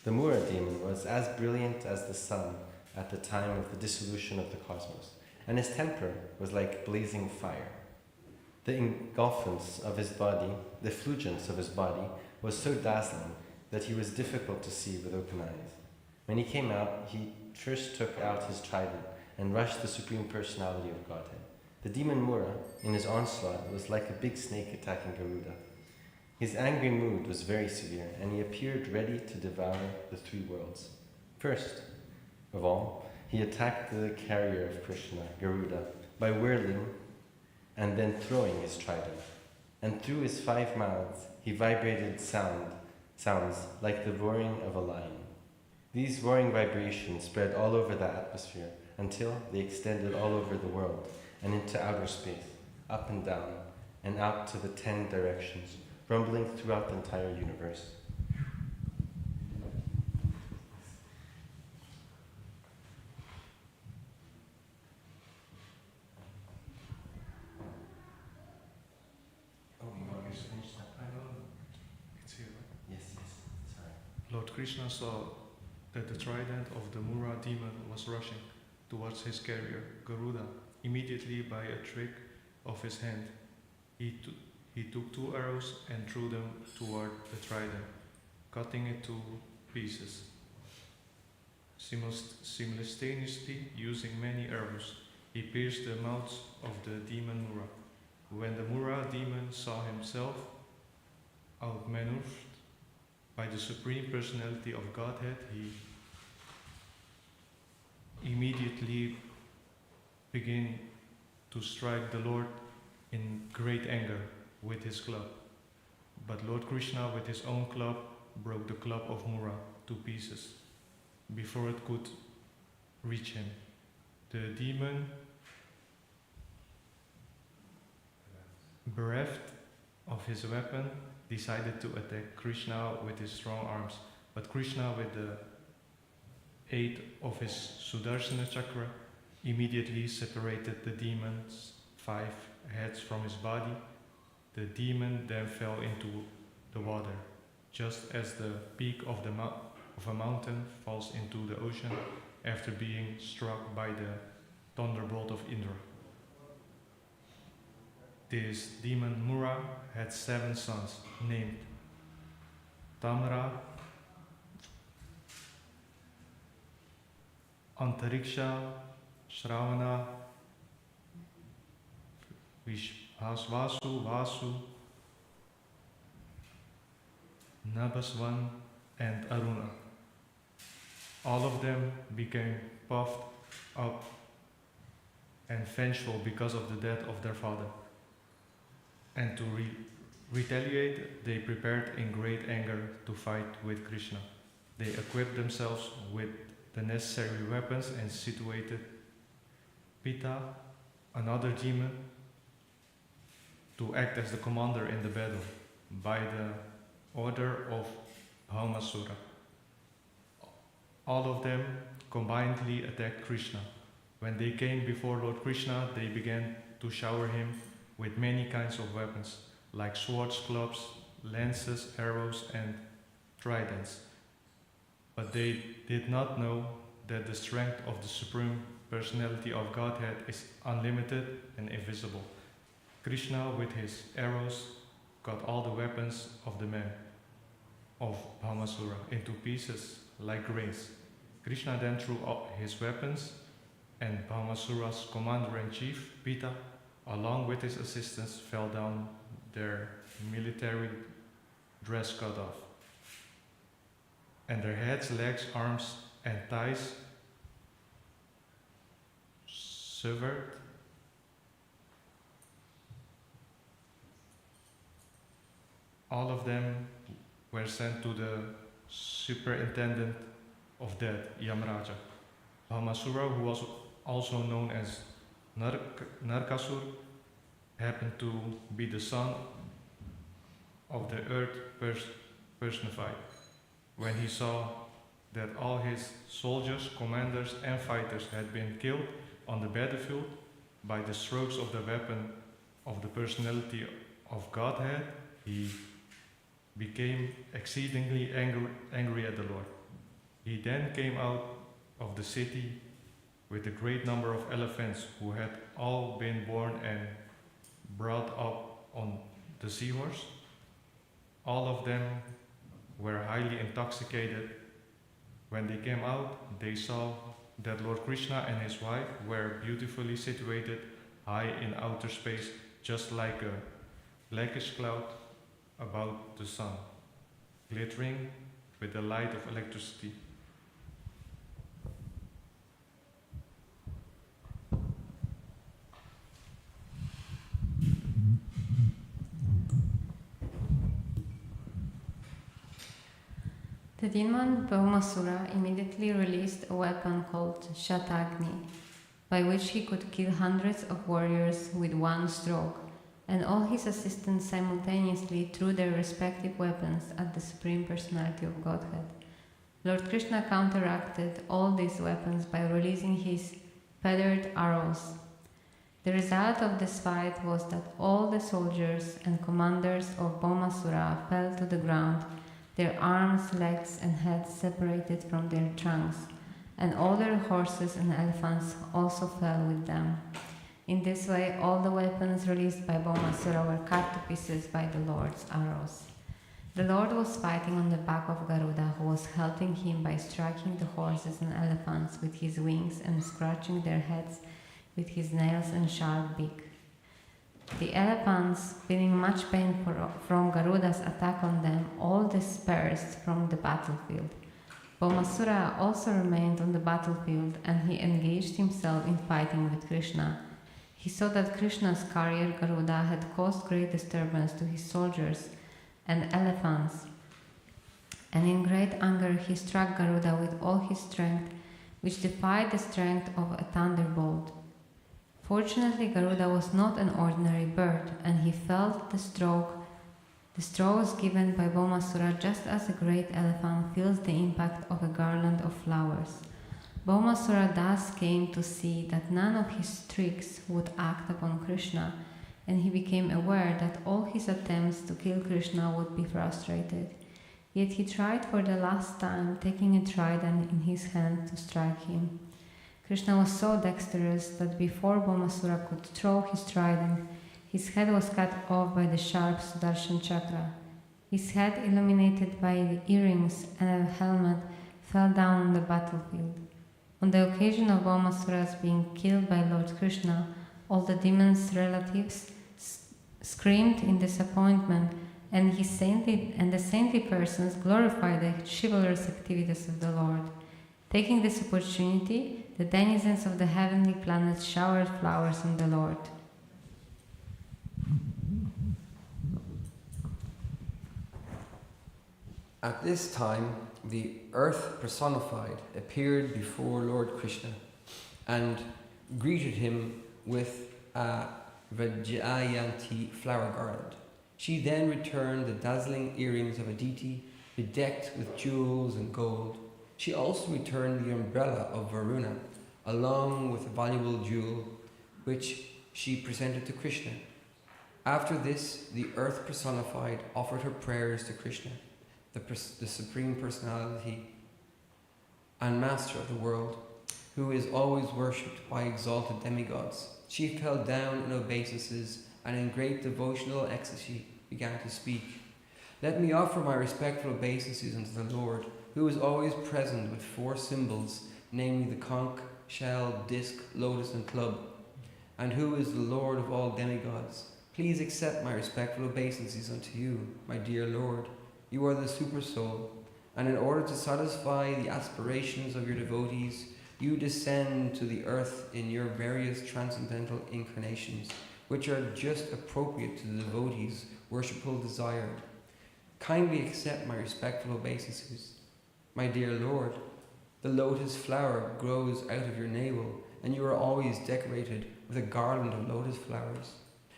The Mura demon was as brilliant as the sun at the time of the dissolution of the cosmos, and his temper was like blazing fire. The engulfance of his body, the effulgence of his body, was so dazzling that he was difficult to see with open eyes. When he came out, he first took out his trident and rushed the Supreme Personality of Godhead. The demon Mura, in his onslaught, was like a big snake attacking Garuda. His angry mood was very severe, and he appeared ready to devour the three worlds. First of all, he attacked the carrier of Krishna, Garuda, by whirling and then throwing his trident. And through his 5 mouths he vibrated sounds like the roaring of a lion. These roaring vibrations spread all over the atmosphere until they extended all over the world and into outer space, up and down, and out to the 10 directions, rumbling throughout the entire universe. Lord Krishna saw that the trident of the Mura demon was rushing towards his carrier, Garuda. Immediately, by a trick of his hand, he took 2 arrows and threw them toward the trident, cutting it to pieces. Simultaneously, using many arrows, he pierced the mouth of the demon Mura. When the Mura demon saw himself outmaneuvered by the Supreme Personality of Godhead, he immediately began to strike the Lord in great anger with his club. But Lord Krishna, with his own club, broke the club of Mura to pieces before it could reach him. The demon, bereft of his weapon, decided to attack Krishna with his strong arms, but Krishna, with the aid of his Sudarshana chakra, immediately separated the demon's 5 heads from his body. The demon then fell into the water, just as the peak of a mountain falls into the ocean after being struck by the thunderbolt of Indra. This demon Mura had 7 sons named Tamra, Antariksha, Shravana, Vasu, Nabaswan, and Aruna. All of them became puffed up and vengeful because of the death of their father. And to retaliate, they prepared in great anger to fight with Krishna. They equipped themselves with the necessary weapons and situated Pita, another demon, to act as the commander in the battle by the order of Bhaumasura. All of them combinedly attacked Krishna. When they came before Lord Krishna, they began to shower him with many kinds of weapons, like swords, clubs, lances, arrows, and tridents. But they did not know that the strength of the Supreme Personality of Godhead is unlimited and invisible. Krishna, with his arrows, cut all the weapons of the men of Bhaumasura into pieces like grains. Krishna then threw his weapons, and Bhaumasura's commander-in-chief, Pita, along with his assistants, fell down, their military dress cut off, and their heads, legs, arms, and thighs severed. All of them were sent to the superintendent of death, Yamraja. Bhaumasura, who was also known as Narkasur, happened to be the son of the earth personified. When he saw that all his soldiers, commanders, and fighters had been killed on the battlefield by the strokes of the weapon of the personality of Godhead, he became exceedingly angry at the Lord. He then came out of the city with a great number of elephants who had all been born and brought up on the seahorse. All of them were highly intoxicated. When they came out, they saw that Lord Krishna and his wife were beautifully situated high in outer space, just like a blackish cloud about the sun, glittering with the light of electricity. The demon Bhaumasura immediately released a weapon called Shatagni, by which he could kill hundreds of warriors with one stroke, and all his assistants simultaneously threw their respective weapons at the Supreme Personality of Godhead. Lord Krishna counteracted all these weapons by releasing his feathered arrows. The result of this fight was that all the soldiers and commanders of Bhaumasura fell to the ground, their arms, legs, and heads separated from their trunks, and all their horses and elephants also fell with them. In this way, all the weapons released by Bhaumasura were cut to pieces by the Lord's arrows. The Lord was fighting on the back of Garuda, who was helping him by striking the horses and elephants with his wings and scratching their heads with his nails and sharp beak. The elephants, feeling much pain from Garuda's attack on them, all dispersed from the battlefield. Bhaumasura also remained on the battlefield, and he engaged himself in fighting with Krishna. He saw that Krishna's carrier Garuda had caused great disturbance to his soldiers and elephants, and in great anger he struck Garuda with all his strength, which defied the strength of a thunderbolt. Fortunately, Garuda was not an ordinary bird, and he felt the strokes given by Bhaumasura just as a great elephant feels the impact of a garland of flowers. Bhaumasura thus came to see that none of his tricks would act upon Krishna, and he became aware that all his attempts to kill Krishna would be frustrated. Yet he tried for the last time, taking a trident in his hand to strike him. Krishna was so dexterous that before Bhaumasura could throw his trident, his head was cut off by the sharp Darshan chakra. His head, illuminated by the earrings and a helmet, fell down on the battlefield. On the occasion of Bhaumasura's being killed by Lord Krishna, all the demon's relatives screamed in disappointment, and the saintly persons glorified the chivalrous activities of the Lord. Taking this opportunity, the denizens of the heavenly planets showered flowers on the Lord. At this time, the earth personified appeared before Lord Krishna and greeted him with a Vajjayanti flower garland. She then returned the dazzling earrings of Aditi, bedecked with jewels and gold. She also returned the umbrella of Varuna, along with a valuable jewel, which she presented to Krishna. After this, the earth personified offered her prayers to Krishna, the Supreme Personality and Master of the world, who is always worshipped by exalted demigods. She fell down in obeisances and in great devotional ecstasy began to speak. Let me offer my respectful obeisances unto the Lord, who is always present with four symbols, namely the conch, shell, disc, lotus, and club, and who is the Lord of all demigods. Please accept my respectful obeisances unto you, my dear Lord. You are the super soul, and in order to satisfy the aspirations of your devotees, you descend to the earth in your various transcendental incarnations, which are just appropriate to the devotees' worshipful desire. Kindly accept my respectful obeisances. My dear Lord, the lotus flower grows out of your navel, and you are always decorated with a garland of lotus flowers.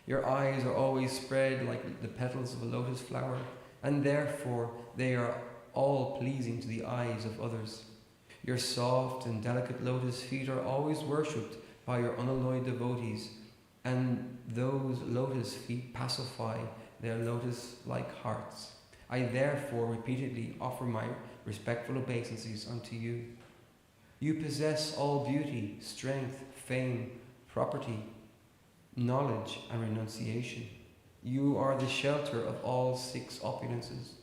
Your eyes are always spread like the petals of a lotus flower, and therefore they are all pleasing to the eyes of others. Your soft and delicate lotus feet are always worshipped by your unalloyed devotees, and those lotus feet pacify their lotus-like hearts. I therefore repeatedly offer my respectful obeisances unto you. You possess all beauty, strength, fame, property, knowledge, and renunciation. You are the shelter of all 6 opulences.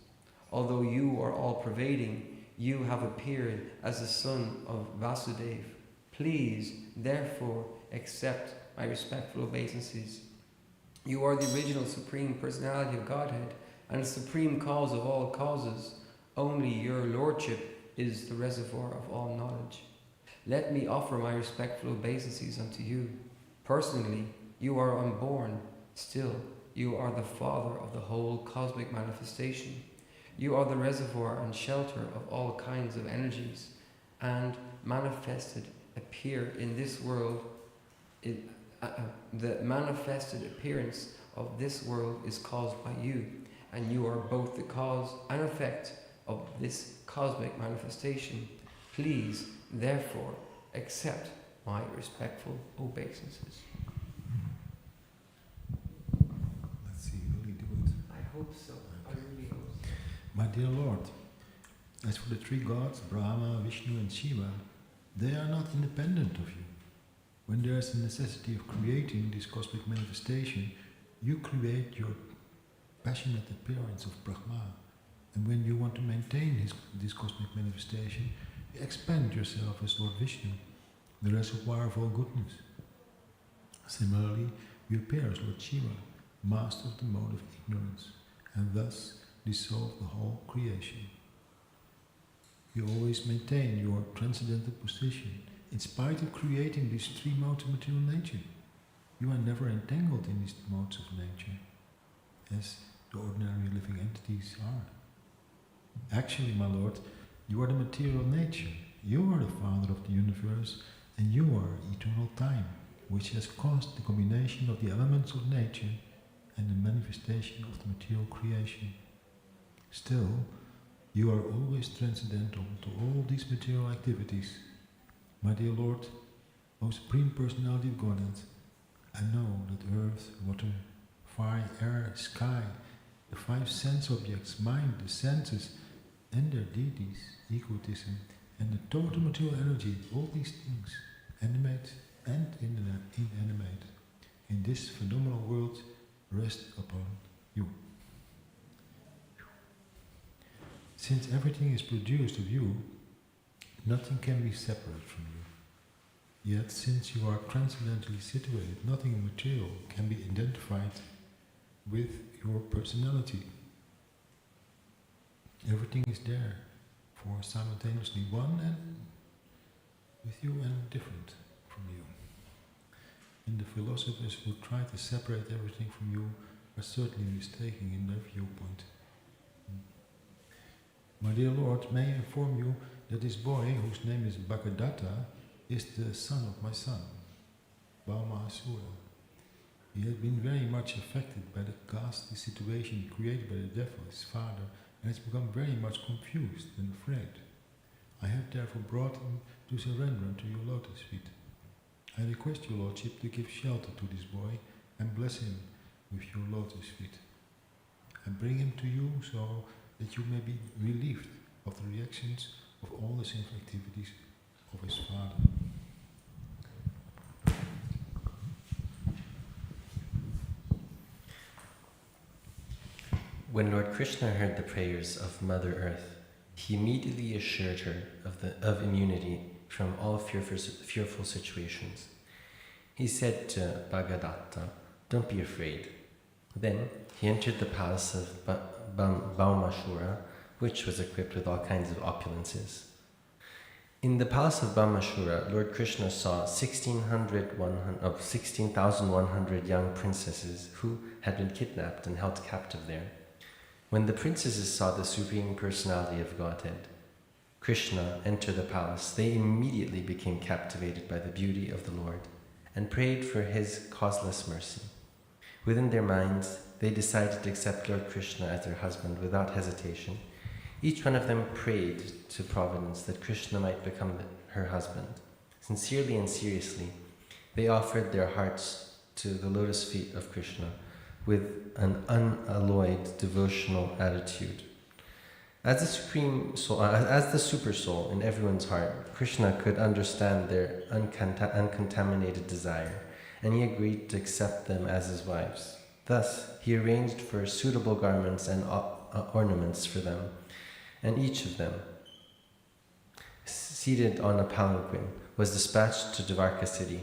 Although you are all-pervading, you have appeared as the son of Vasudeva. Please, therefore, accept my respectful obeisances. You are the original Supreme Personality of Godhead and the supreme cause of all causes. Only your Lordship is the reservoir of all knowledge. Let me offer my respectful obeisances unto you. Personally, you are unborn. Still, you are the Father of the whole cosmic manifestation. You are the reservoir and shelter of all kinds of energies, and manifested appear in this world. The manifested appearance of this world is caused by you, and you are both the cause and effect of this cosmic manifestation. Please, therefore, accept my respectful obeisances. Let's see, will he do it? I hope so. I really hope so. My dear Lord, as for the 3 gods, Brahma, Vishnu and Shiva, they are not independent of you. When there is a necessity of creating this cosmic manifestation, you create your passionate appearance of Brahma. And when you want to maintain this cosmic manifestation, you expand yourself as Lord Vishnu, the reservoir of all goodness. Similarly, you appear as Lord Shiva, master of the mode of ignorance, and thus dissolve the whole creation. You always maintain your transcendental position, in spite of creating these 3 modes of material nature. You are never entangled in these modes of nature, as the ordinary living entities are. Actually, my Lord, you are the material nature. You are the Father of the universe, and you are eternal time, which has caused the combination of the elements of nature and the manifestation of the material creation. Still, you are always transcendental to all these material activities. My dear Lord, O Supreme Personality of Godhead, I know that earth, water, fire, air, sky, the 5 sense objects, mind, the senses, and their deities, egotism, and the total material energy, all these things, animate and inanimate, in this phenomenal world rest upon you. Since everything is produced of you, nothing can be separate from you. Yet, since you are transcendentally situated, nothing material can be identified with your personality. Everything is there, for simultaneously one and with you and different from you. And the philosophers who try to separate everything from you are certainly mistaken in their viewpoint. My dear Lord, may I inform you that this boy, whose name is Bhagadatta, is the son of my son, Bhaumahasura. He has been very much affected by the ghastly situation created by the devil, his father, and has become very much confused and afraid. I have therefore brought him to surrender unto your lotus feet. I request your Lordship to give shelter to this boy and bless him with your lotus feet. I bring him to you so that you may be relieved of the reactions of all the sinful activities of his father. When Lord Krishna heard the prayers of Mother Earth, he immediately assured her of immunity from all fearful situations. He said to Bhagadatta, "Don't be afraid." Then he entered the palace of Bhaumahasura, which was equipped with all kinds of opulences. In the palace of Bhaumahasura, Lord Krishna saw 16,100 young princesses who had been kidnapped and held captive there. When the princesses saw the Supreme Personality of Godhead, Krishna, enter the palace, they immediately became captivated by the beauty of the Lord and prayed for his causeless mercy. Within their minds, they decided to accept Lord Krishna as their husband without hesitation. Each one of them prayed to Providence that Krishna might become her husband. Sincerely and seriously, they offered their hearts to the lotus feet of Krishna with an unalloyed devotional attitude. As the supreme soul, as the super soul in everyone's heart, Krishna could understand their uncontaminated desire, and he agreed to accept them as his wives. Thus, he arranged for suitable garments and ornaments for them, and each of them, seated on a palanquin, was dispatched to Dvarka city.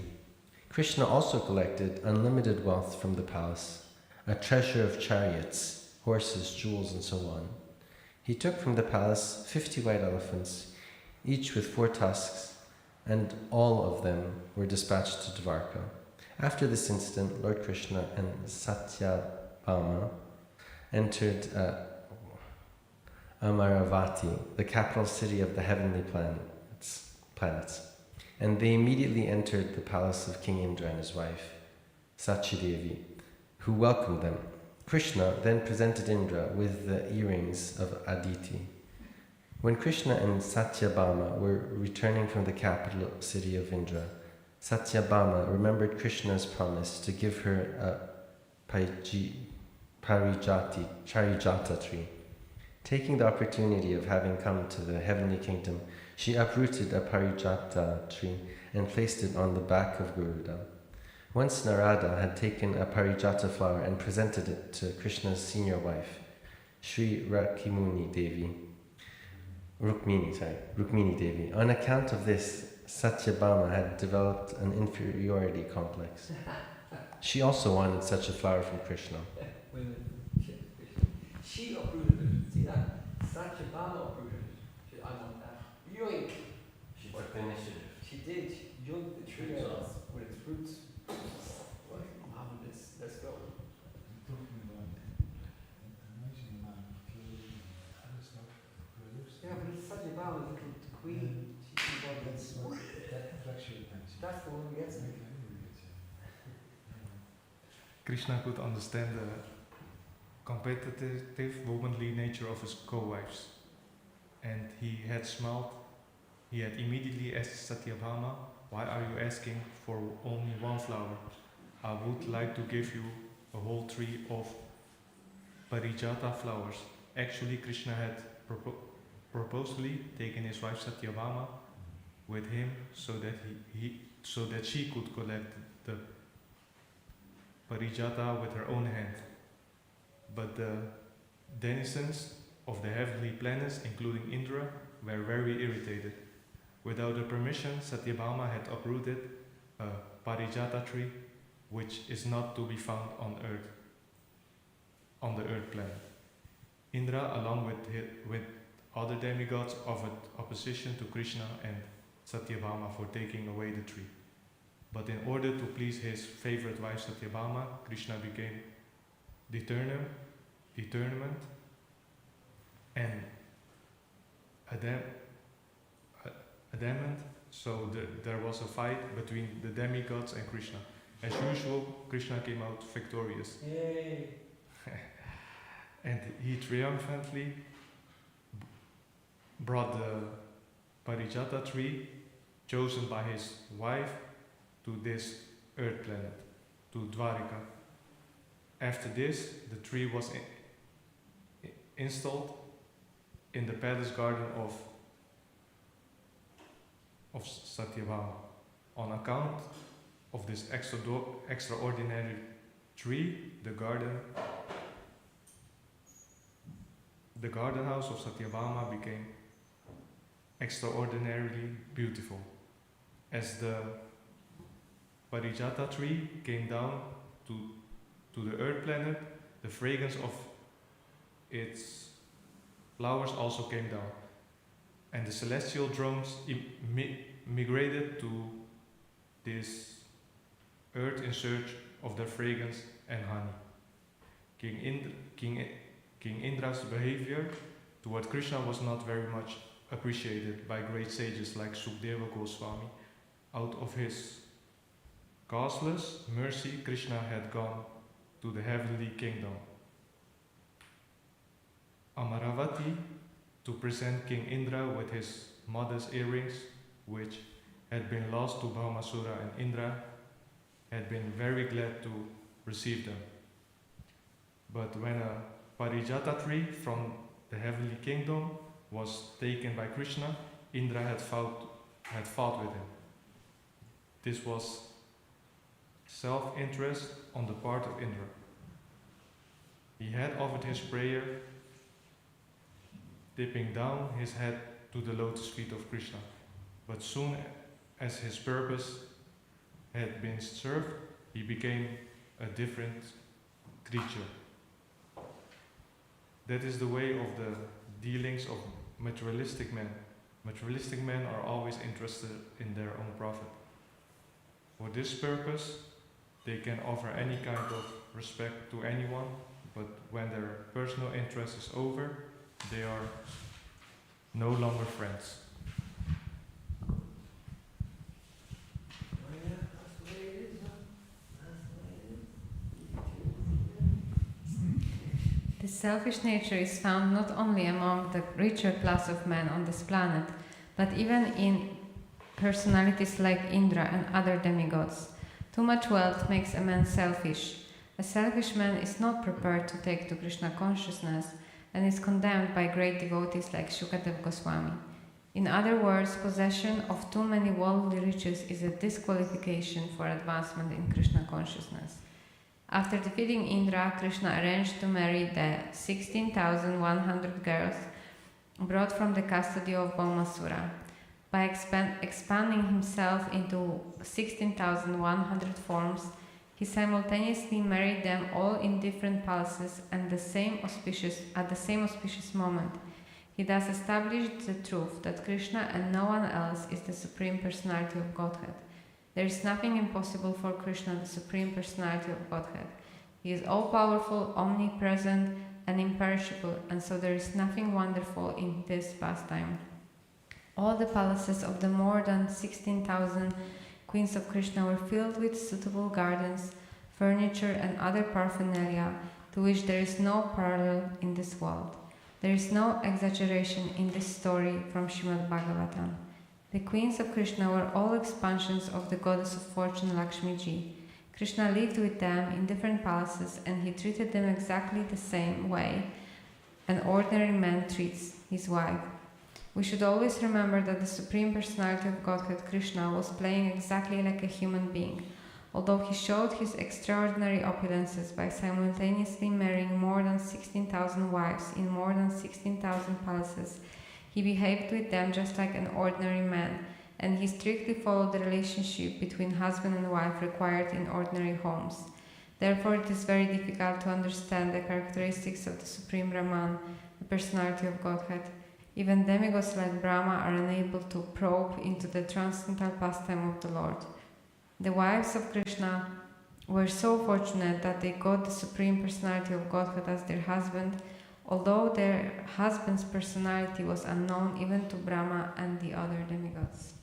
Krishna also collected unlimited wealth from the palace, a treasure of chariots, horses, jewels, and so on. He took from the palace 50 white elephants, each with 4 tusks, and all of them were dispatched to Dvarka. After this incident, Lord Krishna and Satyabhama entered Amaravati, the capital city of the heavenly planets, and they immediately entered the palace of King Indra and his wife, Sachidevi, who welcomed them. Krishna then presented Indra with the earrings of Aditi. When Krishna and Satyabhama were returning from the capital city of Indra, Satyabhama remembered Krishna's promise to give her a Parijata tree. Taking the opportunity of having come to the heavenly kingdom, she uprooted a Parijata tree and placed it on the back of Garuda. Once Narada had taken a Parijata flower and presented it to Krishna's senior wife, Sri Rukmini Devi. On account of this, Satyabhama had developed an inferiority complex. She also wanted such a flower from Krishna. Wait a minute. She uprooted it. See that? Satyabhama uprooted it. She, I want that. Yoink! She took the initiative. She did. She yoinked the tree out with its roots. Right, I'm having this. Let's go. Yeah, but it's Satyabhama's little queen. That's the one who gets me. Krishna could understand the competitive womanly nature of his co-wives, and he had smiled. He had immediately asked Satyabhama, "Why are you asking for only one flower? I would like to give you a whole tree of Parijata flowers." Actually, Krishna had purposely taken his wife Satyabhama with him so that she could collect the Parijata with her own hand. But the denizens of the heavenly planets, including Indra, were very irritated. Without their permission, Satyabhama had uprooted a Parijata tree, which is not to be found on the earth planet. Indra, along with other demigods, offered opposition to Krishna and Satyabhama for taking away the tree. But in order to please his favorite wife Satyabhama, Krishna became determined and adamant, so there was a fight between the demigods and Krishna. As usual, Krishna came out victorious. Yay! And he triumphantly brought the Parijata tree chosen by his wife to this earth planet, to Dwarika. After this, the tree was installed in the palace garden of Satyabhama. On account of this extraordinary tree, the garden house of Satyabhama became extraordinarily beautiful. As the Parijata tree came down to the earth planet, the fragrance of its flowers also came down, and the celestial drones migrated to this earth in search of their fragrance and honey. King Indra's behavior toward Krishna was not very much appreciated by great sages like Sukdeva Goswami. Out of his causeless mercy, Krishna had gone to the heavenly kingdom, Amaravati, to present King Indra with his mother's earrings, which had been lost to Bhaumasura, and Indra had been very glad to receive them. But when a Parijata tree from the heavenly kingdom was taken by Krishna, Indra had fought with him. This was self-interest on the part of Indra. He had offered his prayer, dipping down his head to the lotus feet of Krishna. But soon as his purpose had been served, he became a different creature. That is the way of the dealings of materialistic men. Materialistic men are always interested in their own profit. For this purpose, they can offer any kind of respect to anyone, but when their personal interest is over, they are no longer friends. This selfish nature is found not only among the richer class of men on this planet, but even in personalities like Indra and other demigods. Too much wealth makes a man selfish. A selfish man is not prepared to take to Krishna consciousness and is condemned by great devotees like Shukadev Goswami. In other words, possession of too many worldly riches is a disqualification for advancement in Krishna consciousness. After defeating Indra, Krishna arranged to marry the 16,100 girls brought from the custody of Bhaumasura. By expanding himself into 16,100 forms, he simultaneously married them all in different palaces at the same auspicious moment. He thus established the truth that Krishna and no one else is the Supreme Personality of Godhead. There is nothing impossible for Krishna, the Supreme Personality of Godhead. He is all-powerful, omnipresent, and imperishable, and so there is nothing wonderful in this pastime. All the palaces of the more than 16,000 queens of Krishna were filled with suitable gardens, furniture, and other paraphernalia to which there is no parallel in this world. There is no exaggeration in this story from Srimad Bhagavatam. The queens of Krishna were all expansions of the goddess of fortune Lakshmi Ji. Krishna lived with them in different palaces and he treated them exactly the same way an ordinary man treats his wife. We should always remember that the Supreme Personality of Godhead, Krishna, was playing exactly like a human being. Although he showed his extraordinary opulences by simultaneously marrying more than 16,000 wives in more than 16,000 palaces, he behaved with them just like an ordinary man, and he strictly followed the relationship between husband and wife required in ordinary homes. Therefore, it is very difficult to understand the characteristics of the Supreme Brahman, the Personality of Godhead. Even demigods like Brahma are unable to probe into the transcendental pastime of the Lord. The wives of Krishna were so fortunate that they got the Supreme Personality of Godhead as their husband, although their husband's personality was unknown even to Brahma and the other demigods.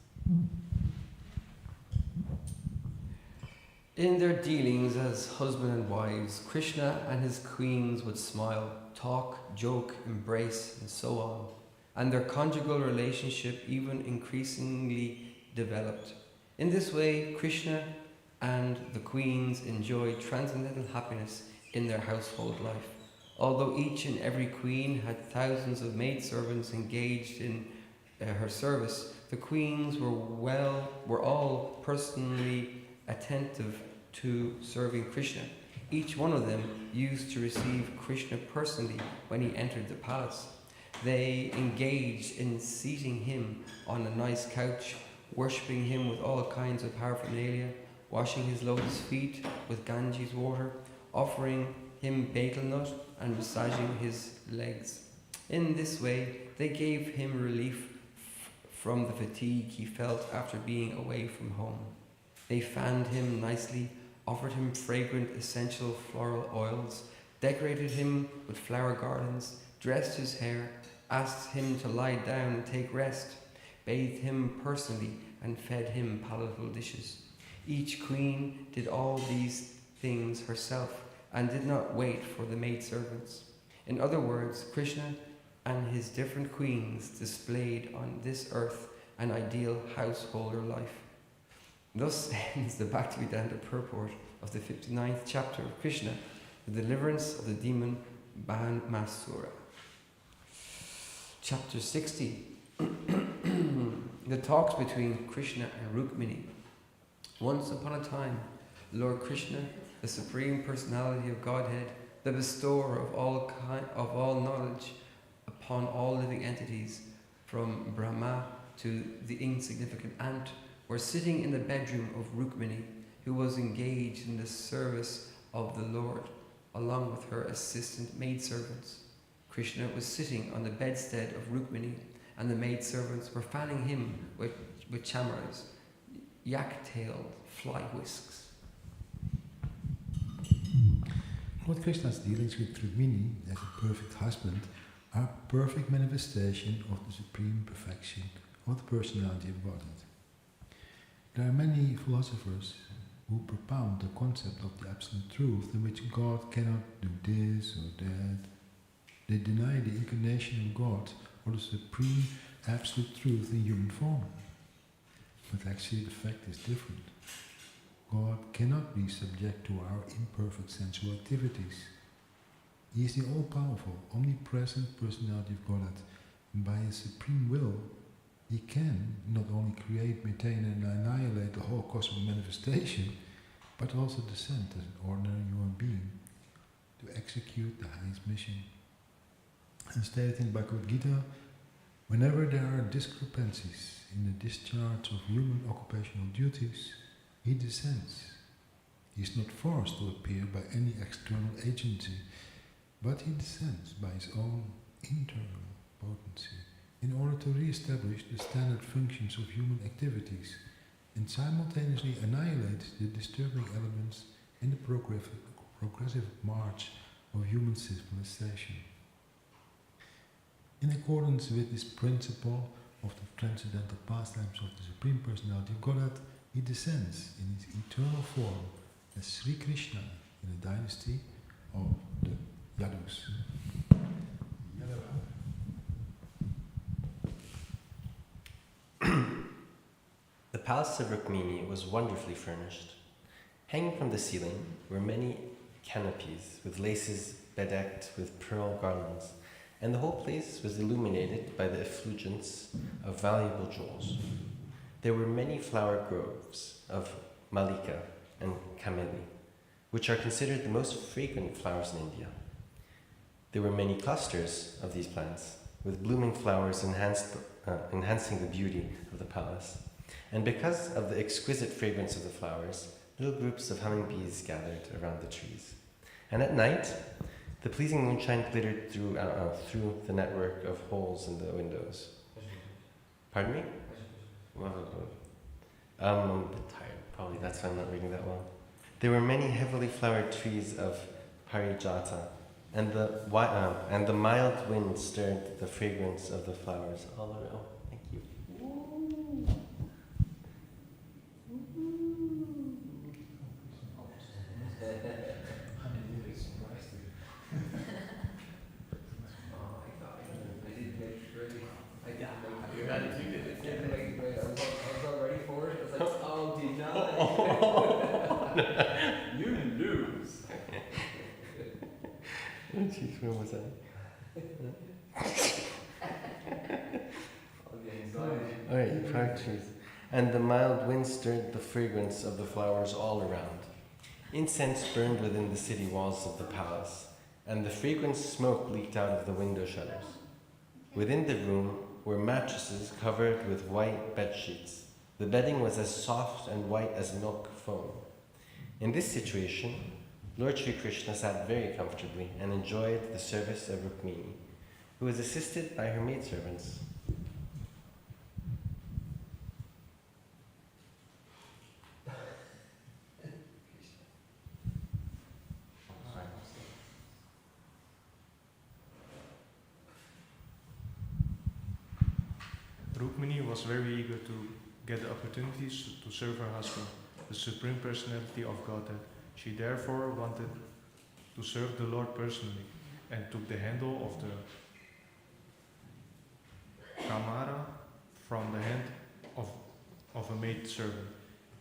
In their dealings as husband and wives, Krishna and his queens would smile, talk, joke, embrace, and so on. And their conjugal relationship even increasingly developed. In this way, Krishna and the queens enjoyed transcendental happiness in their household life. Although each and every queen had thousands of maidservants engaged in her service, the queens were all personally attentive to serving Krishna. Each one of them used to receive Krishna personally when he entered the palace. They engaged in seating him on a nice couch, worshipping him with all kinds of paraphernalia, washing his lotus feet with Ganges water, offering him betel nut and massaging his legs. In this way, they gave him relief from the fatigue he felt after being away from home. They fanned him nicely, offered him fragrant essential floral oils, decorated him with flower gardens, dressed his hair, asked him to lie down and take rest, bathed him personally, and fed him palatable dishes. Each queen did all these things herself and did not wait for the maidservants. In other words, Krishna and his different queens displayed on this earth an ideal householder life. Thus ends the Bhaktivedanta purport of the 59th chapter of Krishna, the deliverance of the demon Bhaumasura. Chapter 60. The talks between Krishna and Rukmini. Once upon a time, Lord Krishna, the Supreme Personality of Godhead, the bestower of all knowledge upon all living entities, from Brahma to the insignificant ant, were sitting in the bedroom of Rukmini, who was engaged in the service of the Lord, along with her assistant maidservants. Krishna was sitting on the bedstead of Rukmini, and the maidservants were fanning him with chamaras, yak-tailed fly whisks. Lord Krishna's dealings with Rukmini as a perfect husband are a perfect manifestation of the supreme perfection of the personality of Godhead. There are many philosophers who propound the concept of the absolute truth in which God cannot do this or that. They deny the incarnation of God or the supreme absolute truth in human form. But actually the fact is different. God cannot be subject to our imperfect sensual activities. He is the all-powerful, omnipresent personality of Godhead, and by His supreme will, He can not only create, maintain and annihilate the whole cosmic manifestation, but also descend as an ordinary human being to execute the highest mission. And stated in Bhagavad Gita, whenever there are discrepancies in the discharge of human occupational duties, He descends. He is not forced to appear by any external agency, but He descends by His own internal potency in order to re-establish the standard functions of human activities and simultaneously annihilate the disturbing elements in the progressive march of human civilization. In accordance with this principle of the transcendental pastimes of the Supreme Personality of Godhead, He descends in His eternal form as Sri Krishna in the dynasty of the Yadus. The palace of Rukmini was wonderfully furnished. Hanging from the ceiling were many canopies with laces bedecked with pearl garlands, and the whole place was illuminated by the effulgence of valuable jewels. There were many flower groves of Malika and Kameli, which are considered the most fragrant flowers in India. There were many clusters of these plants, with blooming flowers enhancing the beauty of the palace. And because of the exquisite fragrance of the flowers, little groups of hummingbees gathered around the trees. And at night, the pleasing moonshine glittered through the network of holes in the windows. Pardon me? I'm a bit tired. Probably that's why I'm not reading that well. There were many heavily flowered trees of parijata, and the mild wind stirred the fragrance of the flowers all around. Thank you. Jeez, where was I? Alright, practice. And the mild wind stirred the fragrance of the flowers all around. Incense burned within the city walls of the palace, and the fragrant smoke leaked out of the window shutters. Within the room were mattresses covered with white bed sheets. The bedding was as soft and white as milk foam. In this situation, Lord Sri Krishna sat very comfortably and enjoyed the service of Rukmini, who was assisted by her maidservants. Rukmini was very eager to get the opportunities to serve her husband, the Supreme Personality of Godhead. She therefore wanted to serve the Lord personally and took the handle of the kamara from the hand of a maid servant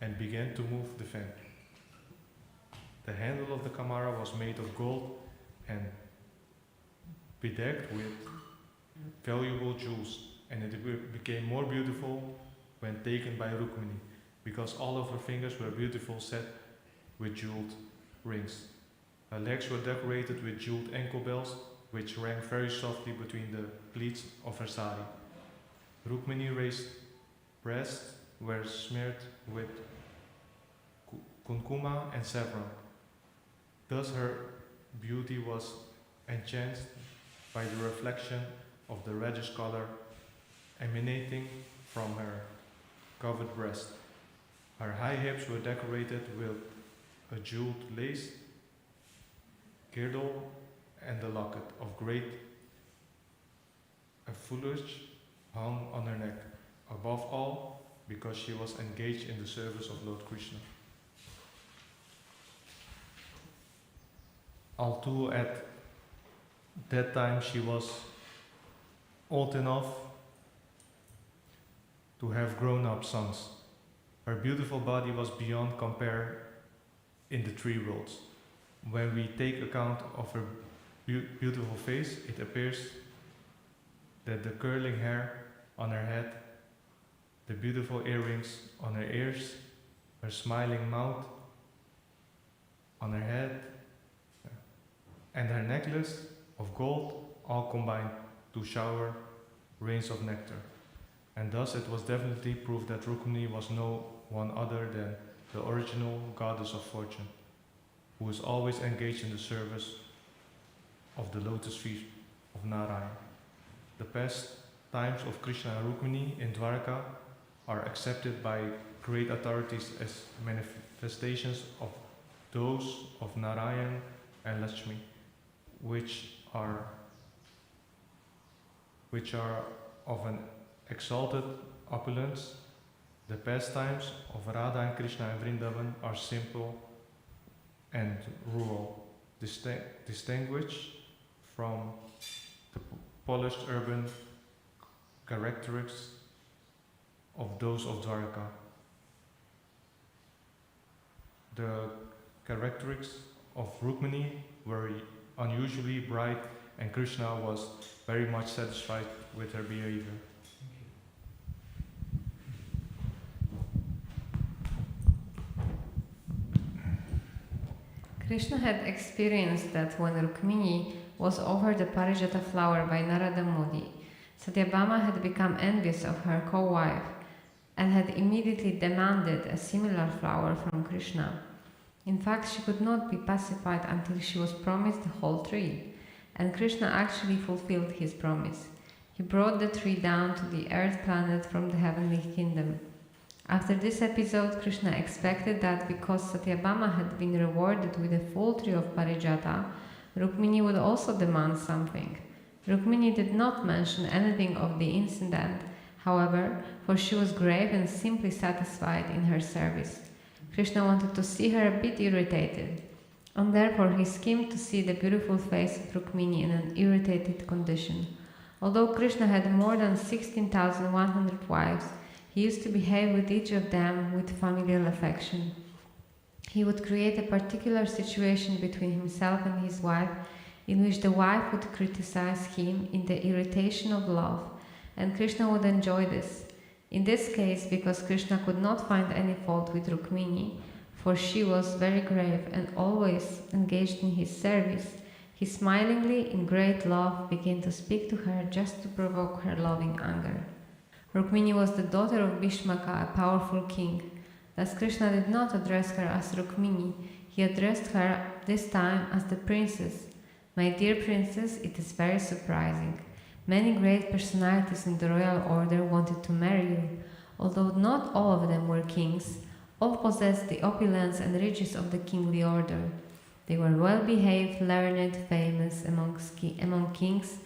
and began to move the fan. The handle of the kamara was made of gold and bedecked with valuable jewels, and it became more beautiful when taken by Rukmini, because all of her fingers were beautiful set with jeweled rings. Her legs were decorated with jeweled ankle bells, which rang very softly between the pleats of her sari. Rukmini raised breasts were smeared with kunkuma and saffron. Thus her beauty was enhanced by the reflection of the reddish color emanating from her covered breast. Her high hips were decorated with a jeweled lace girdle and a locket of great foliage hung on her neck. Above all, because she was engaged in the service of Lord Krishna. Although at that time she was old enough to have grown-up sons, her beautiful body was beyond compare in the three worlds. When we take account of her beautiful face, it appears that the curling hair on her head, the beautiful earrings on her ears, her smiling mouth on her head, and her necklace of gold all combined to shower rains of nectar. And thus it was definitely proof that Rukmini was no one other than the original goddess of fortune, who is always engaged in the service of the lotus feet of Narayan. The past times of Krishna and Rukmini in Dwarka are accepted by great authorities as manifestations of those of Narayan and Lakshmi, which are of an exalted opulence. The pastimes of Radha and Krishna and Vrindavan are simple and rural, distinguished from the polished urban characteristics of those of Dwarka. The characteristics of Rukmini were unusually bright, and Krishna was very much satisfied with her behavior. Krishna had experienced that when Rukmini was offered the Parijata flower by Narada Muni, Satyabhama had become envious of her co-wife and had immediately demanded a similar flower from Krishna. In fact, she could not be pacified until she was promised the whole tree, and Krishna actually fulfilled his promise. He brought the tree down to the earth planet from the heavenly kingdom. After this episode, Krishna expected that because Satyabhama had been rewarded with a full tree of Parijata, Rukmini would also demand something. Rukmini did not mention anything of the incident, however, for she was grave and simply satisfied in her service. Krishna wanted to see her a bit irritated, and therefore he schemed to see the beautiful face of Rukmini in an irritated condition. Although Krishna had more than 16,100 wives, he used to behave with each of them with familial affection. He would create a particular situation between himself and his wife, in which the wife would criticize him in the irritation of love, and Krishna would enjoy this. In this case, because Krishna could not find any fault with Rukmini, for she was very grave and always engaged in his service, he smilingly, in great love, began to speak to her just to provoke her loving anger. Rukmini was the daughter of Bhishmaka, a powerful king. Thus Krishna did not address her as Rukmini, he addressed her this time as the princess. My dear princess, it is very surprising. Many great personalities in the royal order wanted to marry you. Although not all of them were kings, all possessed the opulence and riches of the kingly order. They were well-behaved, learned, famous among kings,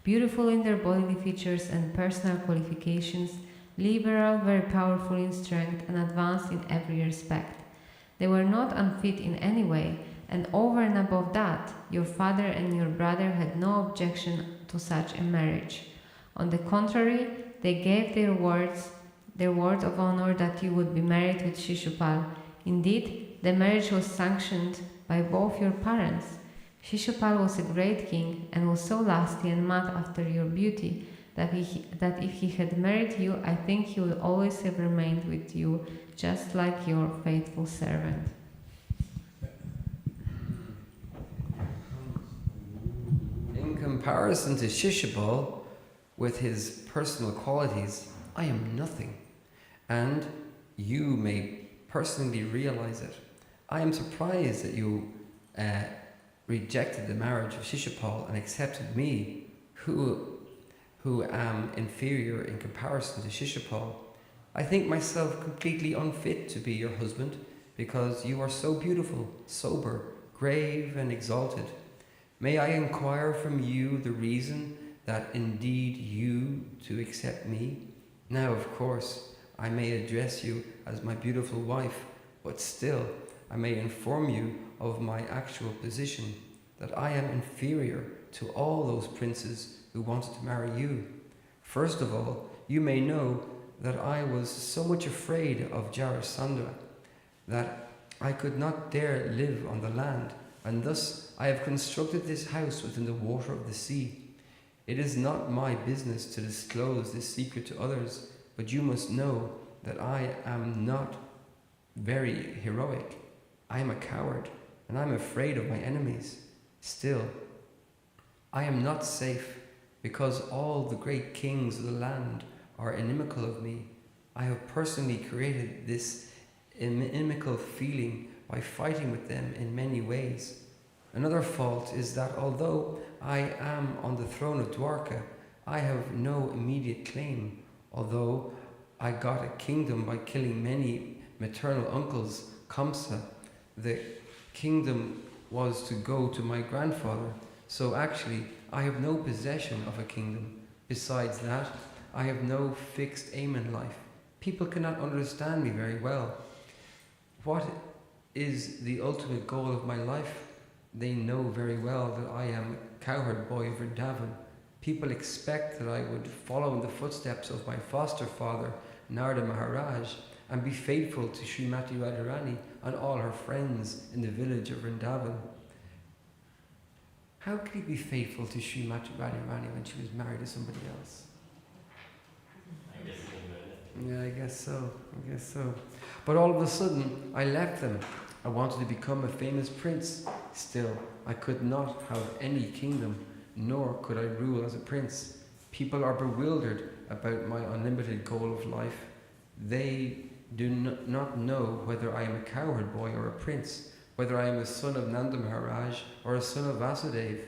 beautiful in their bodily features and personal qualifications, liberal, very powerful in strength, and advanced in every respect. They were not unfit in any way, and over and above that, your father and your brother had no objection to such a marriage. On the contrary, they gave their word of honor that you would be married with Shishupal. Indeed, the marriage was sanctioned by both your parents. Shishupal was a great king and was so lusty and mad after your beauty that if he had married you, I think he would always have remained with you, just like your faithful servant. In comparison to Shishupal, with his personal qualities, I am nothing, and you may personally realize it. I am surprised that you rejected the marriage of Shishupal and accepted me, who am inferior in comparison to Shishupal. I think myself completely unfit to be your husband because you are so beautiful, sober, grave and exalted. May I inquire from you the reason that indeed you to accept me? Now, of course, I may address you as my beautiful wife, but still I may inform you of my actual position, that I am inferior to all those princes who wanted to marry you. First of all, you may know that I was so much afraid of Jarasandha that I could not dare live on the land, and thus I have constructed this house within the water of the sea. It is not my business to disclose this secret to others, but you must know that I am not very heroic. I am a coward, and I am afraid of my enemies. Still, I am not safe, because all the great kings of the land are inimical of me. I have personally created this inimical feeling by fighting with them in many ways. Another fault is that although I am on the throne of Dwarka, I have no immediate claim. Although I got a kingdom by killing many maternal uncles, Kamsa, the kingdom was to go to my grandfather. So actually, I have no possession of a kingdom. Besides that, I have no fixed aim in life. People cannot understand me very well. What is the ultimate goal of my life? They know very well that I am a cowherd boy of Vrindavan. People expect that I would follow in the footsteps of my foster father, Narada Maharaj, and be faithful to Srimati Radharani and all her friends in the village of Vrindavan. How could he be faithful to Srimati Radharani when she was married to somebody else? Yeah, I guess so. But all of a sudden, I left them. I wanted to become a famous prince. Still, I could not have any kingdom, nor could I rule as a prince. People are bewildered about my unlimited goal of life. They do not know whether I am a cowherd boy or a prince, whether I am a son of Nanda Maharaj or a son of Vasudev.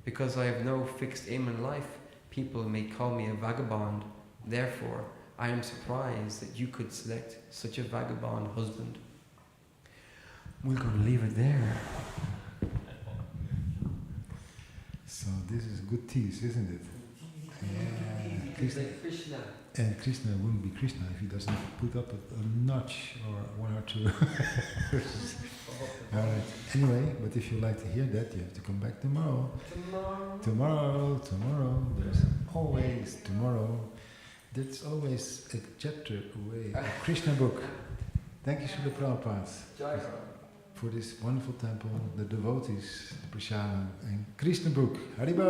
Because I have no fixed aim in life, people may call me a vagabond. Therefore, I am surprised that you could select such a vagabond husband. We're going to leave it there. So this is good tease, isn't it? Yeah. Krishna. And Krishna wouldn't be Krishna if he doesn't put up a notch or one or two. Alright. Anyway, but if you like to hear that, you have to come back tomorrow. Tomorrow. There's always tomorrow. There's always a chapter away, a Krishna book. Thank you, Srila Prabhupada, for this wonderful temple, the devotees, the Prashadam, and Krishna book. Haribol!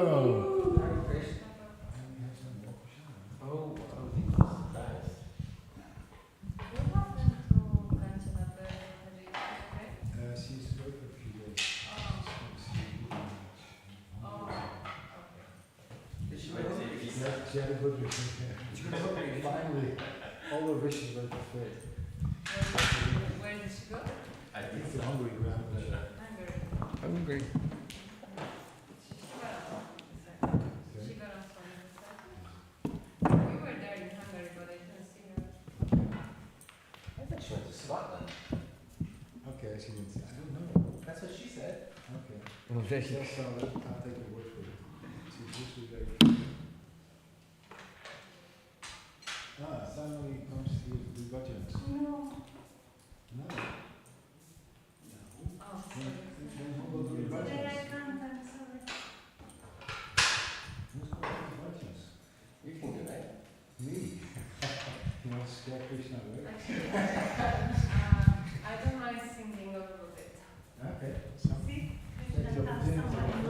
Oh, she's away for a few days. She had a good vision. Finally, all the wishes were fulfilled. Where did she go? I think the hungry ground. Hungry. She got off on the side. We were there in Hungary, but I didn't see her. I think she went to Scotland. Okay, she went. I don't know. That's what she said. Okay. Okay. So I'll take your word for it. She's usually very. Suddenly comes here to do bhajans. No. No. Oh, Then who will do sorry. bhajans? I can't, I'm sorry. Who's going to do bhajans? You can do that. Me. You want to scare Krishna away? I don't mind singing a little bit. Okay. So See? take the opportunity.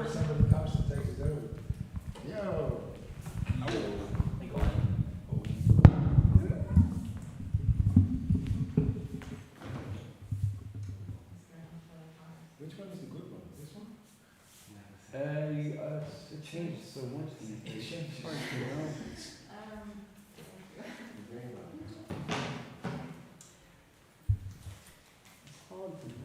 changed so much these days. It's hard to know. Very well. It's hard to know.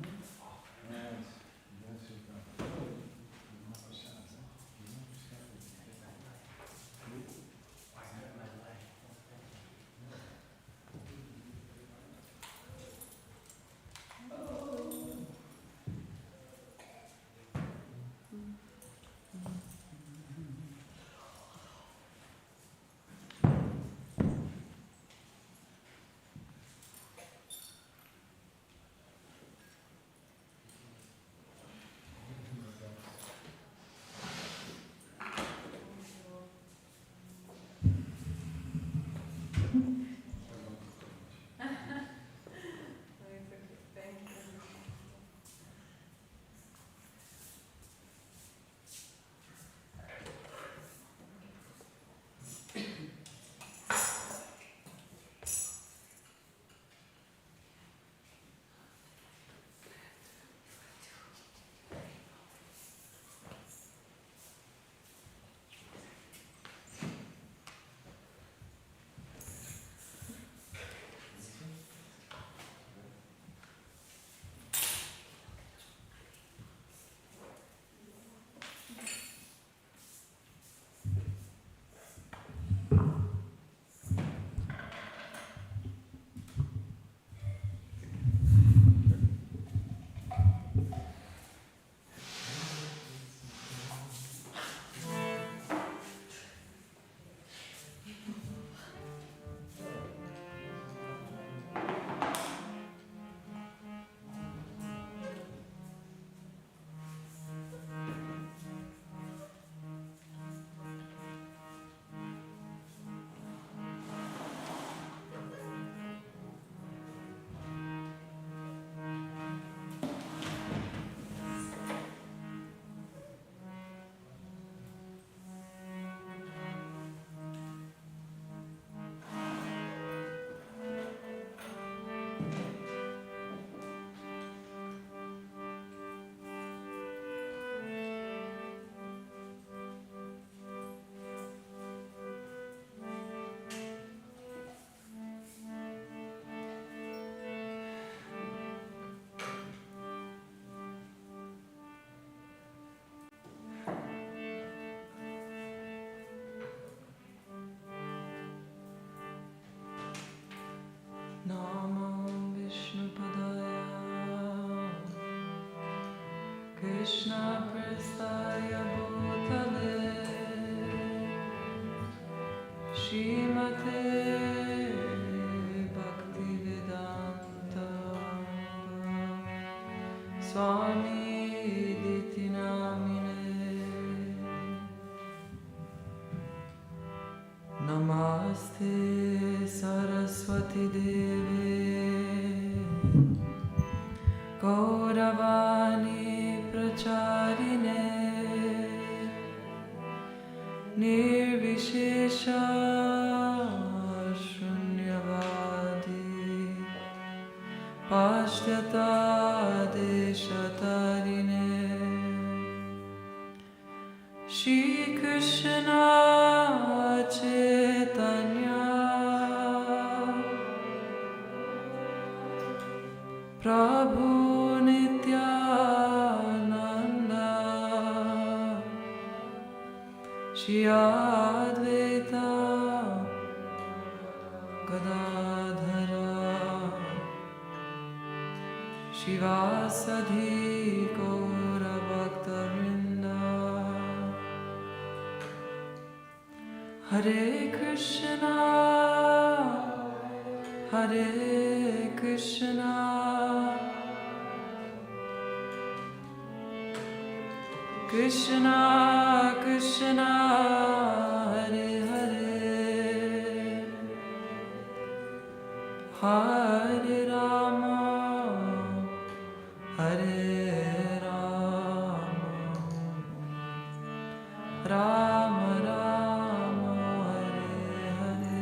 Namam Vishnupadaya Krishna Prasthaya Bhutale Shrimate Bhaktivedanta Swami Diti Namine Namaste Saraswati Devi Gauravani Pracharine Nirvishesha Shunyavadi Pashyata Deshatarine Shri Krishna Chaitanya Prabhu Nityananda Shri Advaita Gadadhara Shivasadi Gaura Bhaktavinda Hare Krishna Hare Krishna Krishna Krishna Hare Hare Hare Rama Hare Rama Rama Rama Hare Hare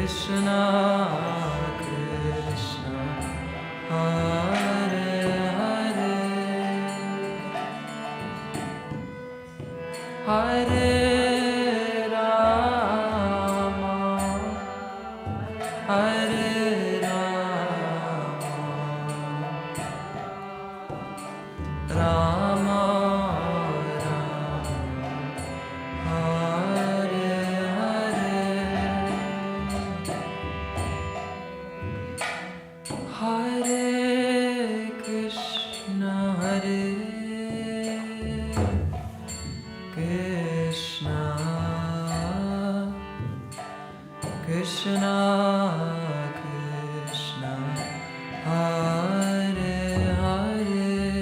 Krishna Krishna Krishna Hare Hare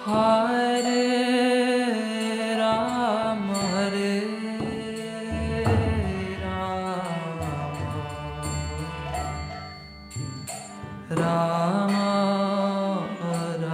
Hare Rama Hare Rama Rama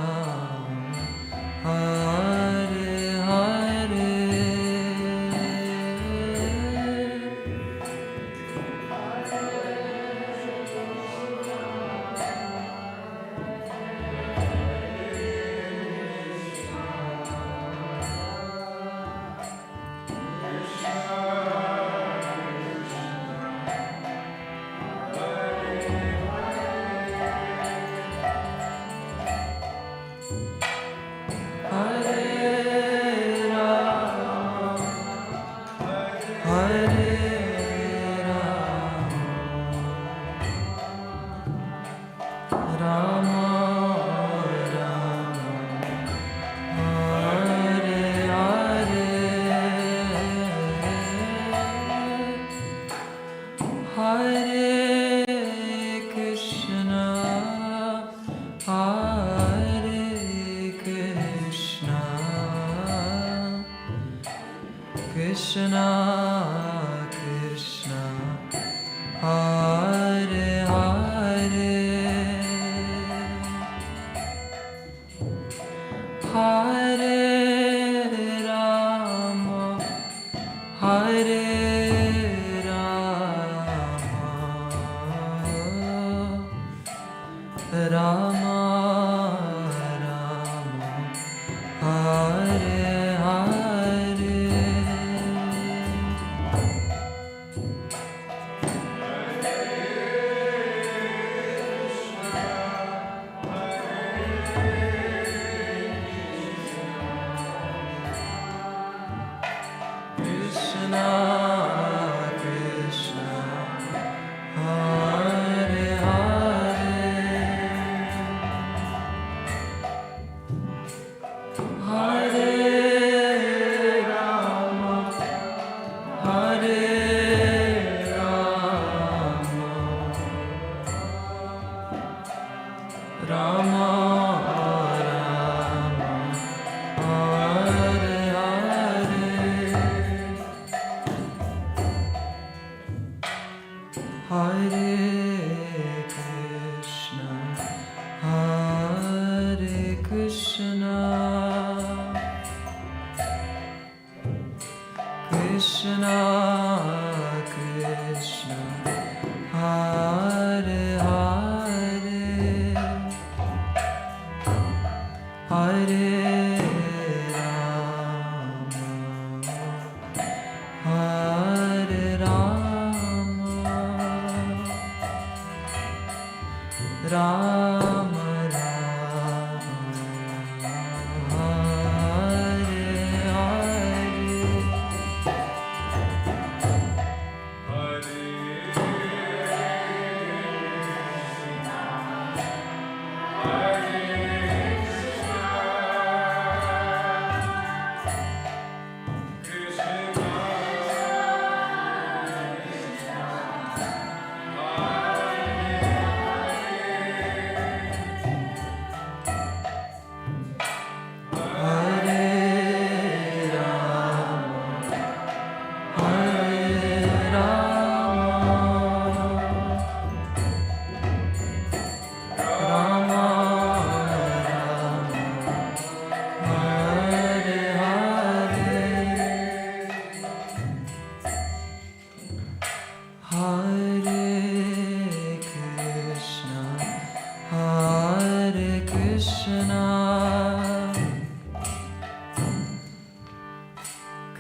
Rama Hare Hare Krishna Krishna Hare Hare Hare Rama Hare Rama Rama Rama Hare Hare Krishna Krishna Hare Hare Hare Rama Hare Rama Rama Hare Hare Krishna Hare Krishna Krishna Krishna Hare Hare Hare Hare Rama Rama Rama Hare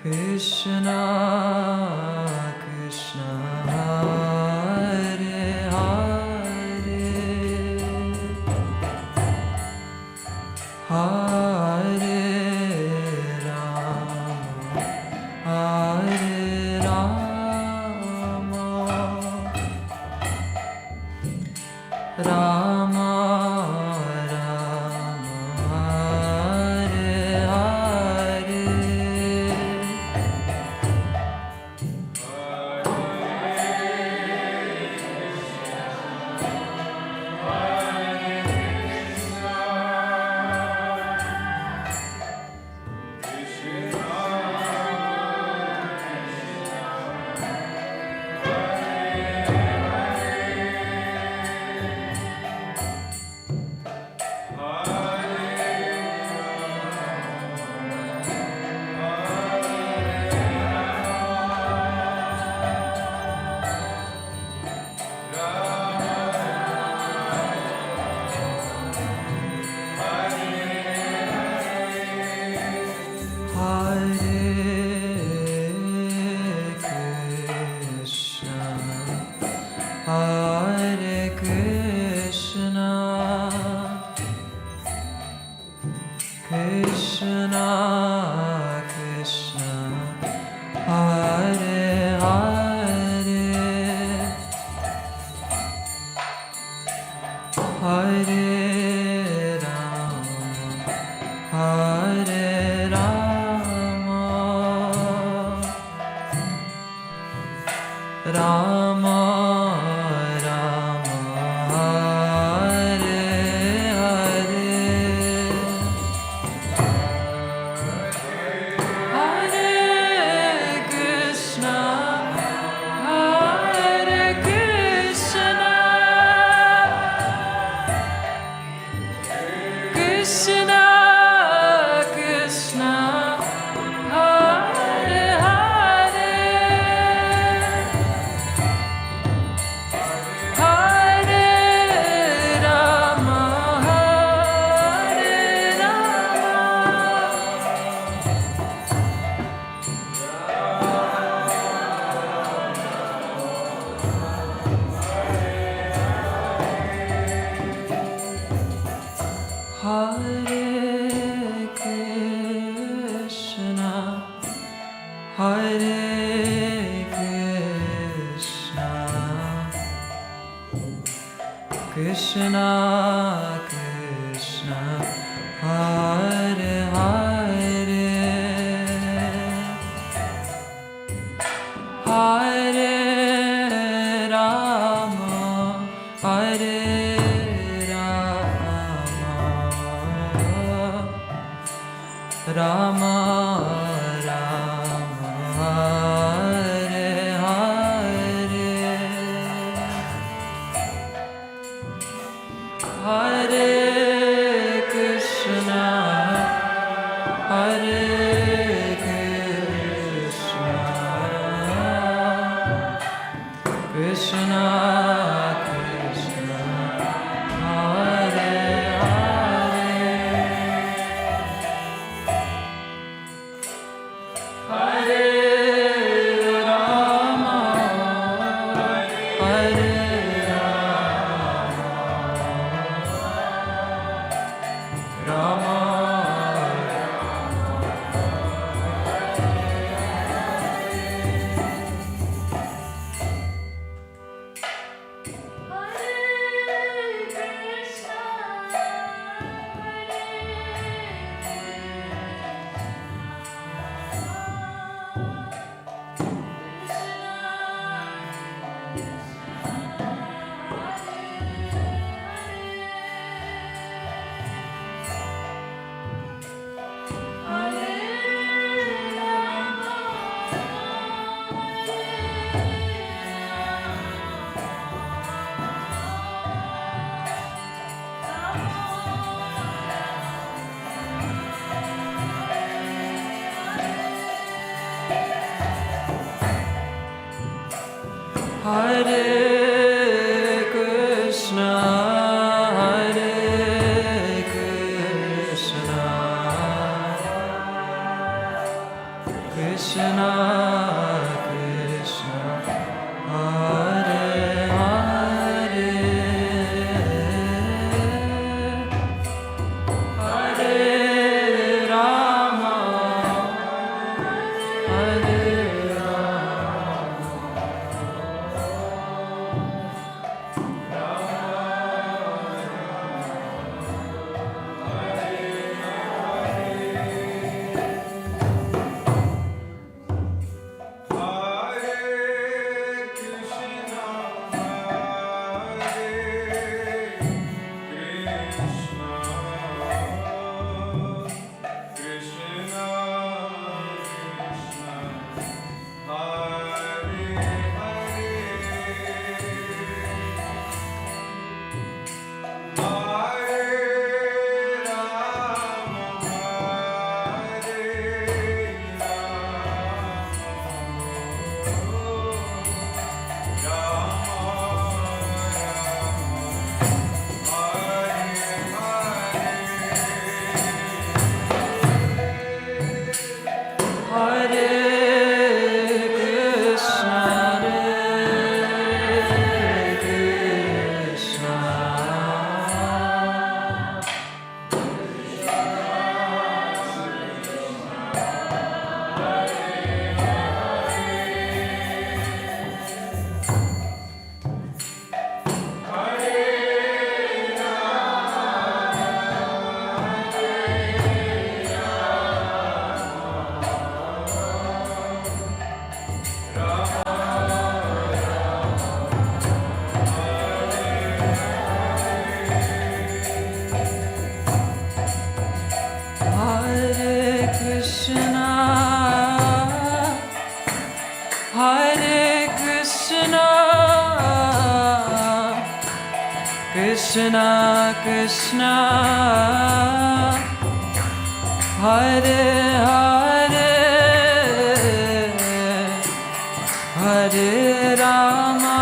Krishna Krishna Hare Hare Hare Rama Hare Rama Rama Rama Hare Krishna, Krishna, Hare Hare, Hare Hare Rama, Rama Rama, Hare Hare, Hare Krishna, Hare Krishna, Krishna Krishna, Hare Hare, Hare Rama, Hare Rama, Hare Krishna, Hare Krishna, Krishna Krishna, Hare Hare, Hare Rama, Hare Rama, Rama, Hare Hare, Hare Krishna, Hare Krishna, Krishna Krishna, Hare Hare Rama, Hare Rama, Hare Krishna, Hare Krishna, Krishna Krishna, Hare Hare, Hare Rama, Hare Hare Krishna Krishna Hare Hare Hare Rama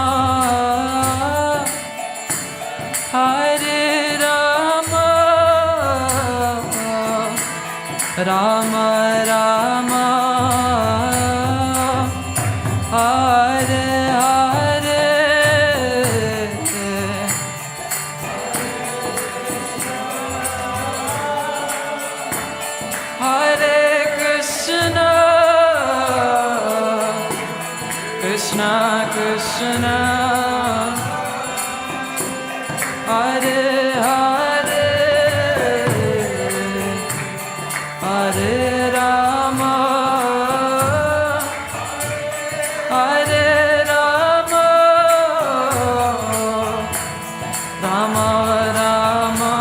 Hare Rama Rama Rama Hare Hare Hare Krishna Krishna Krishna Hare Hare Hare Rama Hare Rama Rama Rama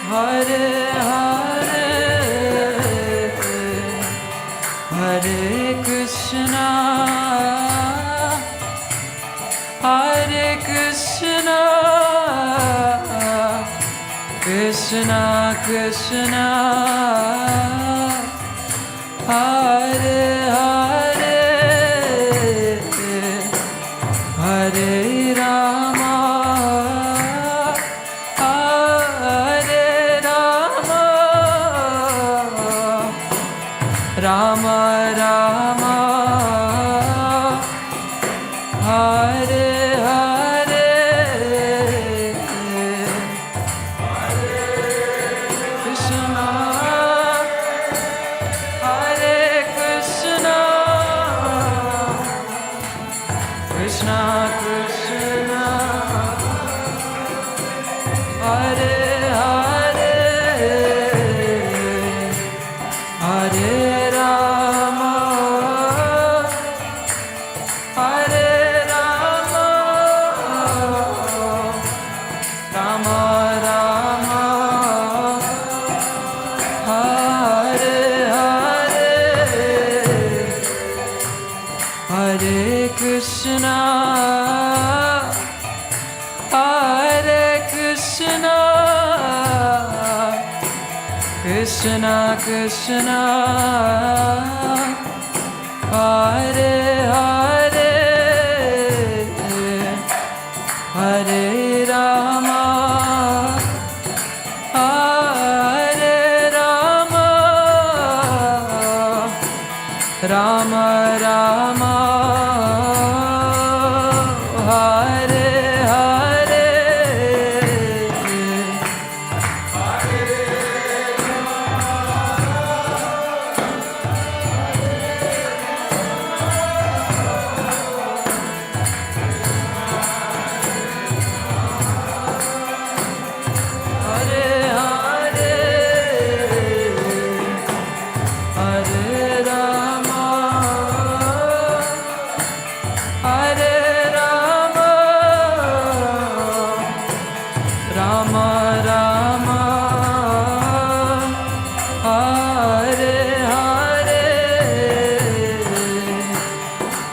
Hare Hare Hare Krishna Hare Krishna Krishna Krishna Hare Hare Hare Rama Hare Rama Rama Rama Hare Hare Krishna Hare Krishna Krishna Krishna Hare Hare Hare Rama Hare Rama Rama Rama Hare Hare Hare Krishna Hare Krishna Krishna Krishna Hare Hare Hare Rama Hare Rama Rama Rama Hare Hare Hare Rama Hare Rama Rama Rama Hare Hare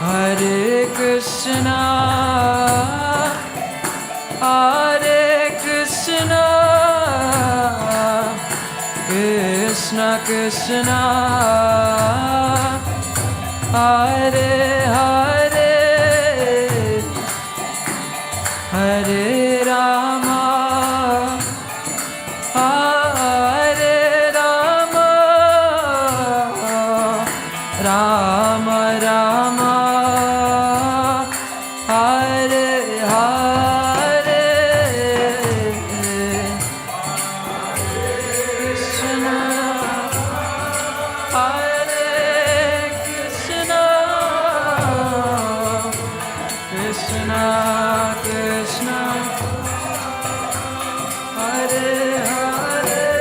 Hare Krishna Hare Krishna Krishna Krishna Hare Hare Hare Rama Hare Rama Rama Rama Hare Hare Krishna Hare Krishna Krishna Krishna Hare Hare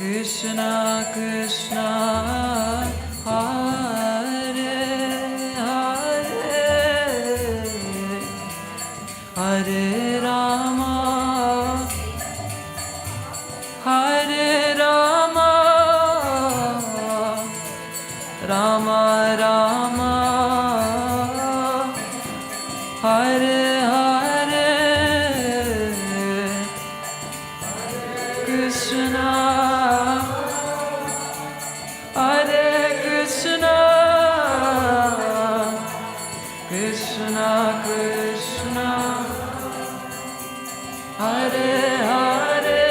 Krishna Krishna Hare Hare Hare Rama Hare Rama Rama Rama Hare Hare Krishna Hare Krishna Krishna Krishna Hare Hare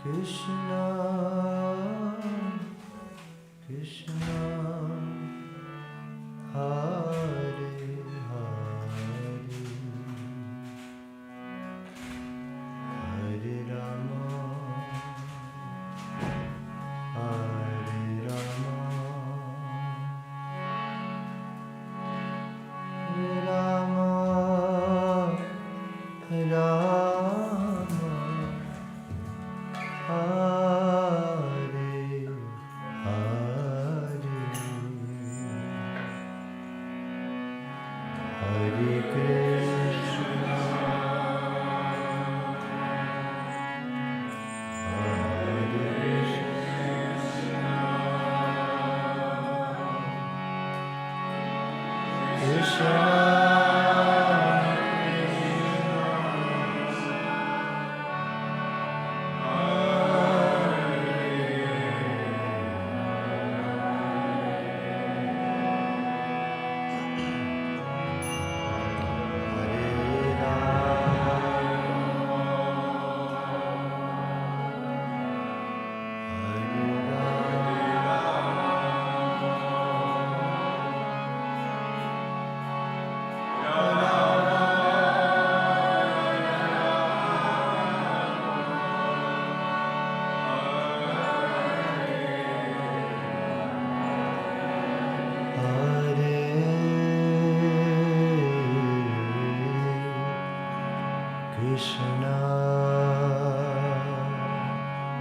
Krishna Krishna Hare Hare Hare Rama Hare Rama Hare Rama Rama Hare Hare Hare Krishna Hare Krishna Krishna Krishna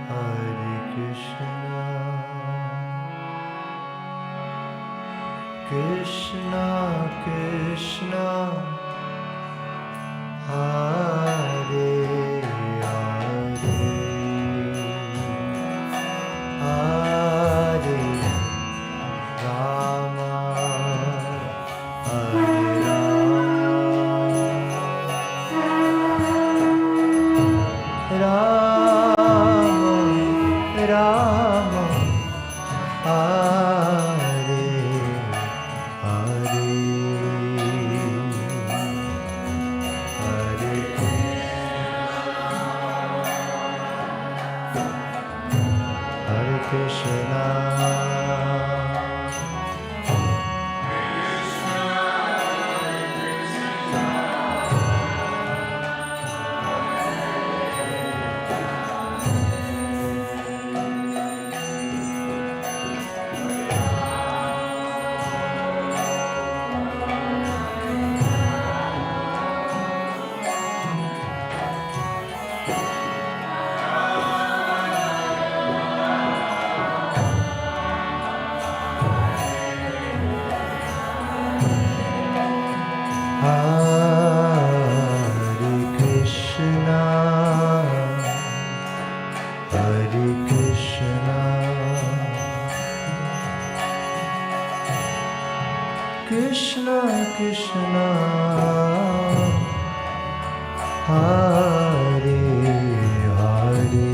Hare Krishna Krishna Krishna Hare Hare Hare Rama Hare Rama Rama Hare Hare Hare Hare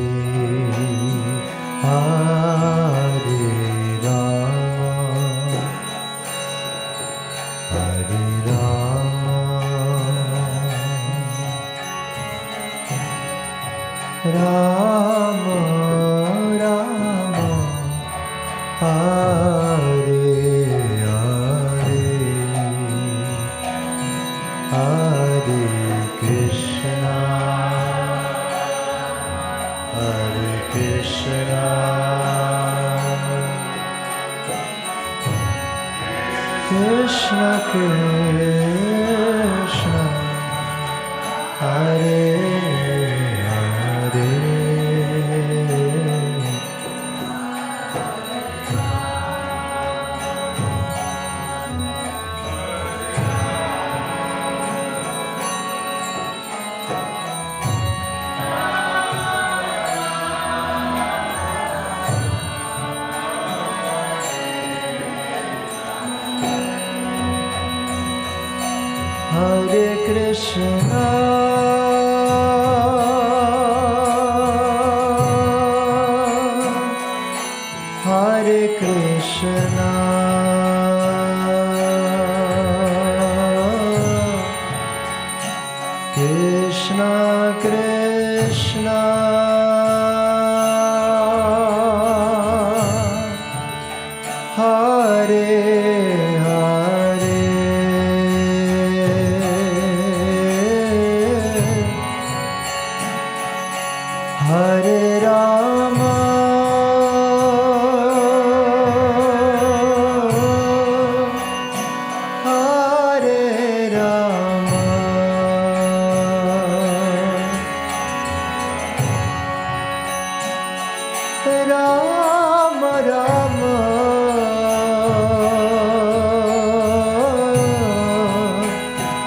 Hare Rama Hare Rama Rama Rama Hare Hare Hare Krishna Hare Krishna Krishna Krishna Hare Hare Hare Krishna Hare Krishna Krishna Krishna Hare Hare Hare Rama Hare Rama Rama Rama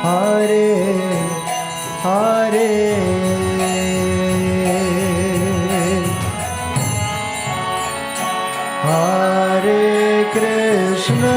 Hare Hare Hare Krishna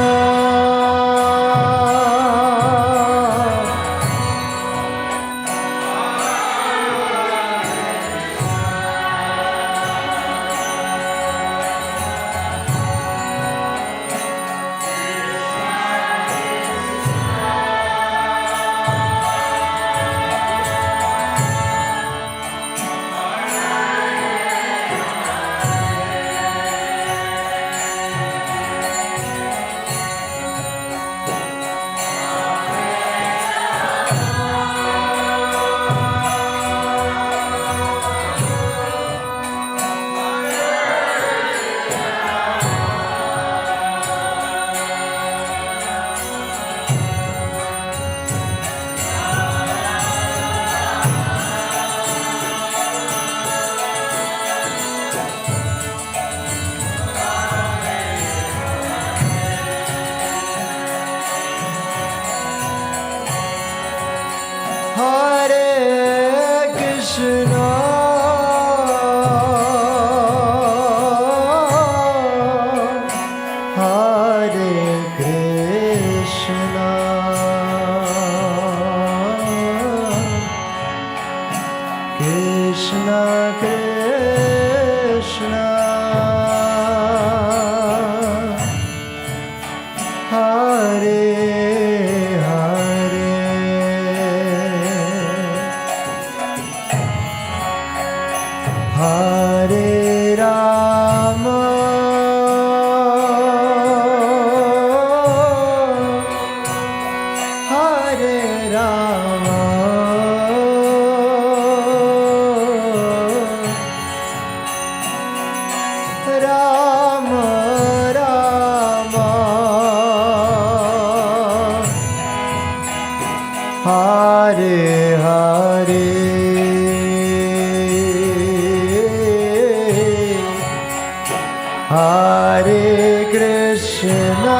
Hare Krishna Hare Krishna Krishna Krishna Hare Hare Hare Rama Hare Rama Rama Rama Hare Hare Hare Krishna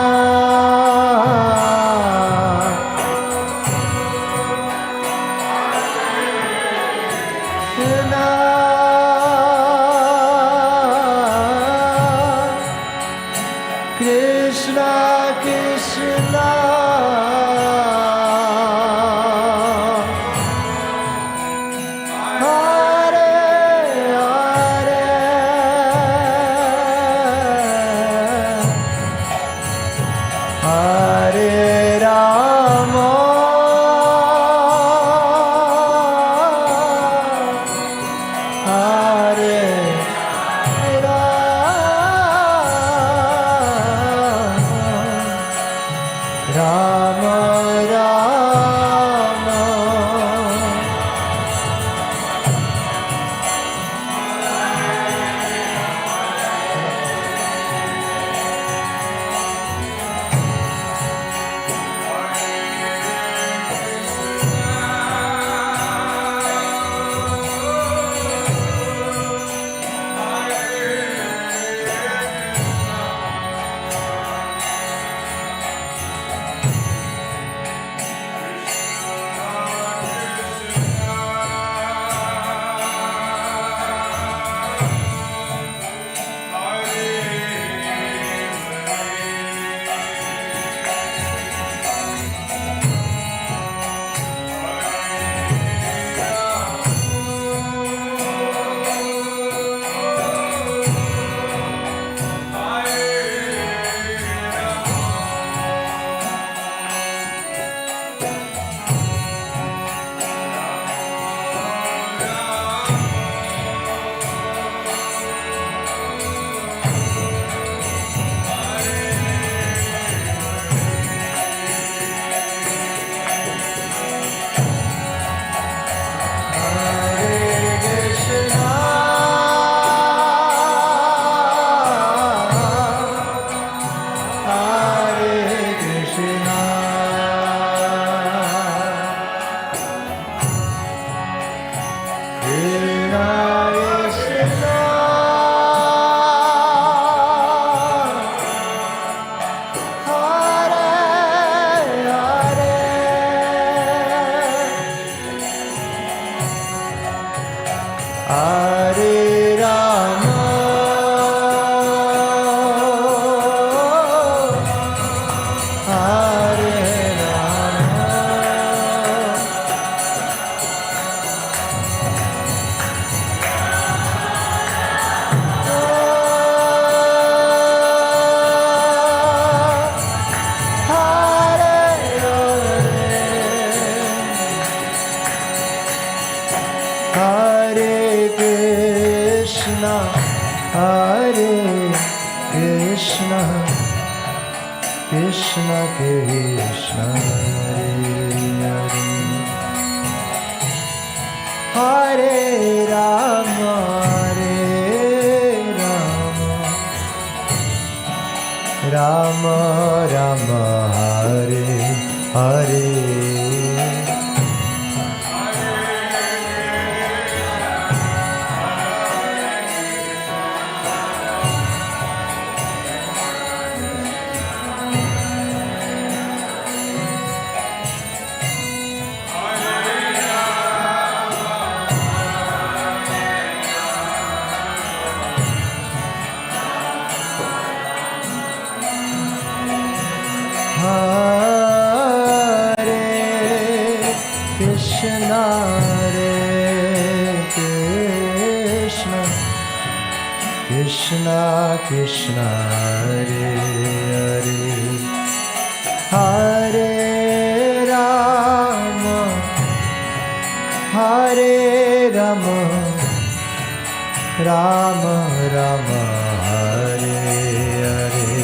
Krishna Krishna Hare Rama, Hare Rama, Hare Krishna, Hare Krishna, Krishna Krishna, Hare Hare, Hare Rama, Hare Rama, Rama Rama, Hare Hare. Hare Krishna, Hare Krishna, Krishna Krishna, Hare Hare, Hare Rama, Hare Rama, Rama Rama, Hare Hare.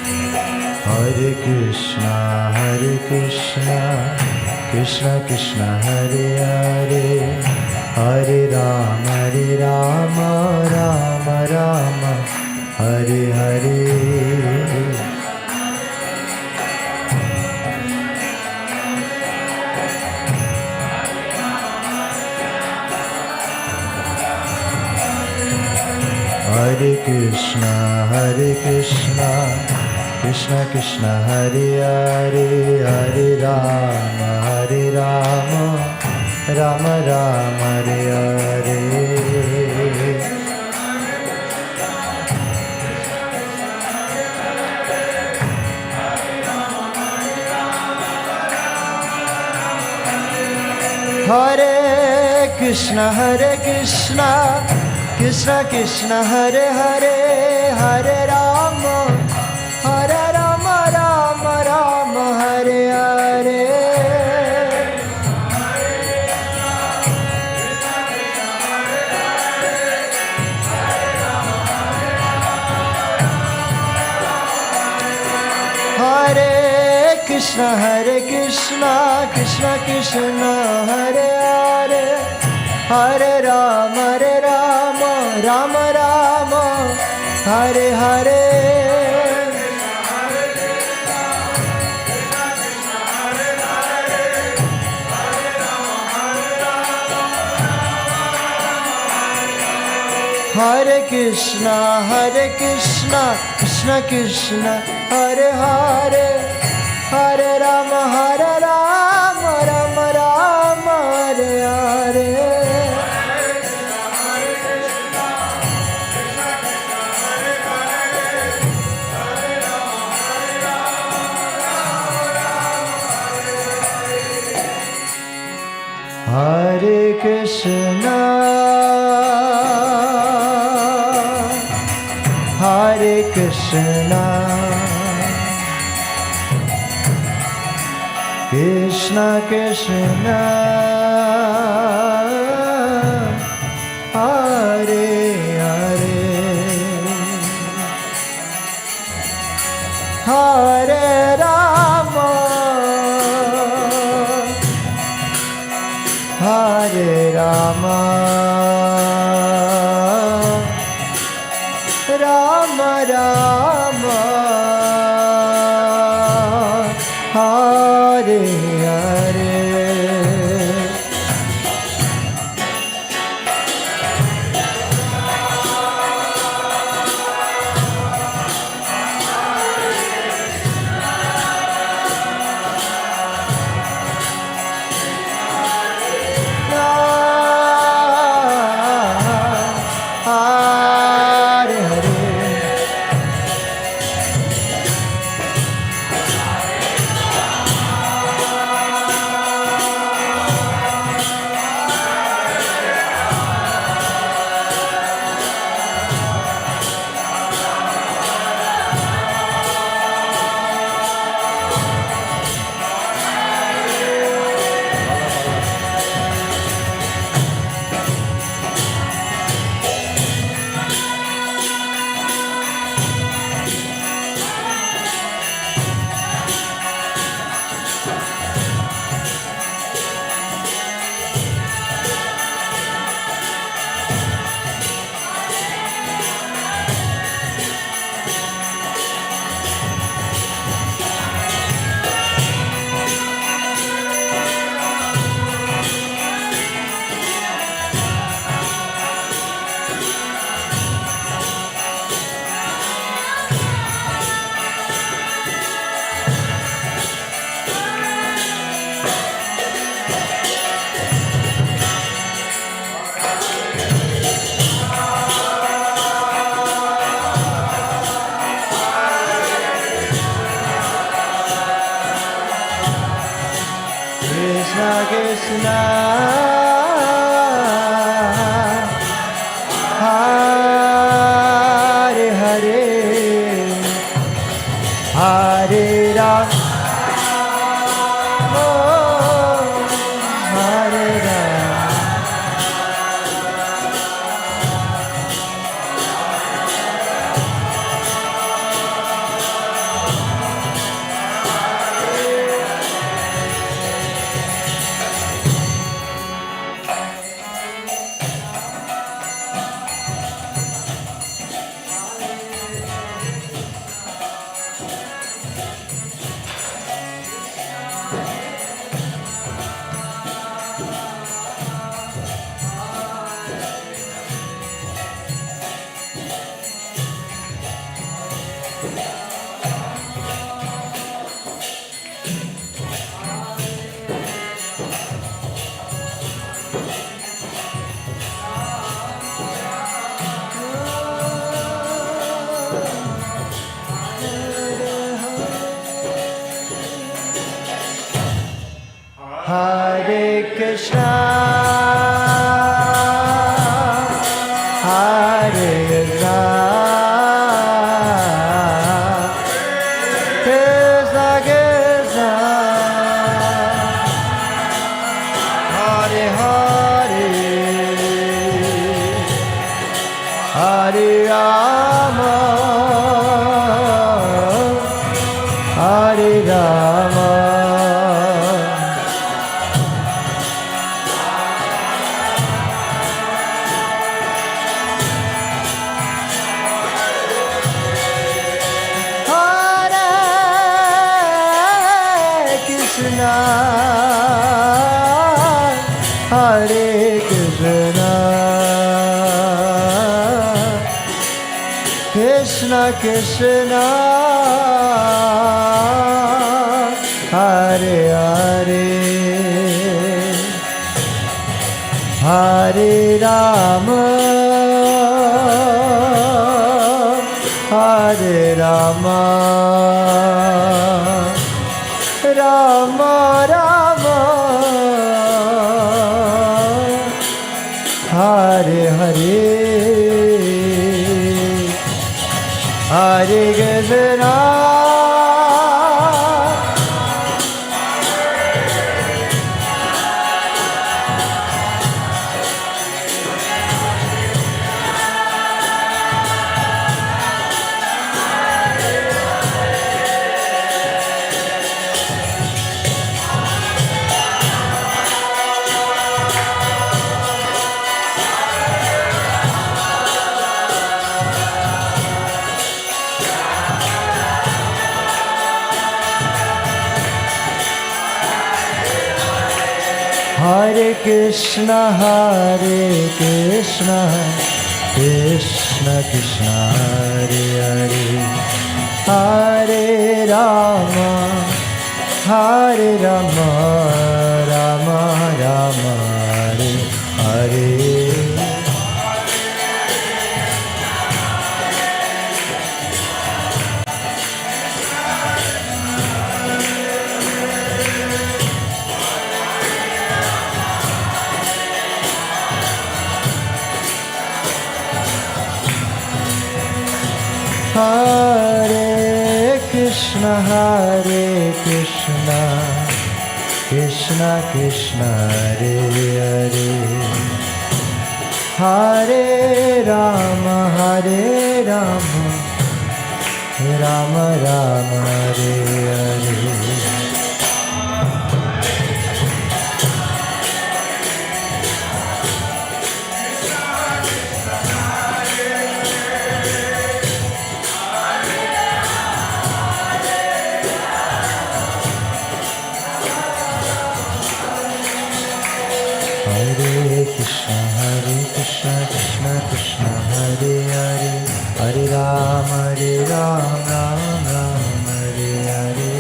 Hare Krishna, Hare Krishna, Krishna Krishna, Hare Hare, Hare Rama, Hare Rama, Rama Rama, Hare Hare. Hare Krishna, Krishna Krishna, Hare Hare, Hare Rama, Rama Rama, Hare Hare. Hare Krishna, Krishna Krishna, Hare Hare, Hare Rama, Rama Rama, Hare Hare. Hare Krishna, Krishna Krishna, Hare Hare, Hare Rama, Rama Rama, Hare Hare. Hare Krishna, Krishna Krishna, Hare Hare, Hare Rama, Rama Rama, Hare Hare. Hare Krishna, Krishna Krishna, Hare Hare, Hare Rama. Krishna, Hare Krishna, Krishna Krishna, Hare Hare, Hare Rama, Hare Rama, Rama Rama, Hare Hare. Krishna Krishna, Hare Hare, Hare Rama, Hare Rama. Hare Krishna, Hare Krishna, Krishna Krishna, Hare Hare, Hare Rama, Hare Rama. Hare Krishna, Krishna Krishna, Hare Hare, Hare Rama, Hare Rama, Rama Rama, Krishna. Hare Krishna, Krishna Krishna, Hare Hare, Hare Rama, Hare Rama, Rama Rama, Hare Hare. Hare Krishna, Krishna Krishna, Hare Hare, Hare Rama, Rama Rama, Hare Hare. Krishna, Krishna Krishna, Hare Hare, Hare Ram, Ram Ram, Hare Hare.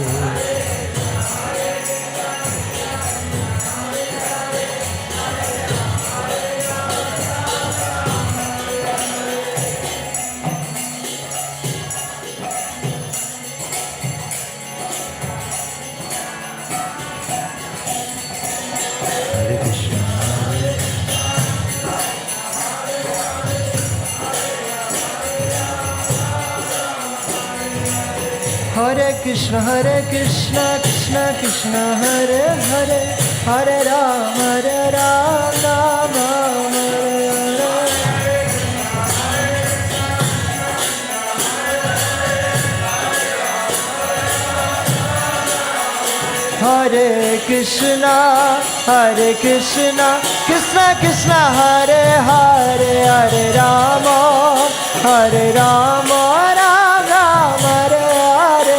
Hare Krishna, Krishna Krishna, Hare Hare, Hare Ram, Ram Ram, Hare Hare. Hare Krishna, Krishna Krishna, Hare Hare, Hare Rama, Ram Ram, Hare Hare.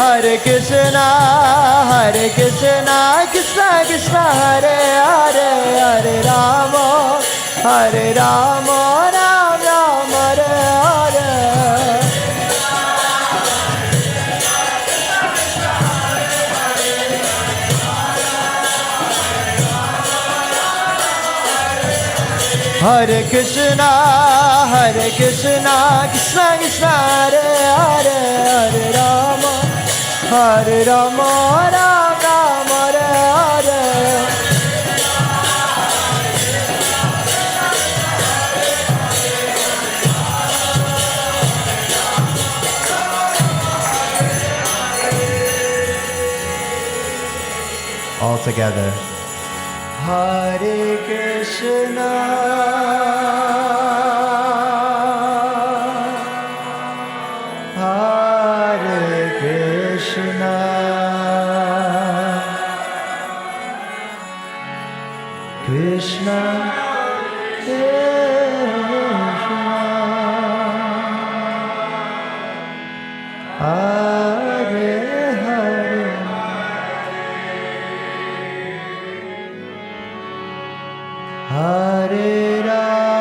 Hare Krishna, Krishna Krishna, Hare Hare, Hare Rama, Ram Ram, Hare Hare. Hare Krishna, Krishna Krishna, Hare Hare, Hare Rama, Ram Ram, Hare Hare. All together. Hare Krishna, Hare Krishna, Krishna Krishna, Hare Hare, Hare Rama,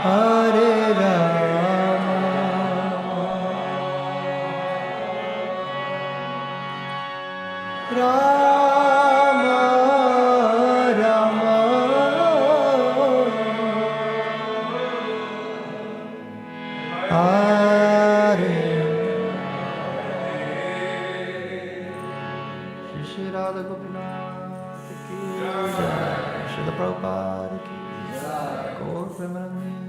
Hare Rama, Hare Shri Radha Gopinath ki jai, Srila Prabhupada ki jai, Gaur Premanandi.